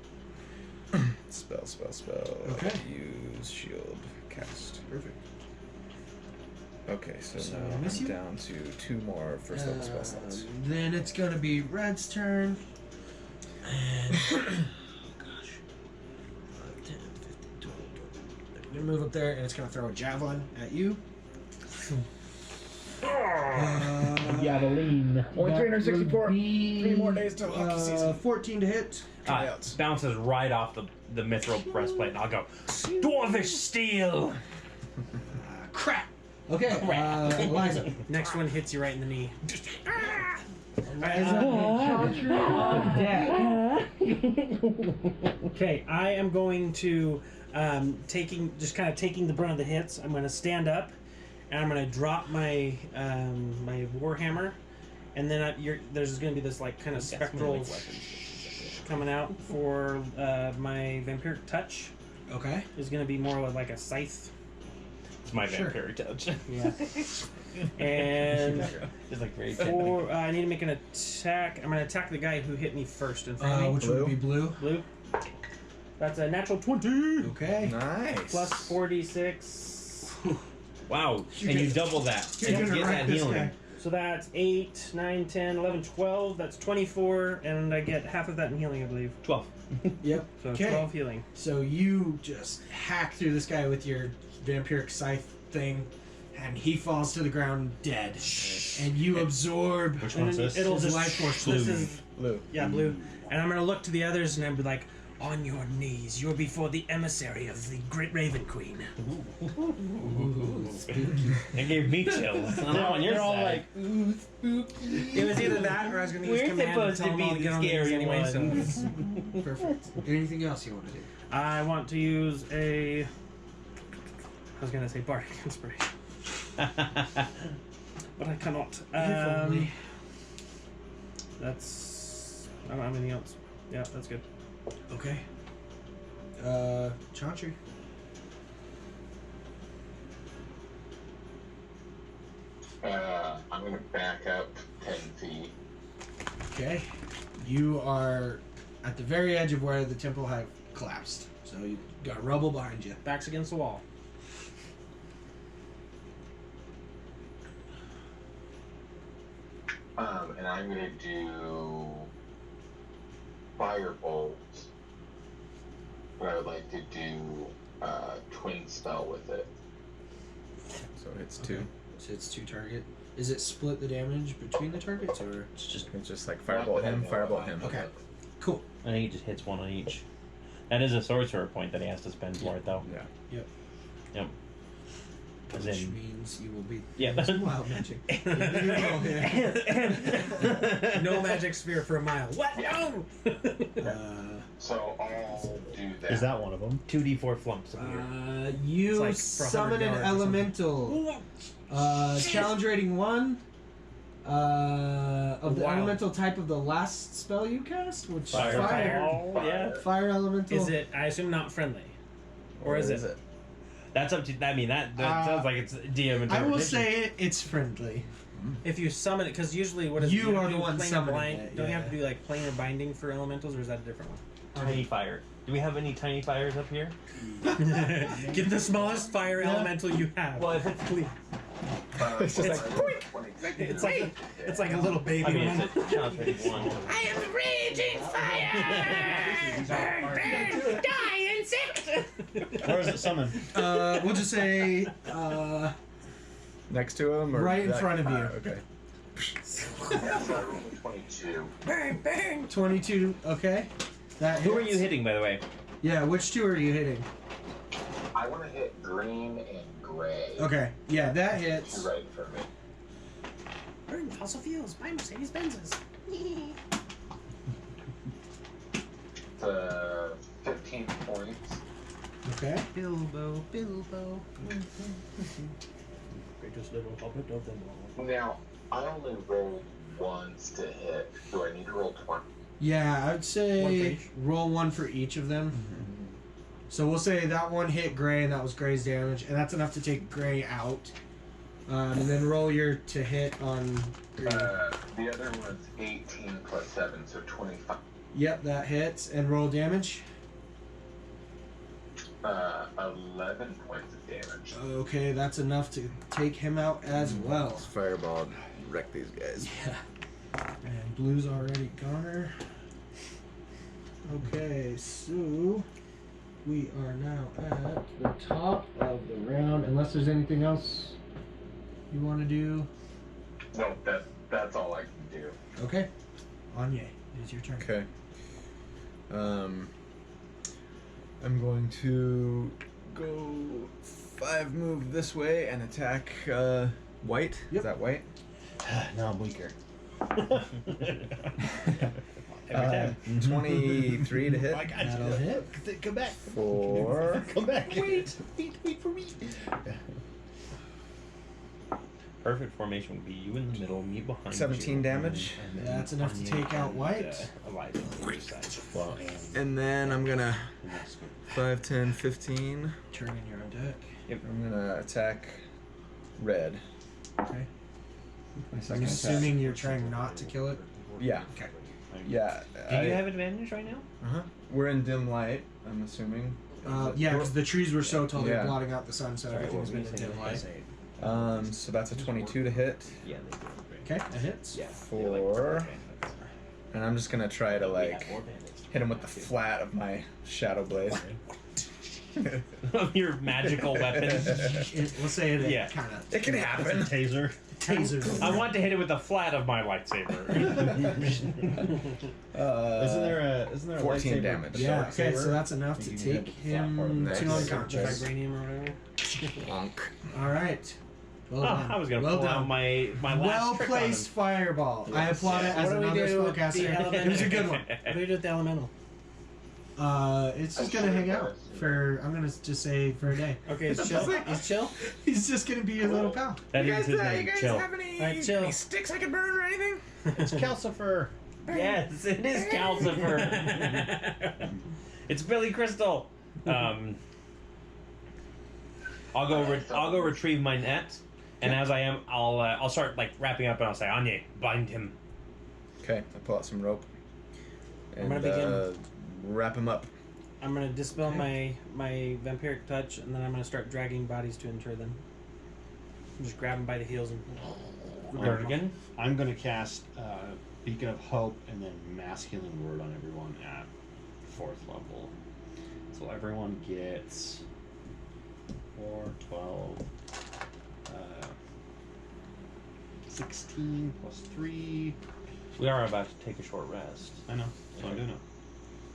Spell. Okay. Use shield. Cast. Perfect. Okay, so So now miss I'm you? down to 2 more first level spell slots. Then it's gonna be Red's turn. And oh gosh. 5, 10, 15, 20. They're gonna move up there and it's gonna throw a javelin at you. Javelin. Only That 364. would be, 3 more days till hockey season. 14 to hit. Bounces right off the mithril breastplate, and I'll go, Dwarvish steel! Crap. Okay, Eliza. Next one hits you right in the knee. Okay, I am going to taking the brunt of the hits. I'm going to stand up, and I'm going to drop my my warhammer, and then there's going to be this like kind of spectral coming out for my vampiric touch. Okay. Is going to be more like a scythe. It's my Sure. vampiric touch. Yeah. And It's like very I need to make an attack. I'm going to attack the guy who hit me first in front of me. Which would be blue. Blue. That's a natural 20. Okay. Nice. Plus 46. Wow, and you double that. You're And you gonna get wreck that this healing. guy. So that's 8, 9, 10, 11, 12. That's 24. And I get half of that in healing, I believe. 12. Yep. So Okay. 12 healing. So you just hack through this guy with your vampiric scythe thing, and he falls to the ground dead. And you absorb Which And one's then this? it'll his just life force. This is Blue. yeah, blue. And I'm gonna look to the others and I'll be like, on your knees, you're before the emissary of the Great Raven Queen. It gave me chills. I'm on your They're all side. like, ooh, spooky. It was either that or I was gonna use We're command and supposed tell to them all be to the get on their knees scary anyway. So ones. Perfect. Anything else you want to do? I want to use a. I was gonna say bardic inspiration, but I cannot. That's. I don't have anything else. Yeah, that's good. Okay. Chauncey. I'm gonna back up 10 feet. Okay. You are at the very edge of where the temple had collapsed. So you got rubble behind you. Backs against the wall. And I'm gonna do firebolt. But I would like to do twin spell with it. So it's 2. So it's 2 target. Is it split the damage between the targets or? It's just like firebolt him, firebolt him. Okay. Cool. I think he just hits one on each. That is a sorcerer point that he has to spend for it, though. Yeah. Yep. Yep. As Which in, means you will be yeah. wild magic. No magic sphere for a mile. What? No. So I'll do that. Is that one of them? 2d4 flumps of weird. You It's like for summon an $100 or elemental. Challenge rating 1. Of the Wow. elemental type of the last spell you cast, which Fire. Oh, yeah. Fire elemental. Is it? I assume not friendly, or is it? That's up to. I mean, that sounds like it's DM interpretation. I will say it's friendly. If you summon it, because usually what is You have are to the do one planar summoning blind? it, Don't you yeah. have to do like planar binding for elementals, or is that a different one? Tiny fire. Do we have any tiny fires up here? Get the smallest fire elemental you have. Well, if it's clean. It's just like, It's like a little baby I mean, one. it's a challenge rating 1. I am the raging fire. Burn, burn, die, insect. Where is it summoned? We'll just say next to him or right in front of you. Okay. Yeah, so I rolled a 22. Burn, burn. 22. Okay. That Who are hits. you hitting, by the way? Yeah. Which 2 are you hitting? I want to hit green and gray. Okay. Yeah, that Two hits. right for me. Burn fossil fuels. Buy Mercedes Benzes. 15 points. Okay. Bilbo. Greatest little hobbit of them all. Now, I only rolled once to hit. Do I need to roll 20? Yeah, I'd One for say each? roll 1 for each of them. So we'll say that one hit Gray, and that was Gray's damage, and that's enough to take Gray out. And then roll your to hit on Green. The other one's 18 plus 7, so 25. Yep, that hits. And roll damage. 11 points of damage. Okay, that's enough to take him out as well. Let's fireball and wreck these guys. Yeah. And Blue's already goner. Okay, so we are now at the top of the round. Unless there's anything else you want to do. No, that's all I can do. Okay. Anya, it is your turn. Okay. I'm going to go 5 move this way and attack white. Yep. Is that white? No, I'm weaker. Every time. 23 to hit. I got That'll you. hit. Come back. 4. Come back. Wait for me. Perfect formation would be you in the middle, me behind 17 you, damage. and then That's enough to Anya take out and, White. Eliza on the other side. Well, And then I'm gonna 5, 10, 15. Turn in your own deck. I'm gonna attack red. Okay. My I'm second attack. assuming you're trying not to kill it. Yeah. Okay. Yeah. Do you have advantage right now? Uh-huh. We're in dim light, I'm assuming. Yeah, because the trees were so tall they're Yeah. blotting out the sun, so everything's been in dim light. So that's a 22 to hit. Yeah, they do. Okay, that hits. Yeah. 4. And I'm just gonna try to like hit him with the flat of my shadow blade. of your magical weapon. We'll say it Yeah. kind of It can It's a happen. taser. tasers. I want to hit it with the flat of my lightsaber. Isn't there a 14 lightsaber damage. Yeah. Okay, saber? so that's enough to You can take hit the flat part of him the to next. unconscious. Vibranium or whatever. Bonk. All right. Well Oh, done. I was gonna well pull done. out my last Well trick on him. placed fireball. I applaud it as What do we another do with the spellcaster. It was a good one. What do we do with the elemental? It's just gonna hang out for. I'm gonna just say for a day. Okay, it's chill. It's chill. He's just gonna be your little pal. That You is guys, his you name. guys Chill. have any, Alright, chill. any sticks I can burn or anything? It's Calcifer. Yes, it is Calcifer. It's Billy Crystal. I'll go retrieve my net, and as I am, I'll start like wrapping up, and I'll say, Anya, bind him. Okay, I pull out some rope. I'm And gonna begin. wrap him up. I'm gonna dispel my vampiric touch, and then I'm gonna start dragging bodies to inter them. Just grab them by the heels and. Durgan. I'm going to cast Beacon of Hope and then Masculine Word on everyone at 4th level. So everyone gets 4, 12, 16 plus 3. We are about to take a short rest, I know. So I do know.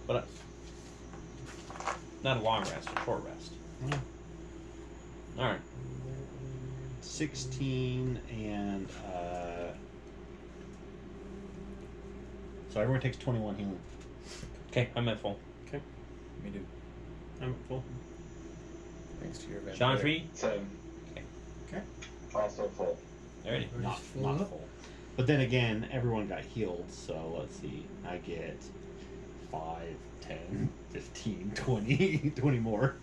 but not a long rest, a short rest. All right. 16 and so everyone takes 21 healing. Okay, I'm at full. Me too. I'm full. Thanks to your event. Sean Tree. Same. Okay. Also full. Alrighty. Not full not up. full. But then again, everyone got healed, so let's see. I get 5, 10, 15, 20, 20 more.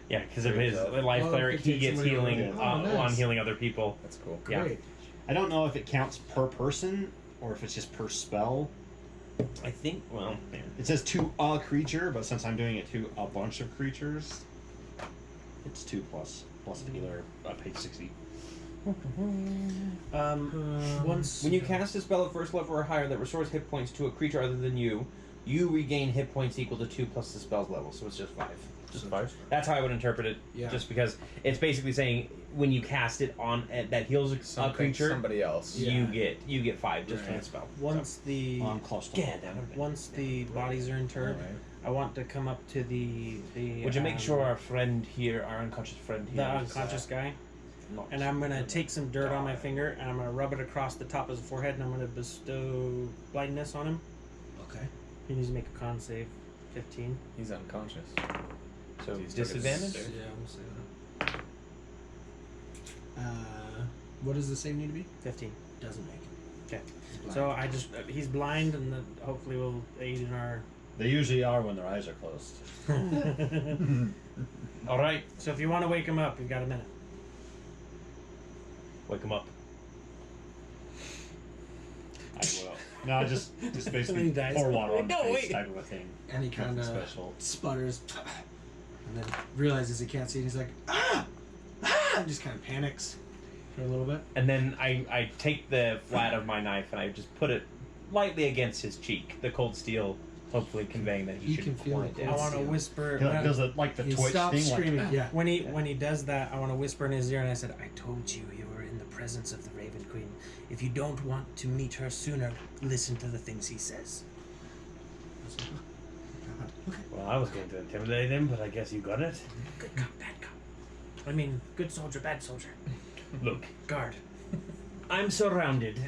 Yeah, because of his Great job. life Well, cleric, if he it gets takes somebody healing over- Oh, nice. on healing other people. That's cool. Yeah. Great. I don't know if it counts per person or if it's just per spell. I think. Well, yeah. It says to a creature, but since I'm doing it to a bunch of creatures, it's 2 plus healer. Page 60. Once When you cast a spell at first level or higher that restores hit points to a creature other than you, you regain hit points equal to 2 plus the spell's level. So it's just 5. Just 5. That's how I would interpret it. Yeah. Just because it's basically saying when you cast it on that heals a creature, Somebody else. you get 5 just from Right. the spell. once the Well, I'm close to Yeah, that would once the bodies are interred, Alright. I want to come up to the. Would you make sure our friend here, our unconscious friend here, the is, unconscious guy, not and I'm gonna take some dirt on my finger and I'm gonna rub it across the top of his forehead and I'm gonna bestow blindness on him. Okay. He needs to make a con save, 15. He's unconscious. So He's disadvantage. took his- Yeah, we'll say that. What does the save need to be? 15. Doesn't make it. Okay. He's blind. So I just he's blind and then hopefully will aid in our. They usually are when their eyes are closed. All right, So if you want to wake him up, you've got a minute. wake him up. I will. No, just And then basically he dies. pour water on the No, face wait. type of a thing. And he kind Nothing of special. sputters, and then realizes he can't see. And he's like, ah, ah, and just kind of panics for a little bit. And then I take the flat of my knife and I just put it lightly against his cheek, the cold steel, hopefully conveying that He he can should feel point it. it. I want to see him. whisper. Does it like the He twitch stops thing? screaming. Like, Yeah. When he does that, I want to whisper in his ear, and I said, "I told you you were in the presence of the Raven Queen. If you don't want to meet her sooner, listen to the things he says." Okay. Well, I was going to intimidate him, but I guess you got it. Good cop, bad cop. I mean, good soldier, bad soldier. Look, Guard. I'm surrounded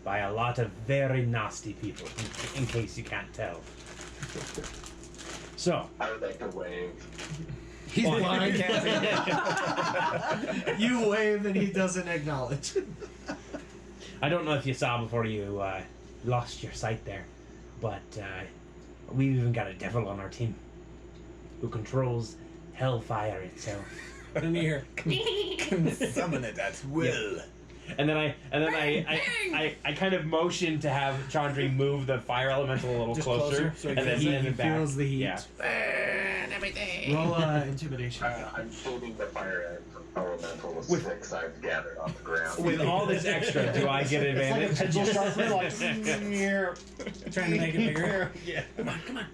by a lot of very nasty people, in case you can't tell. So, I would like to wave. He's blind. You wave and he doesn't acknowledge. I don't know if you saw before you lost your sight there, but we've even got a devil on our team who controls hellfire itself. Then you hear. Summon it at will. And then I kind of motion to have Chandri move the fire elemental a little Just closer, closer, so he and then feels hand it. it back. Feels the heat. Yeah. Roll intimidation. I'm shooting the fire elemental with With- sticks I've gathered off the ground. With all this extra, do I get it's like a advantage? pencil sharpener, like, Trying to make it bigger. yeah. Come on, come on.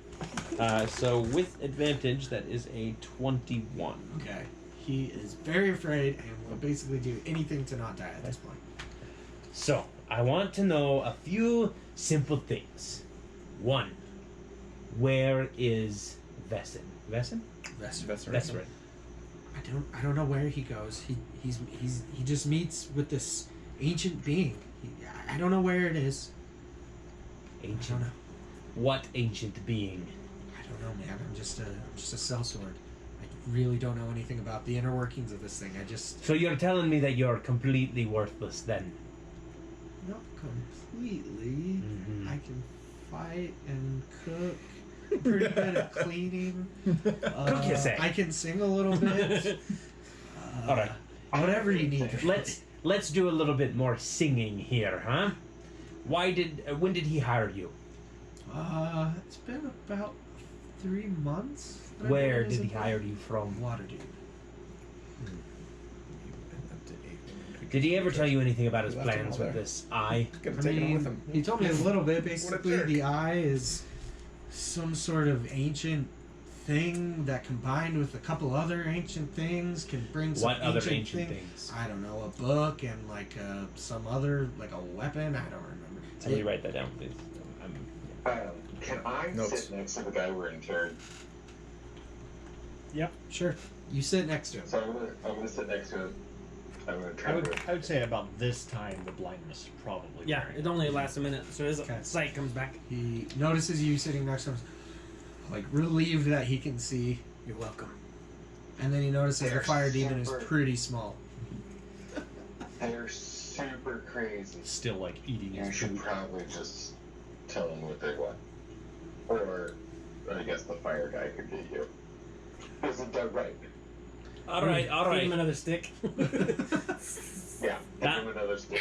So with advantage, that is a 21. Okay. He is very afraid and will basically do anything to not die at this point. So, I want to know a few simple things. One, where is Vessin? Vessin? Vesrin. I don't know where he goes. He just meets with this ancient being. I don't know where it is. I don't Ancient. know. What ancient being? I don't know, man. I'm just a sellsword. I really don't know anything about the inner workings of this thing. I just So you're telling me that you're completely worthless then? not completely. Mhm. I can fight and cook. I'm pretty good at cleaning. Cook, you say? I can sing a little bit. All right. Whatever you need. Let's do a little bit more singing here, huh? When did he hire you? It's been about 3 months. that I've Where been as did a he boy. hire you from? Waterdeep. Did he ever tell you anything about his We left him plans all with there. this eye? Could have I taken him mean, with him. he told me a little bit. What a Basically, jerk. the eye is some sort of ancient thing that, combined with a couple other ancient things, can bring some What other ancient ancient thing. things? I don't know, a book and like some other, like a weapon. I don't remember. Somebody write that down, please. Can I Notes. sit next to the guy we're interred? Sure. You sit next to him. So I'm gonna sit next to him. I'm gonna try I to. would say about this time the blindness is probably Yeah, wearing. it only lasts a minute, so his Okay. sight comes back. He notices you sitting next to him, like relieved that he can see. You're welcome. And then he notices the They're fire demon is super- pretty small. They're super crazy. Still like eating You his should food. probably just tell them what they want. Or I guess the fire guy could get you. Isn't that right? All right. Feed him another stick. Yeah. That- Give him another stick.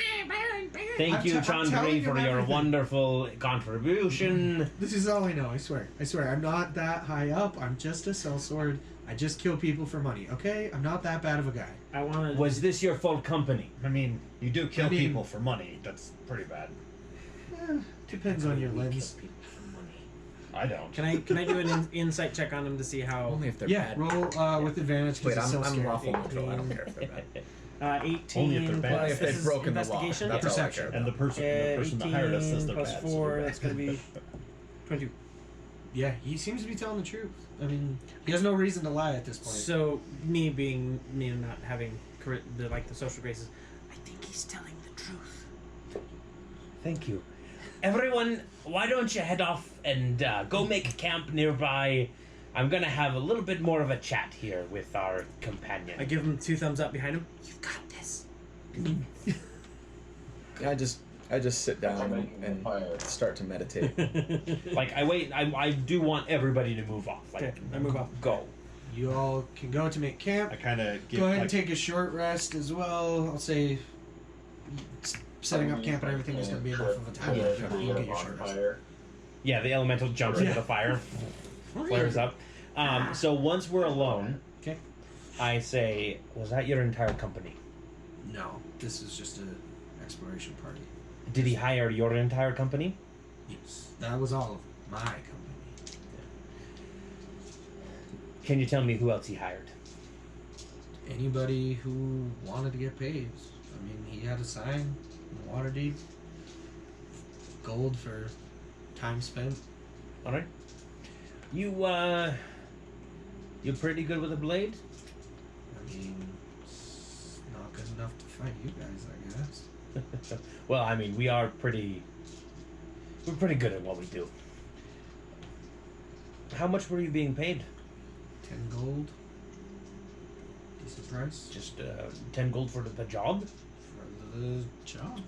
Thank I'm you, t- I'm telling Chandri, him for your everything. wonderful contribution. This is all I know, I swear. I swear, I'm not that high up. I'm just a sellsword. I just kill people for money, okay? I'm not that bad of a guy. I want to. Was this your full company? I mean, you do kill I mean- people for money. That's pretty bad. Depends on your We kill lens. people for money. I don't. Can I do an insight check on him to see how? Only if they're Yeah, bad. roll with advantage. 'cause Wait, it's I'm so scary. lawful neutral. I don't care if they're bad. 18 Only if they're bad. plus Only if this they've is broken the law. investigation. That's all I Perception. care And about. the person that hired us says 18 they're plus bad. so 4, they're that's bad. going to be 22. Yeah, he seems to be telling the truth. I mean, he has no reason to lie at this point. So me being me not having the social graces, I think he's telling the truth. Thank you. Everyone, why don't you head off and go make camp nearby? I'm gonna have a little bit more of a chat here with our companion. I give him 2 thumbs up behind him. You've got this. Yeah, I just sit down I'm making the and fire. start to meditate. Like, I do want everybody to move off. Like, Okay, I move off. Go. You all can go to make camp. I kind of give Go ahead like, and take a short rest as well. I'll say setting up camp and everything is going to be enough of a time. Yeah, You can get your short rest. bonfire. Yeah, the elemental jumps into Yeah. the fire, flares up. So once we're alone, Okay. I say, was that your entire company? No, this is just an exploration party. Did he hire your entire company? Yes, that was all of my company. Can you tell me who else he hired? Anybody who wanted to get paid. I mean, he had a sign, Waterdeep, gold for time spent. All right. You pretty good with a blade? I mean, it's not good enough to fight you guys, I guess. Well, I mean, we're pretty good at what we do. How much were you being paid? 10 gold. Decent price Just 10 gold for the job? for the job.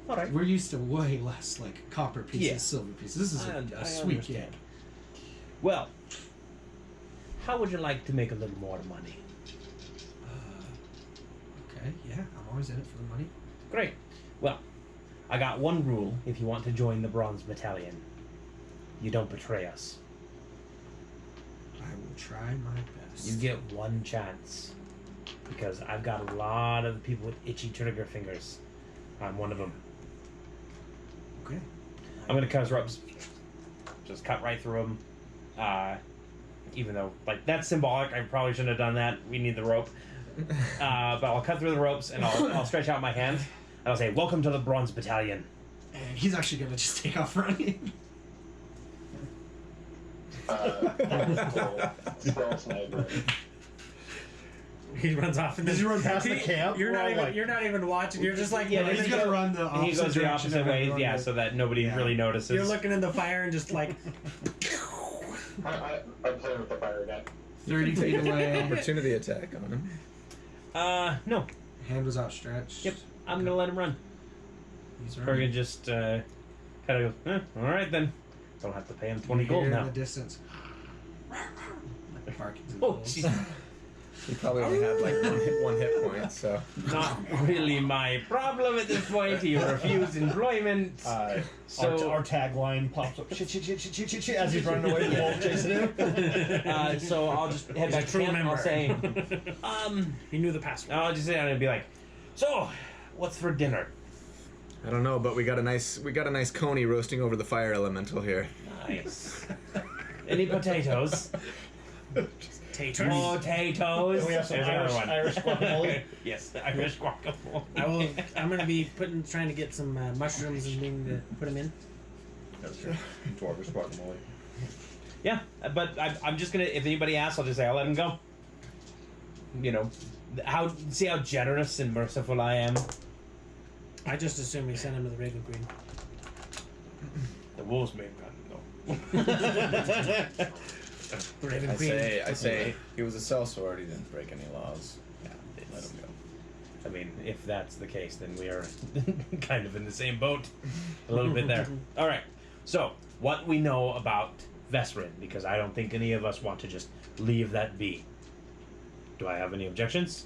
All right. We're used to way less, like copper pieces, Yeah. silver pieces. This is a I sweet understand. gig. Well, how would you like to make a little more money? Okay, yeah, I'm always in it for the money. Great. Well, I got one rule if you want to join the Bronze Battalion. You don't betray us. I will try my best. You get one chance. Because I've got a lot of people with itchy trigger fingers. I'm one of them. Okay. I'm gonna cast rubs. just cut right through him. Even though, like, that's symbolic. I probably shouldn't have done that. We need the rope. But I'll cut through the ropes, and I'll stretch out my hand, and I'll say, "Welcome to the Bronze Battalion." And he's actually gonna just take off running. Small sniper. He runs off and Does he run past the camp? You're We're not all even. like- You're not even watching. You're just like. Yeah, He's gonna run the opposite He goes the direction opposite of way, everyone yeah, did. so that nobody really notices. You're looking in the fire and just like. I'm playing with the fire guy. 30 feet away. Opportunity attack on him. No. Hand was outstretched. Yep. I'm gonna let him run. He's Or running. just kind of go, all right then. Don't have to pay him 20 gold Here now. in the distance. Like Parkinson's Oh, wolves. jeez. He probably only had like one hit point, so. Not really my problem at this point. He refused employment. So our tagline pops up shit, shit, shit, shit, shit, shit, shit, as he's running away, the wolf chasing him. so I'll just head He's a back to true camp and I'll member. say, He knew the password. I'll just sit down and be like, so, what's for dinner? I don't know, but we got a nice coney roasting over the fire elemental here. Nice. Any potatoes? Taters. Potatoes. And we have some There's another one. Irish guacamole. Yes, Irish guacamole. I'm gonna be trying to get some mushrooms and being to put them in. That's true. Dwarvish guacamole. Yeah, but I'm just gonna. If anybody asks, I'll just say I'll let him go. You know, see how generous and merciful I am. I just assume we sent him to the Raven Queen. The wolves may have gotten The Raven I Queen. say he was a sellsword. He didn't break any laws. Yeah, Let him go. I mean, if that's the case, then we are kind of in the same boat, a little bit there. All right. So, what we know about Vesrin, because I don't think any of us want to just leave that be. Do I have any objections?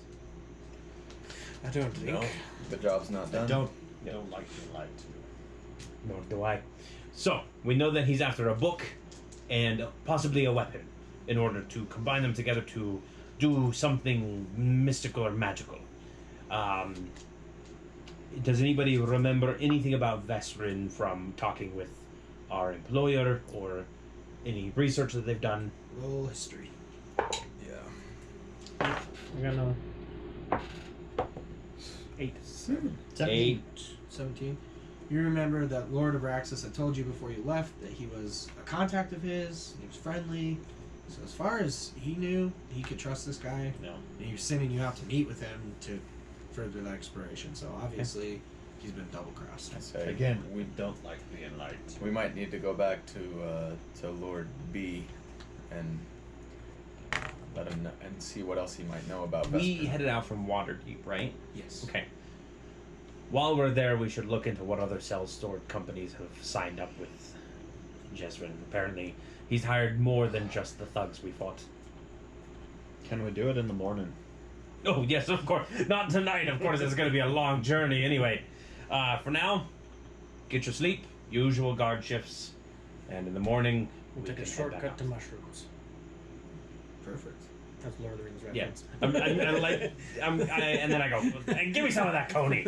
I don't think. No, the job's not done. Don't like being lied to. Nor do I. So, we know that he's after a book and possibly a weapon in order to combine them together to do something mystical or magical. Does anybody remember anything about Vesrin from talking with our employer or any research that they've done? Roll history. Yeah. I got no. 8. 8. 17. You remember that Lord Abraxas had told you before you left that he was a contact of his, he was friendly. So as far as he knew, he could trust this guy. No. And he was sending you out to meet with him to further that exploration. So obviously, he's been double-crossed. I say Again, we don't like being lied to. we might need to go back to Lord B, and let him know, and see what else he might know about. We Vesper. headed out from Waterdeep, right? Yes. Okay. While we're there, we should look into what other self-stored companies have signed up with Jesrin. Apparently, he's hired more than just the thugs we fought. Can we do it in the morning? Oh, yes, of course. Not tonight, of course. It's going to be a long journey anyway. For now, get your sleep, usual guard shifts, and in the morning, We'll we take a can head shortcut back to out. mushrooms. Perfect. That's Lord of the Rings Yeah. reference. And then I go, give me some of that coney.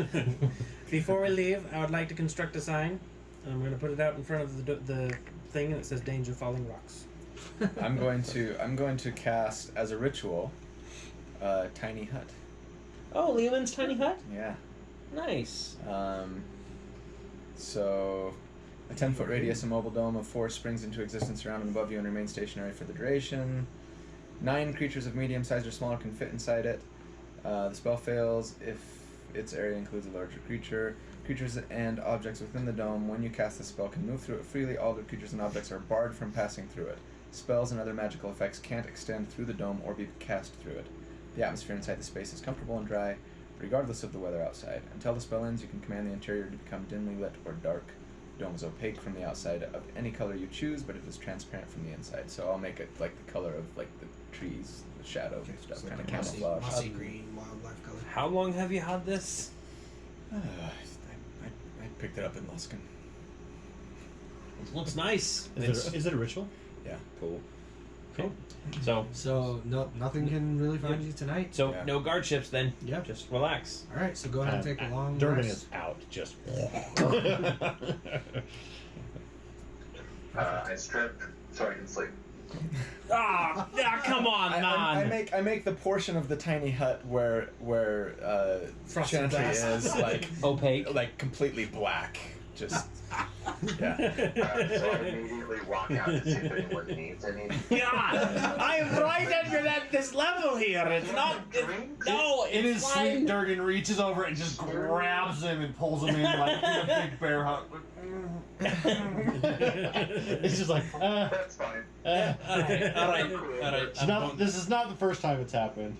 Before we leave, I would like to construct a sign. I'm going to put it out in front of the thing, and it says "Danger Falling Rocks." I'm going to cast as a ritual, tiny hut. Oh, Leomund's tiny hut? Yeah. Nice. So, a 10-foot radius, a mobile dome of 4 springs into existence around and above you and remain stationary for the duration. 9 creatures of medium size or smaller can fit inside it. The spell fails if its area includes a larger creature. Creatures and objects within the dome, when you cast the spell, can move through it freely. All the creatures and objects are barred from passing through it. Spells and other magical effects can't extend through the dome or be cast through it. The atmosphere inside the space is comfortable and dry, regardless of the weather outside. Until the spell ends, you can command the interior to become dimly lit or dark. The dome is opaque from the outside of any color you choose, but it is transparent from the inside. So I'll make it like the color of like the trees, the shadow stuff, kind of camouflage. Mossy green wildlife color. How long have you had this? I picked it up in Luskin. It looks nice. Is it a ritual? Yeah. Cool. Cool. So So nothing can really find you tonight. Yeah. no guard ships then. Yep. Just relax. All right. So go ahead and take a long Durban rest. is out. Just. All I strip so I can sleep. Come on, man. I make the portion of the tiny hut where Frosted Chantry glass. is like Opaque. like completely black. Just yeah. So I immediately walk out to see if anyone needs any. God, I'm right under this level here. It's not. No, In his it's sleep, fine. Durgan reaches over and just grabs him and pulls him in like in a big bear hug. It's just like, That's fine. All right. It's not, this is not the first time it's happened.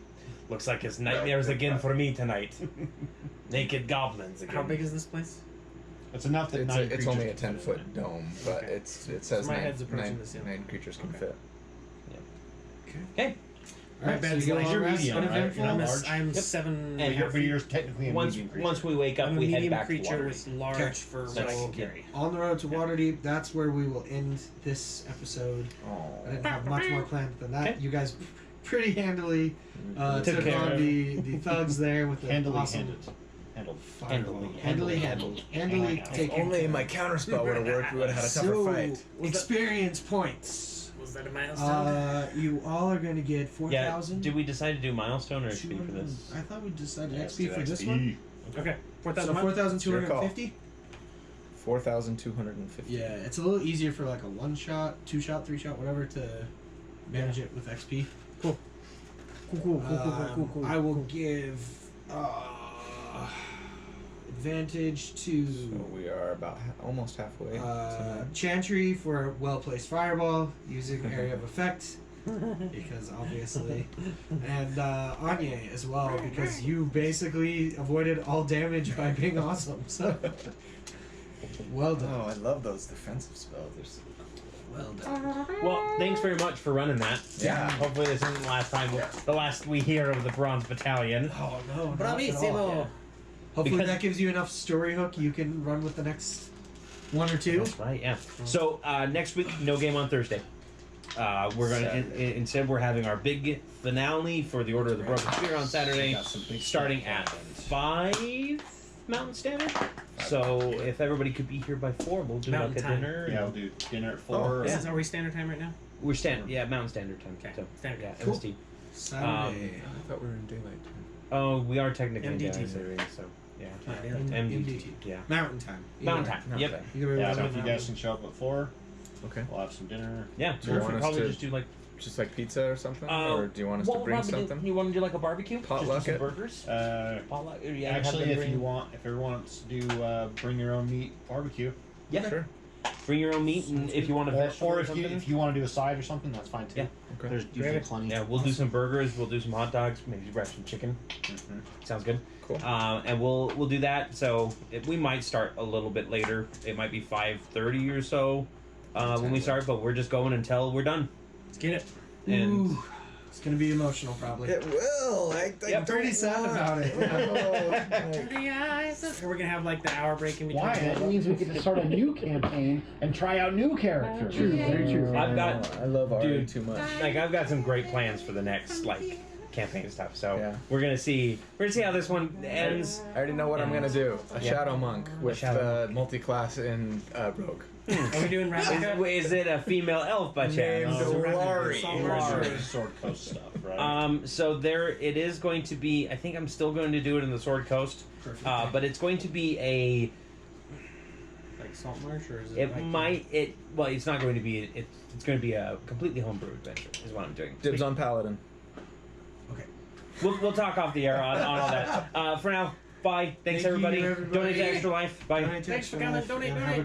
Looks like it's nightmares again for me tonight. Naked goblins again. How big is this place? It's enough that It's only a 10-foot dome, but Okay. it says My nine, head's approaching nine, the ceiling. 9 creatures can fit. Okay. Alright, bad so you get a is long your rest, medium, right? uneventful. You're I'm, not a, large. I'm Yep. 7. And But you're technically a Once medium creature. once we wake up, I'm a we head medium back to creature Waterdeep. with large Okay. for what I That's- can carry. On the road to Waterdeep, that's where we will end this episode. I didn't have much more planned than that. Okay. You guys pretty handily Took took care on of the thugs there with the Handily awesome handled. fireball. Handily Handily handled. taken. Only my counterspell would have worked. We would have had a tougher So, fight. experience points. Was that a milestone? You all are going to get Yeah. 4,000. Did we decide to do milestone or XP for this? I thought we decided Let's XP do for this XP. one. Okay. So 4,000. 4,250? 4,250. Yeah, it's a little easier for like a 1-shot, 2-shot, 3-shot, whatever to manage it with XP. Cool. Cool. I will give advantage to So we are about almost halfway. tonight. Chantry for a well-placed fireball using area of effect. Because obviously, and Anya as well, because you basically avoided all damage by being awesome. So, well done. Oh, I love those defensive spells. They're so cool. Well done. Well, thanks very much for running that. Yeah. Hopefully this isn't the last time, the last we hear of the Bronze Battalion. Oh no, not at all. Bravissimo. Hopefully Because- that gives you enough story hook you can run with the next one or two. That's right, yeah. So next week, no game on Thursday. We're gonna instead we're having our big finale for the Order of the Broken Spear on Saturday, Got some big starting stuff at planned. 5 Mountain Standard. So if everybody could be here by 4, we'll do Mountain like a time. dinner. Yeah, we'll do dinner at 4. Is Are we standard time right now? We're Mountain Standard time. Okay, So, standard yeah, time. Cool. MST. Saturday. I thought we were in daylight time. Oh, we are technically MDT. daylight saving, so yeah. MDT. MDT. Yeah. Mountain time. Mountain time. No, Yep. okay. Either way, Yeah, we're so on if you mountain. guys can show up at 4, Okay. we'll have some dinner. Yeah. Do you We'll want us probably to- just do like. Just like pizza or something, or do you want us to bring something? You want to do like a barbecue? Potluck Just do it? some burgers? Potluck? Yeah, Actually, have them if you bring- want, if everyone wants to do bring your own meat barbecue, Yeah. Sure. Bring your own meat, and if you want a vegetable or or if you something. want to do a side or something, that's fine too. Yeah. Okay. There's usually plenty. Yeah, we'll do some burgers. We'll do some hot dogs. Maybe grab some chicken. Mhm. Sounds good. Cool. And we'll do that. So we might start a little bit later. It might be 5:30 or so when we start, but we're just going until we're done. Let's get it. And Ooh, it's gonna be emotional probably. It will. I'm pretty sad about it. We're gonna have like the hour break in between. Why? That means we get to start a new campaign and try out new characters. True, very true. I've got I love Ari dude, too much. like I've got some great plans for the next like campaign stuff. So Yeah. we're gonna see how this one ends. I already know what I'm gonna do. A Yeah. shadow monk with shadow multi-class in rogue. Are we doing Ravnica? Is it a female elf by chance? Named Lari. Sword Coast stuff, right? So there it is going to be. I think I'm still going to do it in the Sword Coast, Perfect. but it's going to be a. Like Saltmarsh, or is it? It like might. Well, it's not going to be. It's going to be a completely homebrew adventure. Is what I'm doing. Dibs on paladin. We'll talk off the air on all that. For now, bye. Thanks Thank you, everybody. everybody. Donate to Extra Life. Bye. Donate to Thanks for Extra coming. Life, Donate, and have a donate, good